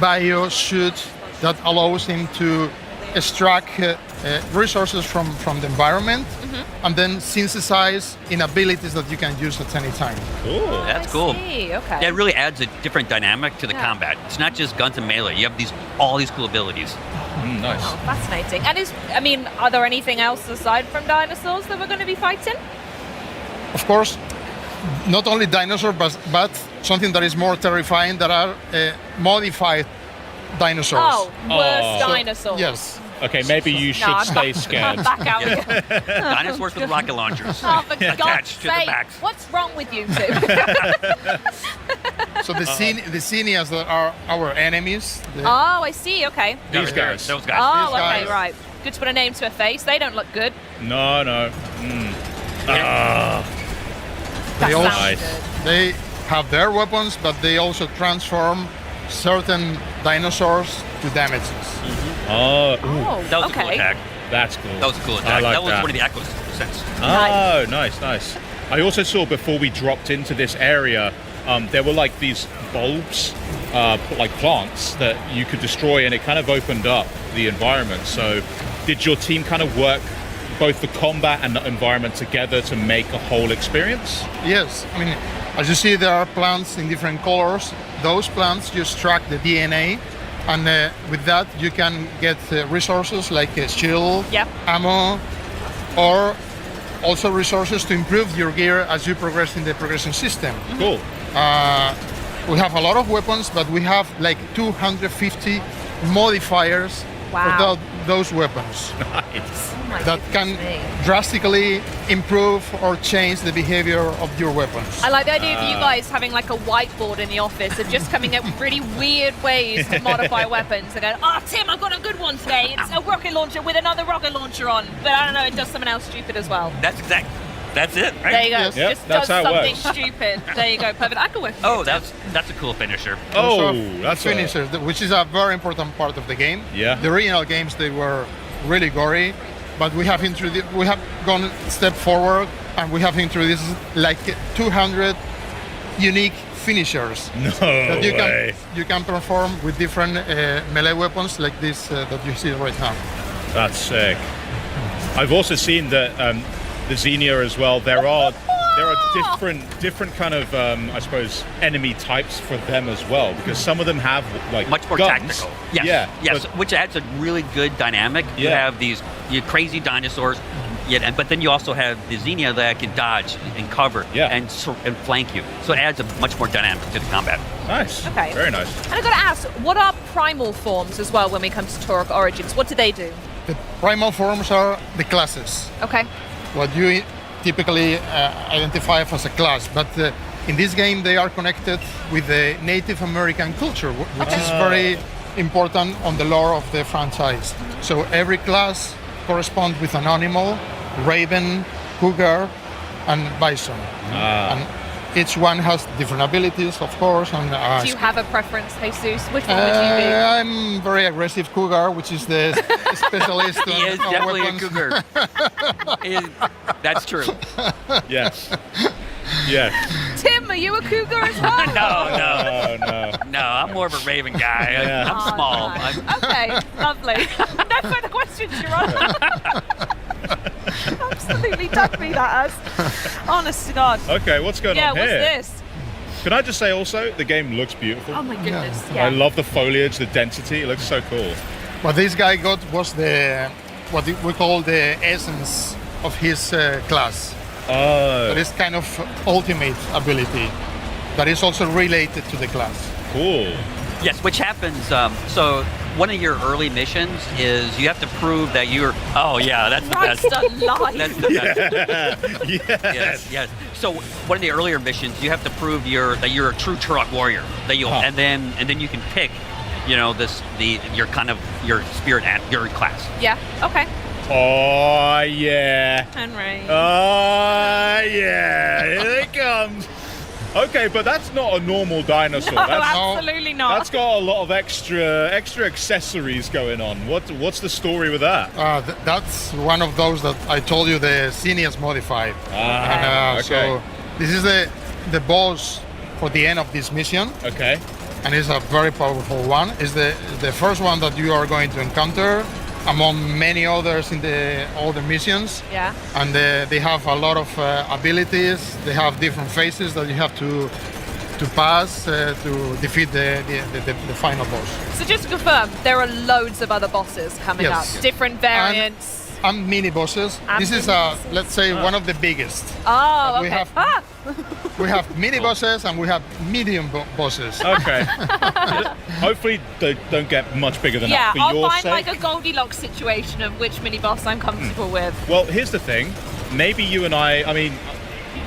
Speaker 22: bio suit that allows him to extract resources from the environment and then synthesize in abilities that you can use at any time.
Speaker 11: Cool.
Speaker 21: That's cool.
Speaker 14: See, okay.
Speaker 21: Yeah, it really adds a different dynamic to the
Speaker 14: Yeah.
Speaker 21: combat. It's not just guns and melee. You have all these cool abilities.
Speaker 11: Nice.
Speaker 14: Oh, fascinating. And are there anything else aside from dinosaurs that we're going to be fighting?
Speaker 22: Of course, not only dinosaurs, but something that is more terrifying, that are modified dinosaurs.
Speaker 14: Oh, worse
Speaker 11: Oh.
Speaker 14: dinosaurs.
Speaker 22: Yes.
Speaker 11: Okay, maybe you should
Speaker 14: No, I'm
Speaker 11: stay
Speaker 14: back-
Speaker 11: scared.
Speaker 14: I'm back out again.
Speaker 21: Dinosaurs with rocket launchers
Speaker 14: Oh, for God's
Speaker 21: attached to the
Speaker 14: sake,
Speaker 21: backs.
Speaker 14: what's wrong with you two?
Speaker 22: So the Xenias that are our enemies.
Speaker 14: Oh, I see, okay.
Speaker 11: These guys.
Speaker 21: Those guys.
Speaker 14: Oh,
Speaker 22: These
Speaker 14: okay,
Speaker 22: guys.
Speaker 14: right. Good to put a name to a face. They don't look good.
Speaker 11: No.
Speaker 14: That
Speaker 22: They also-
Speaker 14: sounds
Speaker 11: Nice.
Speaker 14: good.
Speaker 22: They have their weapons, but they also transform certain dinosaurs to damages.
Speaker 11: Oh, ooh,
Speaker 14: Oh,
Speaker 21: That was a cool
Speaker 14: okay.
Speaker 21: attack.
Speaker 11: that's cool.
Speaker 21: That was a cool
Speaker 11: I
Speaker 21: attack.
Speaker 11: like
Speaker 21: That was
Speaker 11: that.
Speaker 21: one of the echoes since.
Speaker 11: Oh, nice. I also saw before we dropped into this area, there were like these bulbs, like plants that you could destroy, and it kind of opened up the environment. So, did your team kind of work both the combat and the environment together to make a whole experience?
Speaker 22: Yes, I mean, as you see, there are plants in different colors. Those plants just track the DNA, and with that you can get resources like shield,
Speaker 14: Yep.
Speaker 22: ammo, or also resources to improve your gear as you progress in the progression system.
Speaker 11: Cool.
Speaker 22: We have a lot of weapons, but we have like 250 modifiers
Speaker 14: Wow.
Speaker 22: for those weapons
Speaker 11: Nice.
Speaker 14: Oh my
Speaker 22: that can
Speaker 14: goodness me.
Speaker 22: drastically improve or change the behavior of your weapons.
Speaker 14: I like the idea of you guys having like a whiteboard in the office and just coming up with really weird ways to modify weapons. And go, oh, Tim, I've got a good one today. It's a rocket launcher with another rocket launcher on. But I don't know, it does something else stupid as well.
Speaker 21: That's it, right?
Speaker 14: There you go.
Speaker 22: Yes.
Speaker 11: Yep,
Speaker 14: Just
Speaker 11: that's
Speaker 14: does
Speaker 11: how it
Speaker 14: something
Speaker 11: works.
Speaker 14: stupid. There you go. Perfect. I can work with
Speaker 21: Oh,
Speaker 14: you, Tim.
Speaker 21: that's a cool finisher.
Speaker 11: Oh,
Speaker 22: Also,
Speaker 11: that's
Speaker 22: finishers, which is a very important part of the game.
Speaker 11: Yeah.
Speaker 22: The original games, they were really gory, but we have gone a step forward, and we have introduced like 200 unique finishers
Speaker 11: No
Speaker 22: that
Speaker 11: way.
Speaker 22: you can perform with different melee weapons like this that you see right now.
Speaker 11: That's sick. I've also seen that the Xenia as well. There are different kind of I suppose enemy types for them as well, because some of them have like
Speaker 21: Much more
Speaker 11: guns.
Speaker 21: tactical. Yes.
Speaker 11: Yeah.
Speaker 21: Yes.
Speaker 11: but-
Speaker 21: Which adds a really good dynamic. You
Speaker 11: Yeah.
Speaker 21: have these crazy dinosaurs, but then you also have the Xenia that can dodge and cover and flank you. So it adds a much more dynamic to the combat.
Speaker 11: Nice.
Speaker 14: Okay.
Speaker 11: Very nice.
Speaker 14: And I've got to ask, what are primal forms as well when we come to Turok Origins? What do they do?
Speaker 22: The primal forms are the classes.
Speaker 14: Okay.
Speaker 22: What you typically identify as a class, but in this game they are connected with the Native American culture, which is very important on the lore of the franchise. So every class corresponds with an animal: raven, cougar, and bison. And each one has different abilities, of course. And
Speaker 14: Do you have a preference, Jesus? Which one would you be?
Speaker 22: I'm very aggressive cougar, which is the specialist
Speaker 21: He is
Speaker 22: on
Speaker 21: definitely
Speaker 22: weapons.
Speaker 21: a cougar. That's true.
Speaker 11: Yes. Yes.
Speaker 14: Tim, are you a cougar as well?
Speaker 21: No, I'm more of a raven guy.
Speaker 11: Yeah.
Speaker 21: I'm small.
Speaker 14: Nice. Okay, lovely. No further questions, Your Honor. Absolutely, don't be that as. Honest to God.
Speaker 11: Okay, what's going on here?
Speaker 14: Yeah, what's this?
Speaker 11: Can I just say also, the game looks beautiful.
Speaker 14: Oh my goodness, yeah.
Speaker 11: I love the foliage, the density. It looks so cool.
Speaker 22: What this guy got was what we call the essence of his class.
Speaker 11: Oh.
Speaker 22: That is kind of ultimate ability that is also related to the class.
Speaker 11: Cool.
Speaker 21: Yes, which happens. So one of your early missions is you have to prove that you're. Oh yeah, that's the best.
Speaker 14: Live.
Speaker 21: That's the best.
Speaker 11: Yes.
Speaker 21: Yes. So one of the earlier missions, you have to prove that you're a true Turok warrior. That you'll and then you can pick, your spirit and your class.
Speaker 14: Yeah, okay.
Speaker 11: Oh yeah.
Speaker 14: Henry.
Speaker 11: Oh yeah. Here it comes. Okay, but that's not a normal dinosaur.
Speaker 14: No,
Speaker 11: that's
Speaker 14: absolutely not.
Speaker 11: That's got a lot of extra accessories going on. What's the story with that?
Speaker 22: That's one of those that I told you, the Seniors modified.
Speaker 11: Okay.
Speaker 22: So this is the boss for the end of this mission.
Speaker 11: Okay.
Speaker 22: And it's a very powerful one. It's the first one that you are going to encounter among many others in all the missions.
Speaker 14: Yeah.
Speaker 22: And they have a lot of abilities. They have different phases that you have to pass to defeat the final boss.
Speaker 14: So just to confirm, there are loads of other bosses coming
Speaker 22: Yes.
Speaker 14: up, different variants.
Speaker 22: And mini bosses. This is let's say one of the biggest.
Speaker 14: Oh,
Speaker 22: We
Speaker 14: okay.
Speaker 22: have- We have mini bosses and we have medium bosses.
Speaker 11: Okay. Hopefully they don't get much bigger than
Speaker 14: Yeah,
Speaker 11: that for
Speaker 14: I'll
Speaker 11: your
Speaker 14: find
Speaker 11: sake.
Speaker 14: like a Goldilocks situation of which mini boss I'm comfortable with.
Speaker 11: Well, here's the thing. Maybe you and I mean,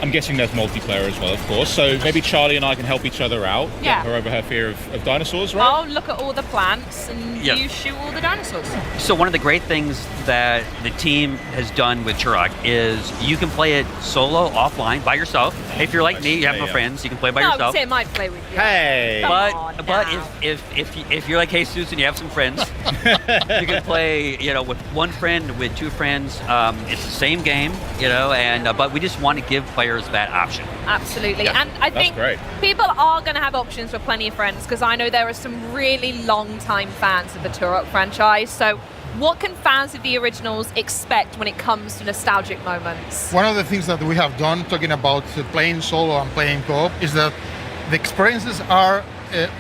Speaker 11: I'm guessing there's multiplayer as well, of course. So maybe Charlie and I can help each other out.
Speaker 14: Yeah.
Speaker 11: Get her over her fear of dinosaurs, right?
Speaker 14: I'll look at all the plants and
Speaker 21: Yep.
Speaker 14: you shoot all the dinosaurs.
Speaker 21: So one of the great things that the team has done with Turok is you can play it solo, offline, by yourself. If you're like me, you have no friends, you can play by
Speaker 14: no,
Speaker 21: yourself.
Speaker 14: Tim might play with you.
Speaker 11: Hey.
Speaker 14: Come
Speaker 21: But
Speaker 14: on
Speaker 21: but
Speaker 14: now.
Speaker 21: if you're like Jesus and you have some friends, you can play with one friend, with two friends. It's the same game, and but we just want to give players that option.
Speaker 14: Absolutely.
Speaker 21: Yeah,
Speaker 14: and I
Speaker 21: that's
Speaker 14: think
Speaker 21: great.
Speaker 14: people are going to have options for plenty of friends because I know there are some really long-time fans of the Turok franchise. So what can fans of the originals expect when it comes to nostalgic moments?
Speaker 22: One of the things that we have done, talking about playing solo and playing co-op, is that the experiences are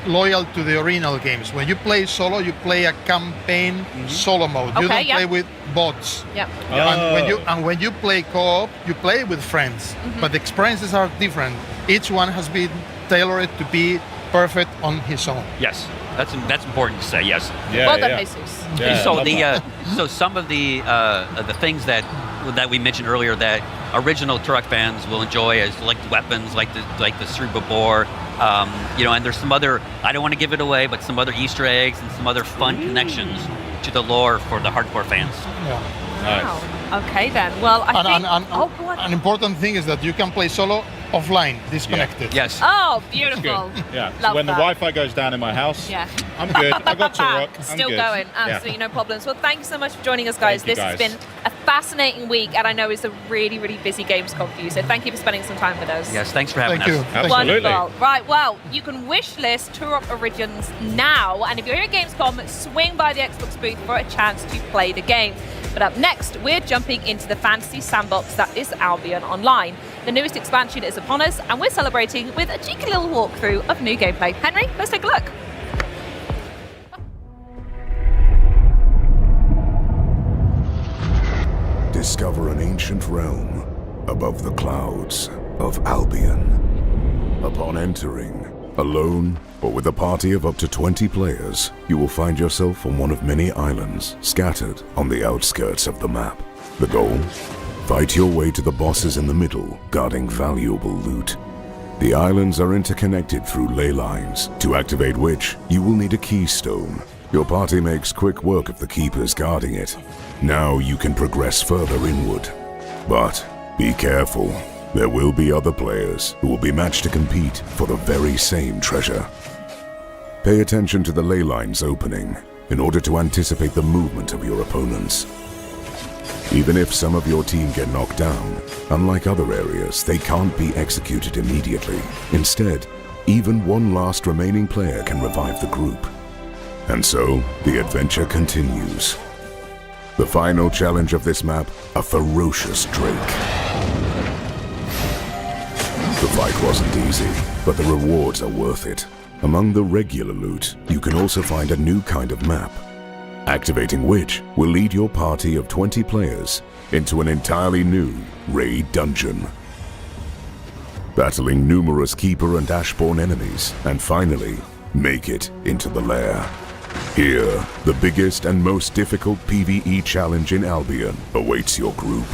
Speaker 22: loyal to the original games. When you play solo, you play a campaign solo mode. You
Speaker 14: Okay,
Speaker 22: don't play with bots.
Speaker 14: Yep.
Speaker 22: And when you play co-op, you play with friends. But the experiences are different. Each one has been tailored to be perfect on his own.
Speaker 21: Yes, that's important to say. Yes.
Speaker 14: Well done, Jesus.
Speaker 22: Yeah,
Speaker 21: so
Speaker 22: love that.
Speaker 21: so some of the things that we mentioned earlier that original Turok fans will enjoy is like weapons, like the cerebral bore, and there's some other, I don't want to give it away, but some other Easter eggs and some other fun connections to the lore for the hardcore fans.
Speaker 14: Wow. Okay then. Well, I think. Oh, go on.
Speaker 22: An important thing is that you can play solo offline, disconnected.
Speaker 11: Yes.
Speaker 14: Oh, beautiful.
Speaker 11: Yeah. So
Speaker 14: Love
Speaker 11: when
Speaker 14: that.
Speaker 11: the Wi-Fi goes down in my house,
Speaker 14: Yeah.
Speaker 11: I'm good. I got Turok. I'm
Speaker 14: Still
Speaker 11: good.
Speaker 14: going.
Speaker 11: Yeah.
Speaker 14: Absolutely no problems. Well, thank you so much for joining us, guys.
Speaker 11: Thank you,
Speaker 14: This has
Speaker 11: guys.
Speaker 14: been a fascinating week, and I know it's a really, really busy Gamescom for you. So thank you for spending some time with us.
Speaker 21: Yes, thanks for having
Speaker 22: Thank
Speaker 21: us.
Speaker 22: you. Absolutely.
Speaker 14: Wonderful. Right, well, you can wish list Turok Origins now, and if you're here at Gamescom, swing by the Xbox booth for a chance to play the game. But up next, we're jumping into the fantasy sandbox that is Albion Online. The newest expansion is upon us, and we're celebrating with a cheeky little walkthrough of new gameplay. Henry, let's take a look.
Speaker 10: Discover an ancient realm above the clouds of Albion. Upon entering, alone or with a party of up to 20 players, you will find yourself on one of many islands scattered on the outskirts of the map. The goal? Fight your way to the bosses in the middle, guarding valuable loot. The islands are interconnected through ley lines, to activate which, you will need a keystone. Your party makes quick work of the keepers guarding it. Now you can progress further inward. But Be careful. There will be other players who will be matched to compete for the very same treasure. Pay attention to the ley lines opening in order to anticipate the movement of your opponents. Even if some of your team get knocked down, unlike other areas, they can't be executed immediately. Instead, even one last remaining player can revive the group. And so, the adventure continues. The final challenge of this map, a ferocious Drake. The fight wasn't easy, but the rewards are worth it. Among the regular loot, you can also find a new kind of map, activating which will lead your party of 20 players into an entirely new raid dungeon. Battling numerous Keeper and Ashborn enemies, and finally, make it into the lair. Here, the biggest and most difficult PvE challenge in Albion awaits your group.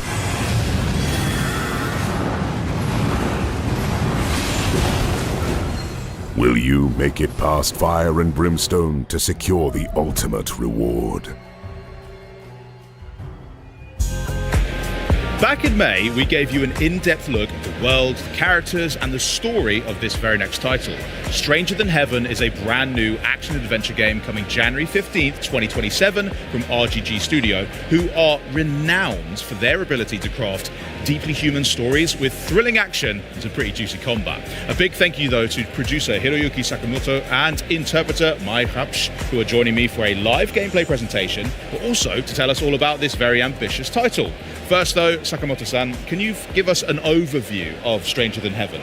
Speaker 10: Will you make it past fire and brimstone to secure the ultimate reward?
Speaker 11: Back in May, we gave you an in-depth look at the world, the characters, and the story of this very next title. Stranger Than Heaven is a brand new action-adventure game coming January 15th, 2027 from RGG Studio, who are renowned for their ability to craft deeply human stories with thrilling action and some pretty juicy combat. A big thank you, though, to producer Hiroyuki Sakamoto and interpreter Mai Hapsh, who are joining me for a live gameplay presentation, but also to tell us all about this very ambitious title. First, though, Sakamoto-san, can you give us an overview of Stranger Than Heaven?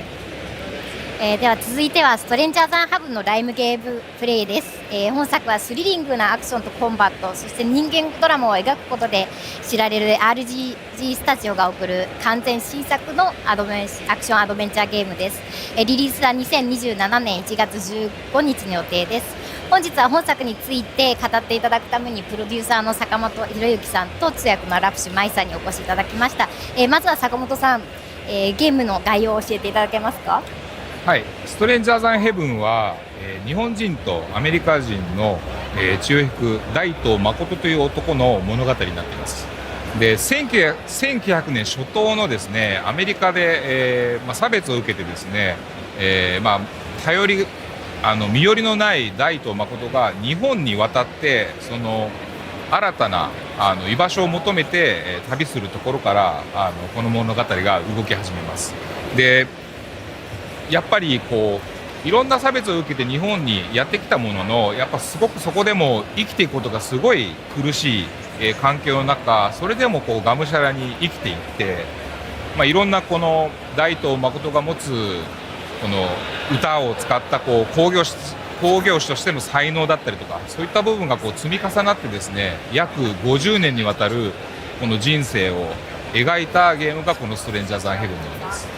Speaker 16: では続いてはストレンジャーザンハブのライムゲームプレイです。本作はスリリングなアクションとコンバット、そして人間ドラマを描くことで知られる RGG スタジオが送る完全新作のアクションアドベンチャーゲームです。リリースは2027年1月15日の予定です。本日は本作について語っていただくためにプロデューサーの坂本博之さんと通訳のラプシュ舞さんにお越しいただきました。まずは坂本さん、ゲームの概要を教えていただけますか？
Speaker 18: はい、ストレンジャーザンヘブンは、日本人とアメリカ人の、血を引く大東誠という男の物語になっています。で、1900年初頭のですね、アメリカで、差別を受けてですね、身寄りのない大東誠が日本に渡ってその新たな居場所を求めて、旅するところからこの物語が動き始めます。でやっぱりいろんな差別を受けて日本にやってきたものの、やっぱすごくそこでも生きていくことがすごい苦しい、環境の中、それでもがむしゃらに生きていって、いろんなこの大東誠が持つこの歌を使った工業師としての才能だったりとか、そういった部分が積み重なってですね、約50年にわたるこの人生を描いたゲームがこのストレンジャーザンヘブンになります。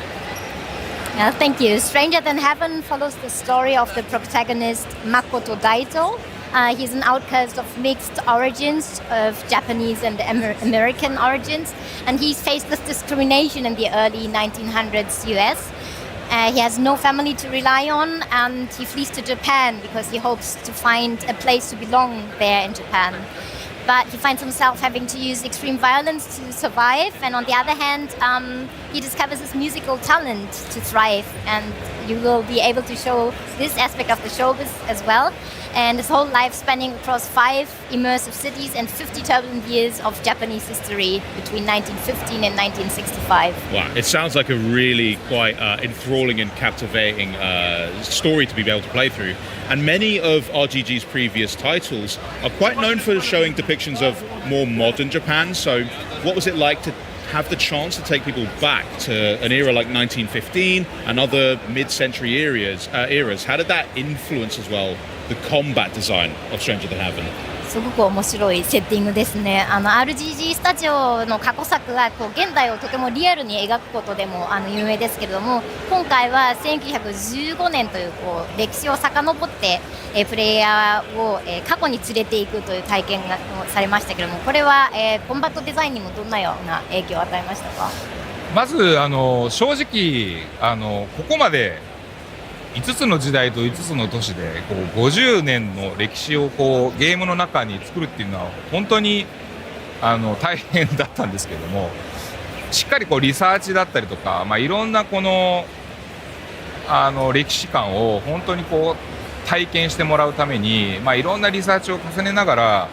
Speaker 16: Thank you. Stranger Than Heaven follows the story of the protagonist Makoto Daito. He's an outcast of mixed origins, of Japanese and American origins, and he's faced with discrimination in the early 1900s US. He has no family to rely on, and he flees to Japan because he hopes to find a place to belong there in Japan. But he finds himself having to use extreme violence to survive, and on the other hand, he discovers his musical talent to thrive, and you will be able to show this aspect of the showbiz as well. And his whole life spanning across 5 immersive cities and 50 turbulent years of Japanese history between 1915 and 1965.
Speaker 11: Wow, it sounds like a really quite enthralling and captivating story to be able to play through. And many of RGG's previous titles are quite known for showing depictions of more modern Japan. So what was it like to have the chance to take people back to an era like 1915 and other mid-century eras? How did that influence as well the combat design of Stranger Than Heaven?
Speaker 16: すごく面白いセッティングですね。RGG スタジオの過去作は現代をとてもリアルに描くことでも有名ですけれども、今回は1915年という歴史を遡ってプレイヤーを過去に連れていくという体験がされましたけれども、これはコンバットデザインにもどんなような影響を与えましたか？
Speaker 18: まず正直ここまで5つの時代と5つの都市で50年の歴史をゲームの中に作るっていうのは本当に大変だったんですけども、しっかりこうリサーチだったりとか、いろんなこの歴史観を本当にこう体験してもらうために、いろんなリサーチを重ねながら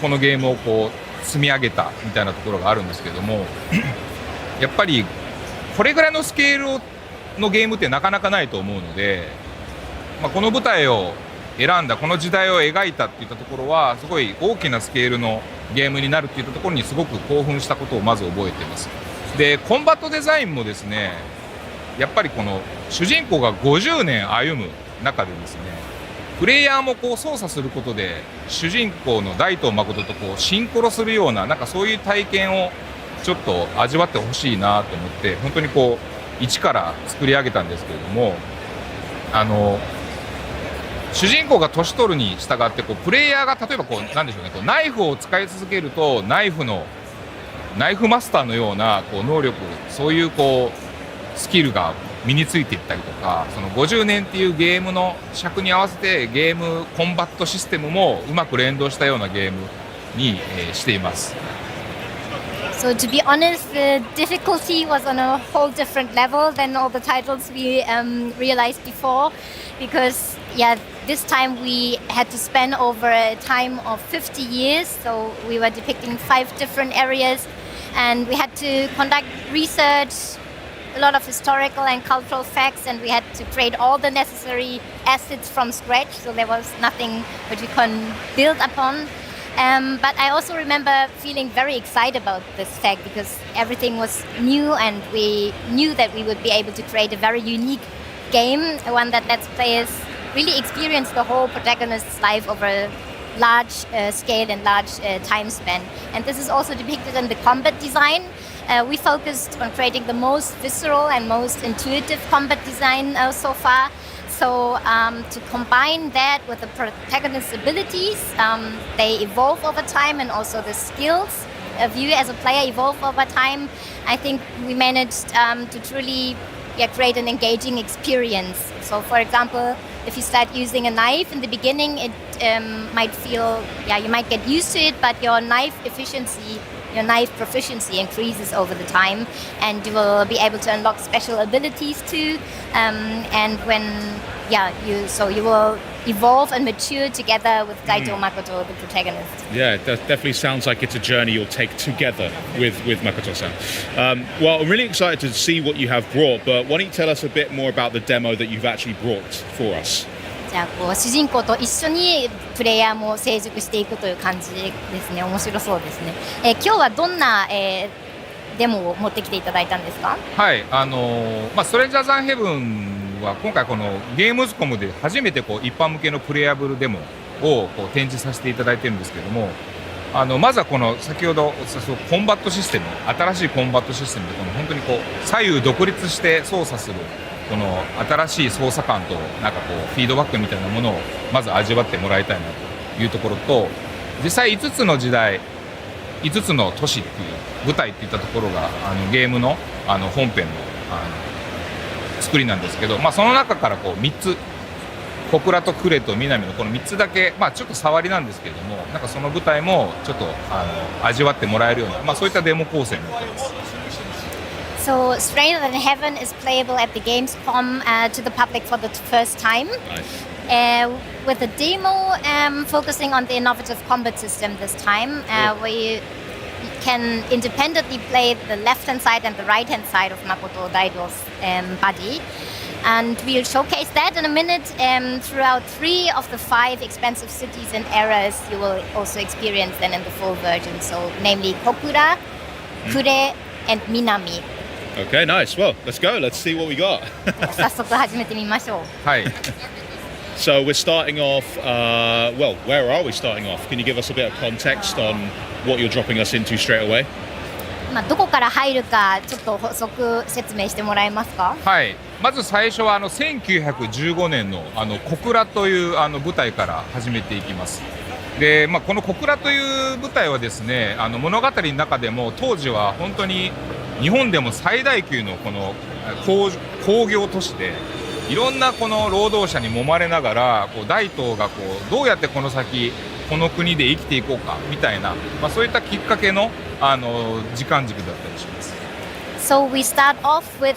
Speaker 18: このゲームをこう積み上げたみたいなところがあるんですけどもやっぱりこれぐらいのスケールのゲームってなかなかないと思うので、この舞台を選んだこの時代を描いたっていったところはすごい大きなスケールのゲームになるっていったところにすごく興奮したことをまず覚えています。でコンバットデザインもですねやっぱりこの主人公が50年歩む中でですねプレイヤーもこう操作することで主人公の大東誠とこうシンクロするようなそういう体験をちょっと味わってほしいなと思って本当にこう一から作り上げたんですけれども主人公が年取るに従ってこうプレイヤーが例えばこうなんでしょうねこうナイフを使い続けるとナイフマスターのようなこう能力そういうこうスキルが身についていったりとかその50年っていうゲームの尺に合わせてゲームコンバットシステムもうまく連動したようなゲームに、しています。
Speaker 16: So to be honest, the difficulty was on a whole different level than all the titles we realized before, because this time we had to spend over a time of 50 years. So we were depicting 5 different areas, and we had to conduct research, a lot of historical and cultural facts, and we had to create all the necessary assets from scratch. So there was nothing which we can build upon. But I also remember feeling very excited about this fact because everything was new and we knew that we would be able to create a very unique game, one that lets players really experience the whole protagonist's life over a large scale and large time span. And this is also depicted in the combat design. We focused on creating the most visceral and most intuitive combat design so far. So to combine that with the protagonist's abilities, they evolve over time, and also the skills of you as a player evolve over time. I think we managed to truly create an engaging experience. So for example, if you start using a knife in the beginning, it might feel, you might get used to it, but your knife proficiency increases over the time, and you will be able to unlock special abilities too. And when you will evolve and mature together with Daito Makoto, the protagonist.
Speaker 11: Yeah, it definitely sounds like it's a journey you'll take together with Makoto-san. Well, I'm really excited to see what you have brought, but why don't you tell us a bit more about the demo that you've actually brought for us?
Speaker 16: じゃあこう主人公と一緒にプレイヤーも成熟していくという感じですね。面白そうですね。今日はどんな、デモを持ってきていただいたんですか？
Speaker 18: はい、ストレンジャーズ・アン・ヘブンは今回このゲームズコムで初めてこう一般向けのプレイアブルデモをこう展示させていただいてるんですけども、まずはこの先ほどコンバットシステム、新しいコンバットシステムでこの本当にこう左右独立して操作するこの新しい操作感となんかこうフィードバックみたいなものをまず味わってもらいたいなというところと、実際5つの時代5つの都市っていう舞台っていったところがゲームの本編の作りなんですけど、その中からこう3つ小倉と呉と南のこの3つだけ、ちょっと触りなんですけれども、なんかその舞台もちょっと味わってもらえるような、そういったデモ構成になっています。
Speaker 16: So Stranger Than Heaven is playable at the gamescom to the public for the first time. With a demo focusing on the innovative combat system this time, where you can independently play the left-hand side and the right-hand side of Makoto Daido's body. And we'll showcase that in a minute. Throughout 3 of the 5 expansive cities and eras, you will also experience them in the full version. So namely Kokura, Kure, and Minami.
Speaker 11: Okay, nice. Well, let's go. Let's see what we got.
Speaker 16: 早速始めてみましょう。
Speaker 18: はい。
Speaker 11: So we're starting off, where are we starting off? Can you give us a bit of context on what you're dropping us into straight away?
Speaker 16: どこから入るかちょっと補足説明してもらえますか？
Speaker 18: はい。まず最初は1915年の小倉という舞台から始めていきます。で、この小倉という舞台はですね、物語の中でも当時は本当に日本でも最大級のこの工業都市で、いろんなこの労働者に揉まれながら大東がどうやってこの先この国で生きていこうかみたいな、そういったきっかけの時間軸だったりします。
Speaker 16: So we start off with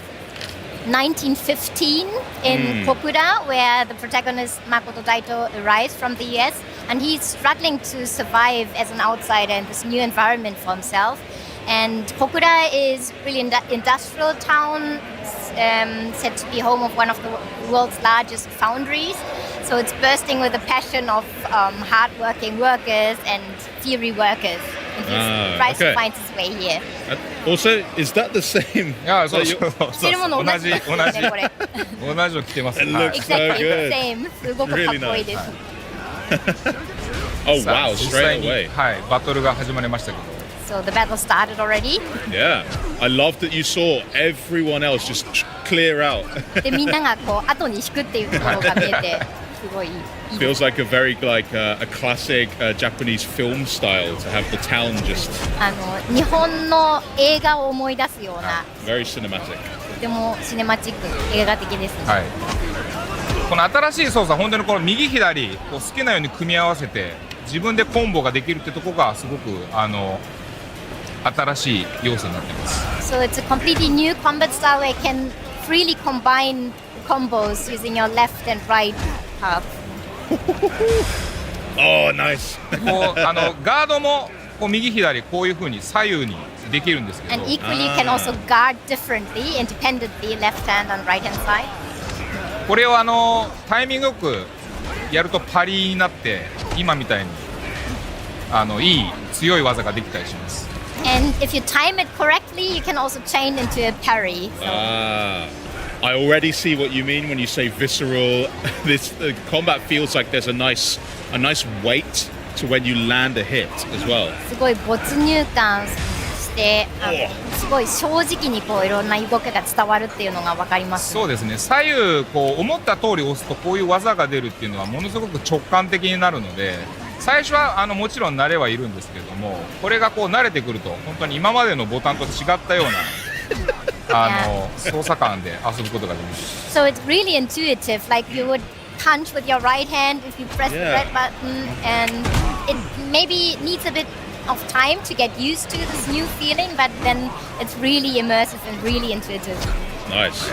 Speaker 16: 1915 in Kokura, where the protagonist Makoto Daito arrives from the US, and he's struggling to survive as an outsider in this new environment for himself. And Kokura is really an industrial town, said to be home of one of the world's largest foundries. So it's bursting with the passion of hard-working workers and theory workers. And he tries to find his way here.
Speaker 11: Also, is that the same?
Speaker 18: そう
Speaker 16: 着てるもの同じですね、これ。
Speaker 18: 同じの着てますね。
Speaker 11: It looks so
Speaker 16: Exactly
Speaker 11: good.
Speaker 16: the same. すごくかっこいいです。
Speaker 11: Oh wow,
Speaker 18: 実際
Speaker 11: straight
Speaker 18: に
Speaker 11: away.
Speaker 18: バトルが始まりましたけど。
Speaker 16: So the battle started already.
Speaker 11: Yeah, I love that you saw everyone else just clear out.
Speaker 16: で、みんながこう後に引くっていうところが見えて、すごいいい。
Speaker 11: Feels like a very a classic Japanese film style to have the town just
Speaker 16: 日本の映画を思い出すような、
Speaker 11: very cinematic.
Speaker 16: とてもシネマチック、映画的ですね。
Speaker 18: はい。この新しい操作、本当にこの右左こう好きなように組み合わせて自分でコンボができるってとこがすごく新しい要素になってます。
Speaker 16: So it's a completely new combat style where you can freely combine combos using your left and right half.
Speaker 11: Oh, nice.
Speaker 18: こうガードもこう右左こういう風に左右にできるんですけど。
Speaker 16: And equally you can also guard differently, independently, left hand and right hand side.
Speaker 18: これをタイミングよくやるとパリになって今みたいにいい強い技ができたりします。
Speaker 16: And if you time it correctly, you can also chain into a parry. So.
Speaker 11: I already see what you mean when you say visceral. This combat feels like there's a nice weight to when you land a hit as well.
Speaker 16: すごい没入感してすごい正直にこういろんな動きが伝わるっていうのが分かります、ね。
Speaker 18: そうですね。左右こう思った通り押すとこういう技が出るっていうのはものすごく直感的になるので、最初はもちろん慣れはいるんですけども、これがこう慣れてくると本当に今までのボタンと違ったような操作感で遊ぶことができます。
Speaker 16: So it's really intuitive, like you would punch with your right hand if you press the red button, and it maybe needs a bit of time to get used to this new feeling, but then it's really immersive and really intuitive.
Speaker 11: Nice.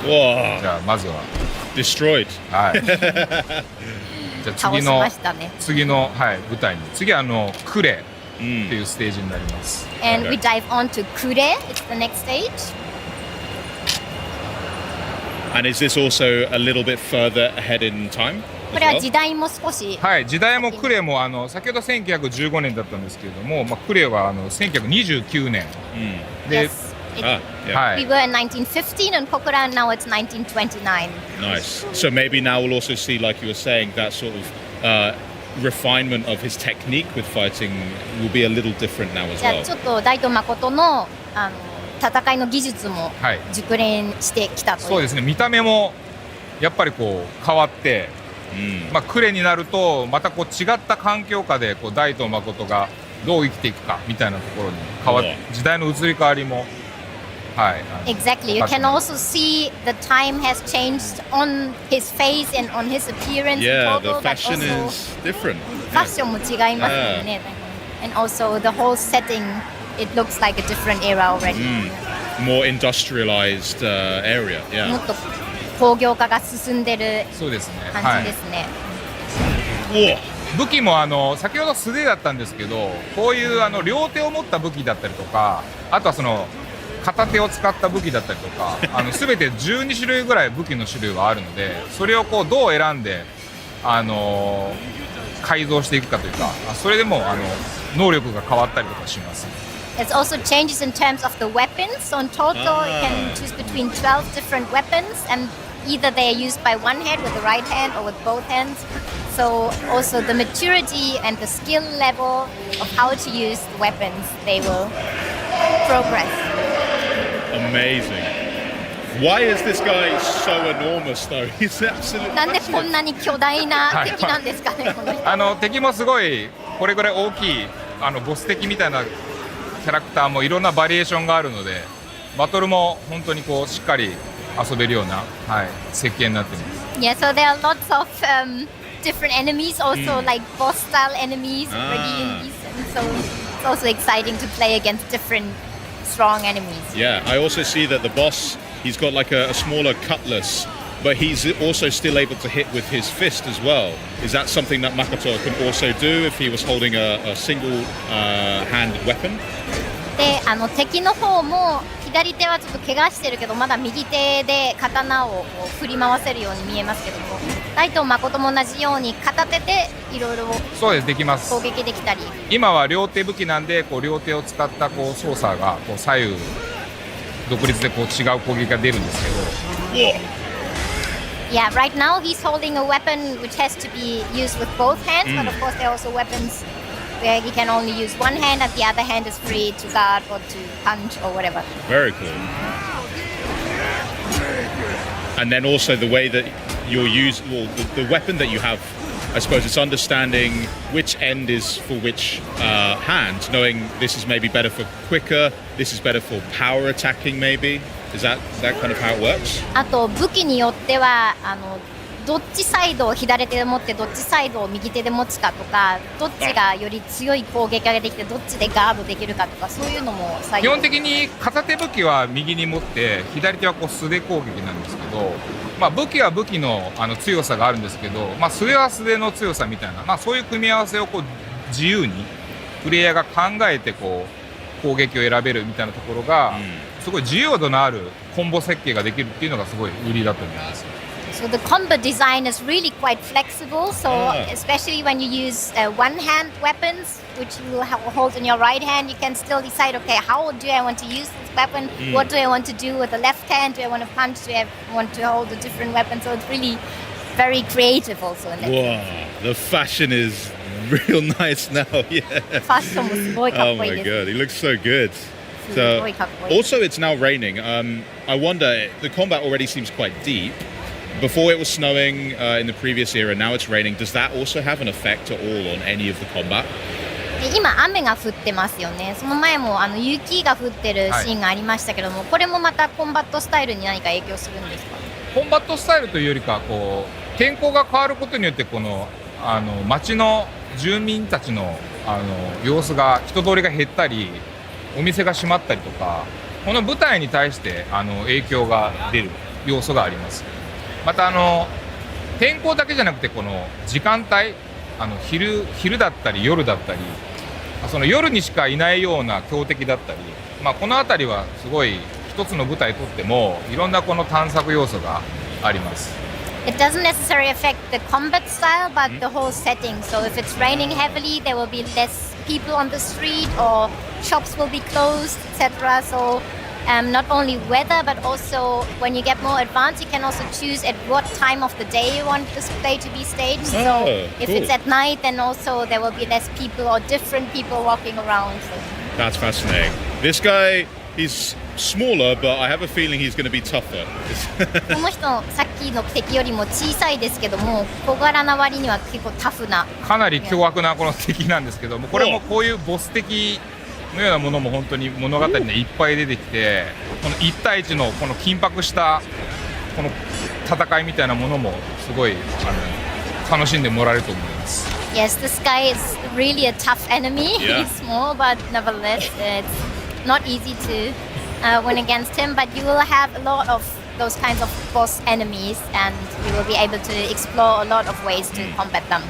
Speaker 11: Whoa.
Speaker 18: じゃあまずは
Speaker 11: destroyed.
Speaker 18: はい。じゃあ次の舞台に次はクレっていうステージになります。
Speaker 16: And we dive on to Kure. It's the next stage.
Speaker 11: And is this also a little bit further ahead in time?
Speaker 16: これは時代も少し。
Speaker 18: はい、時代もクレも先ほど1915年だったんですけれども、クレは1929年。で、
Speaker 16: はい。We were in 1915 and Kokura, and now it's 1929.
Speaker 11: Nice. So maybe now we'll also see, like you were saying, that sort of refinement of his technique with fighting will be a little different now as well.
Speaker 16: じゃあちょっと大東誠の戦いの技術も熟練してきたという。
Speaker 18: そうですね。見た目もやっぱりこう変わって、クレになるとまたこう違った環境下でこう大東誠がどう生きていくかみたいなところに変わって、時代の移り変わりも。
Speaker 16: Exactly. You can also see the time has changed on his face and on his appearance.
Speaker 11: Yeah,
Speaker 16: in total,
Speaker 11: the fashion
Speaker 16: also,
Speaker 11: is different.
Speaker 16: ファッションも違いますよね。And also the whole setting, it looks like a different era already.
Speaker 11: More industrialized area. Yeah.
Speaker 16: もっと工業化が進んでる感じですね。
Speaker 18: 武器も先ほど素手だったんですけど、こういう両手を持った武器だったりとか、あとはその片手を使った武器だったりとか全て12種類ぐらい武器の種類があるので、それをこうどう選んで改造していくかというか、それでも能力が変わったりとかします。
Speaker 16: There's also changes in terms of the weapons. So in total, you can choose between 12 different weapons, and either they are used by one hand with the right hand or with both hands. So also the maturity and the skill level of how to use the weapons, they will progress.
Speaker 11: Amazing. Why is this guy so enormous though? He's absolutely
Speaker 16: なんでこんなに巨大な敵なんですかね、この人。
Speaker 18: 敵もすごいこれぐらい大きいボス敵みたいなキャラクターもいろんなバリエーションがあるので、バトルも本当にこうしっかり遊べるような、設計になっています。
Speaker 16: Yeah, so there are lots of different enemies, also like boss style enemies already in these, and so it's also exciting to play against different strong enemies.
Speaker 11: Yeah, I also see that the boss, he's got like a smaller cutlass, but he's also still able to hit with his fist as well. Is that something that Makoto can also do if he was holding a single-handed weapon?
Speaker 16: で敵の方も左手はちょっと怪我してるけどまだ右手で刀を振り回せるように見えますけども、大東誠も同じように片手でいろいろ
Speaker 18: そうです、できます。
Speaker 16: 攻撃できたり。
Speaker 18: 今は両手武器なんで、こう両手を使ったこう操作がこう左右独立でこう違う攻撃が出るんですけど。
Speaker 16: Yeah, right now he's holding a weapon which has to be used with both hands, but of course there are also weapons where he can only use one hand and the other hand is free to guard or to punch or whatever.
Speaker 11: Very cool. And then also the way that you're using, well, the weapon that you have, I suppose it's understanding which end is for which hand, knowing this is maybe better for quicker, this is better for power attacking maybe. Is that kind of how it works?
Speaker 16: あと武器によってはどっちサイドを左手で持ってどっちサイドを右手で持つかとか、どっちがより強い攻撃ができてどっちでガードできるかとか、そういうのも
Speaker 18: 基本的に片手武器は右に持って左手はこう素手攻撃なんですけど、まあ、武器は武器の強さがあるんですけど、まあ、素手は素手の強さみたいな、まあ、そういう組み合わせをこう自由にプレイヤーが考えてこう攻撃を選べるみたいなところが、すごい自由度のあるコンボ設計ができるっていうのがすごい売りだと思います。
Speaker 16: So the combo design is really quite flexible. So especially when you use one-hand weapons, which you hold in your right hand, you can still decide, okay, how do I want to use this weapon? What do I want to do with the left hand? Do I want to punch? Do I want to hold a different weapon? So it's really very creative also. In that
Speaker 11: Wow, the fashion is real nice now. Yeah. Oh my god, he looks so good. So, also, it's now raining. I wonder, the combat already seems quite deep. Before it was snowing in the previous era, now it's raining. Does that also have an effect at all on any of the combat?
Speaker 16: 今雨が降ってますよね。その前も雪が降ってるシーンがありましたけども、これもまたコンバットスタイルに何か影響するんですか？
Speaker 18: コンバットスタイルというよりかこう天候が変わることによってこの町の住民たちの様子が人通りが減ったりお店が閉まったりとか、この舞台に対して影響が出る要素があります。また天候だけじゃなくてこの時間帯昼だったり夜だったり、その夜にしかいないような強敵だったり、まあ、この辺りはすごい一つの舞台にとってもいろんなこの探索要素があります。
Speaker 16: It doesn't necessarily affect the combat style, but the whole setting. So if it's raining heavily, there will be less people on the street, or shops will be closed, etc. So not only weather, but also when you get more advanced, you can also choose at what time of the day you want this play to be staged. So if it's at night, then also there will be less people or different people walking around. So.
Speaker 11: That's fascinating. This guy, he's smaller, but I have a feeling he's going to be tougher.
Speaker 16: この人さっきの敵よりも小さいですけども、小柄な割には結構タフな。
Speaker 18: かなり凶悪なこの敵なんですけども、これもこういうボス敵のようなものも本当に物語にいっぱい出てきて、この1対1のこの緊迫したこの戦いみたいなものもすごい楽しんでもらえると思います。
Speaker 16: Yes, this guy is really a tough enemy.
Speaker 11: Yeah.
Speaker 16: He's small, but nevertheless, it's not easy to win against him. But you will have a lot of those kinds of boss enemies, and you will be able to explore a lot of ways to combat them.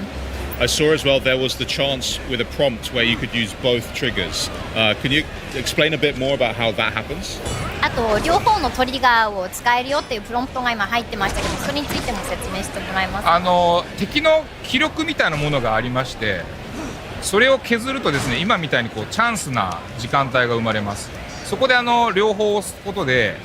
Speaker 11: I saw as well there was the chance with a prompt where you could use both triggers. Can you explain a bit more about how that happens?
Speaker 16: あと両方のトリガーを使えるよっていうプロンプトが今入ってましたけど、それについても説明してもらえますか？
Speaker 18: 敵の気力みたいなものがありまして、それを削るとですね、今みたいにこうチャンスな時間帯が生まれます。そこで両方押すことで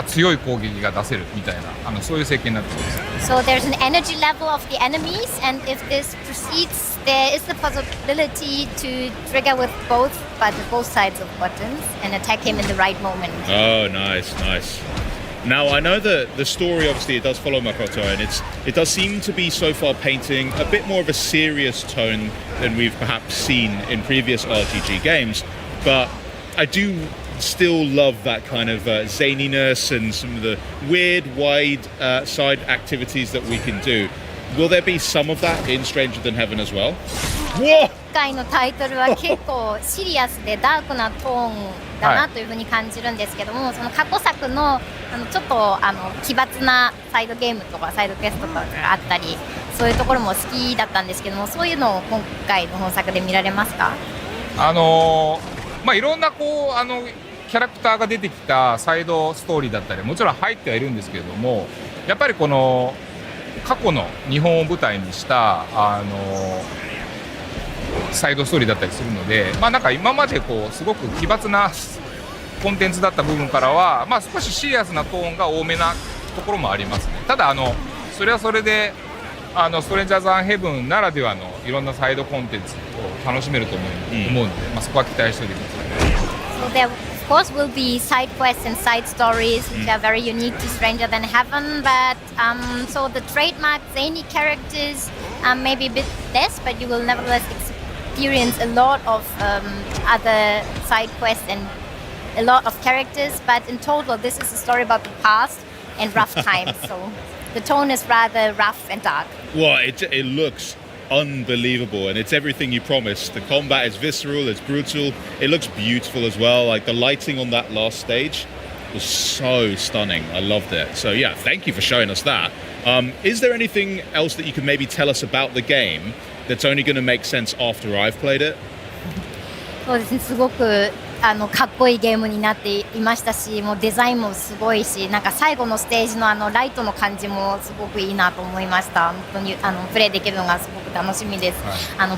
Speaker 18: 強い攻撃が出せるみたいなそういう設計になっています。
Speaker 16: So there's an energy level of the enemies, and if this proceeds, there is the possibility to trigger with both sides of buttons and attack him in the right moment.
Speaker 11: Oh, nice, nice. Now, I know that the story, obviously, it does follow Makoto, and it does seem to be so far painting a bit more of a serious tone than we've perhaps seen in previous RPG games, but I do still love that kind of zaniness and some of the weird wide side activities that we can do. Will there be some of that in Stranger Than Heaven as well? Whoa!
Speaker 16: 回のタイトルは結構シリアスでダークなトーンだなというふうに感じるんですけども、その過去作のちょっと奇抜なサイドゲームとかサイドクエストとかがあったり、そういうところも好きだったんですけども、そういうのを今回の本作で見られますか？
Speaker 18: いろんなキャラクターが出てきたサイドストーリーだったりもちろん入ってはいるんですけれども、やっぱりこの過去の日本を舞台にしたサイドストーリーだったりするので、なんか今まですごく奇抜なコンテンツだった部分からは、少しシリアスなトーンが多めなところもありますね。ただそれはそれでストレンジャーズ・アン・ヘブンならではのいろんなサイドコンテンツを楽しめると思うので、そこは期待しておいてください。
Speaker 16: So there, of course, will be side quests and side stories which are very unique to Stranger Than Heaven. But so the trademark zany characters maybe a bit less, but you will nevertheless experience a lot of other side quests and a lot of characters. But in total, this is a story about the past and rough times. So the tone is rather rough and dark.
Speaker 11: Well, it looks unbelievable, and it's everything you promised. The combat is visceral, it's brutal, it looks beautiful as well. Like the lighting on that last stage was so stunning. I loved it. So yeah, thank you for showing us that. Is there anything else that you can maybe tell us about the game that's only going to make sense after I've played it?
Speaker 16: そうですね、すごくかっこいいゲームになっていましたし、もうデザインもすごいし、なんか最後のステージのライトの感じもすごくいいなと思いました。本当にプレイできるのがすごく楽しみです。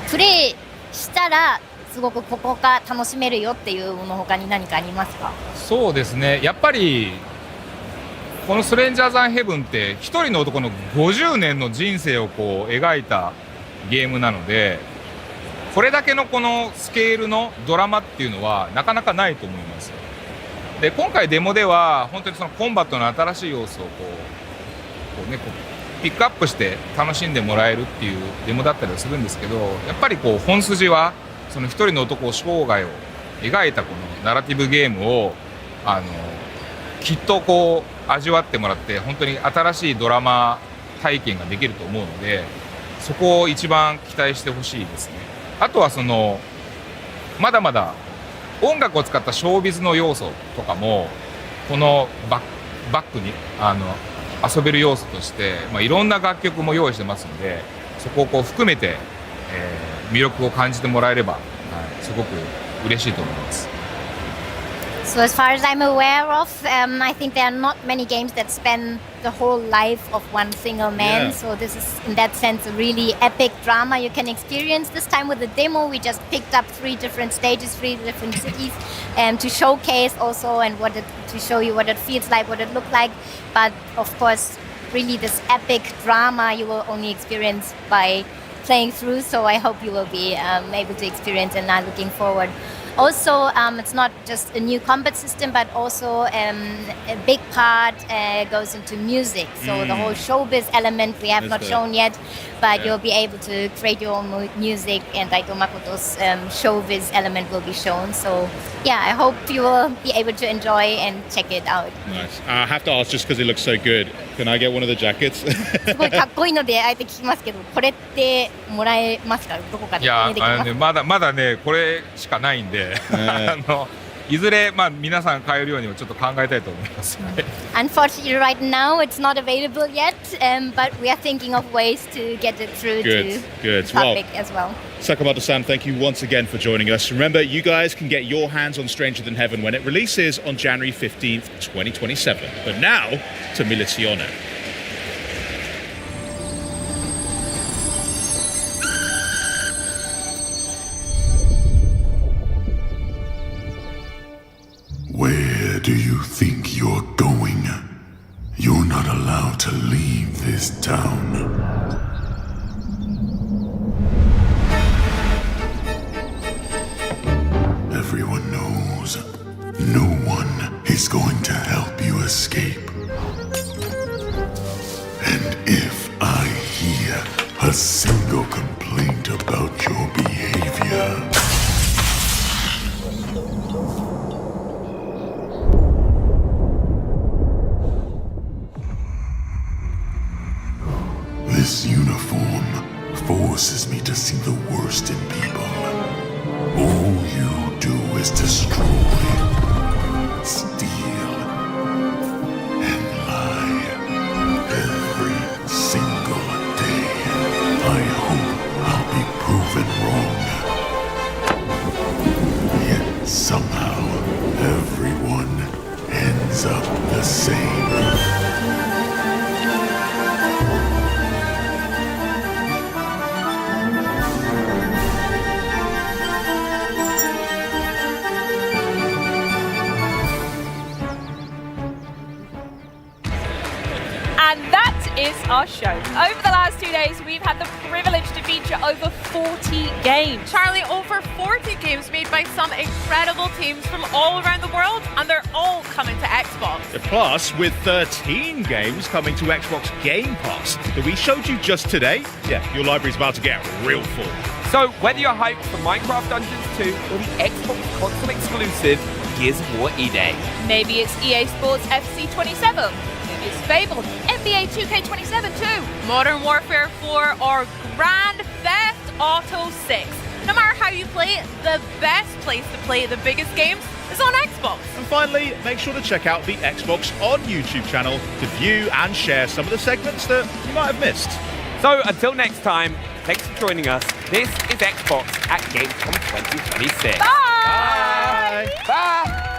Speaker 16: プレイしたらすごくここが楽しめるよっていうもの他に何かありますか？
Speaker 18: そうですね、やっぱりこのストレンジャーズ・アン・ヘブンって一人の男の50年の人生を描いたゲームなので、これだけのこのスケールのドラマっていうのはなかなかないと思います。で、今回デモでは本当にそのコンバットの新しい要素をピックアップして楽しんでもらえるっていうデモだったりはするんですけど、やっぱり本筋はその一人の男を生涯を描いたこのナラティブゲームをきっと味わってもらって、本当に新しいドラマ体験ができると思うので、そこを一番期待してほしいですね。あとはまだまだ音楽を使ったショービズの要素とかもこのバックに遊べる要素として、いろんな楽曲も用意してますので、そこを含めて、魅力を感じてもらえれば、すごく嬉しいと思います。
Speaker 16: So as far as I'm aware of, I think there are not many games that span the whole life of one single man.
Speaker 11: Yeah.
Speaker 16: So this is, in that sense, a really epic drama you can experience. This time with the demo, we just picked up 3 different stages, 3 different cities, to showcase also and to show you what it feels like, what it looked like. But of course, really this epic drama you will only experience by playing through. So I hope you will be able to experience and are looking forward. Also, it's not just a new combat system, but also a big part goes into music. So the whole showbiz element we have not shown yet, but you'll be able to create your own music, and Daito Makoto's showbiz element will be shown. So yeah, I hope you will be able to enjoy and check it out.
Speaker 11: Nice. I have to ask, just because it looks so good, can I get one of the jackets?
Speaker 16: すごいかっこいいのであえて聞きますけど、これってもらえますか？どこかで購入できます？
Speaker 18: まだねこれしかないんで。いずれ皆さん買えるようにもちょっと考えたいと思います。
Speaker 16: Unfortunately, right now it's not available yet, but we are thinking of ways to get it through to public as well.
Speaker 11: Sakamoto-san, thank you once again for joining us. Remember, you guys can get your hands on Stranger Than Heaven when it releases on January 15th, 2027. But now to Milizione.
Speaker 10: Where do you think you're going? You're not allowed to leave this town. Everyone knows no one is going to help you escape. And if I hear a single complaint about your behavior, this uniform forces me to see the worst in people. is destroy, steal, and lie every single day. I hope I'll be proven wrong. Yet somehow everyone ends up the same.
Speaker 14: And that is our show. Over the last 2 days, we've had the privilege to feature over 40 games.
Speaker 3: Charlie, over 40 games made by some incredible teams from all around the world, and they're all coming to Xbox.
Speaker 11: Plus, with 13 games coming to Xbox Game Pass that we showed you just today, yeah, your library's about to get real full.
Speaker 2: So whether you're hyped for Minecraft Dungeons 2 or the Xbox console exclusive Gears of War E-Day.
Speaker 14: Maybe it's EA Sports FC 27. Maybe it's Fable, NBA 2K27 too.
Speaker 3: Modern Warfare 4 or Grand Theft Auto 6. No matter how you play it, the best place to play the biggest games is on Xbox.
Speaker 11: And finally, make sure to check out the Xbox On YouTube channel to view and share some of the segments that you might have missed.
Speaker 2: So until next time, thanks for joining us. This is Xbox at Gamescom 2026.
Speaker 14: Bye!
Speaker 2: Bye! Bye!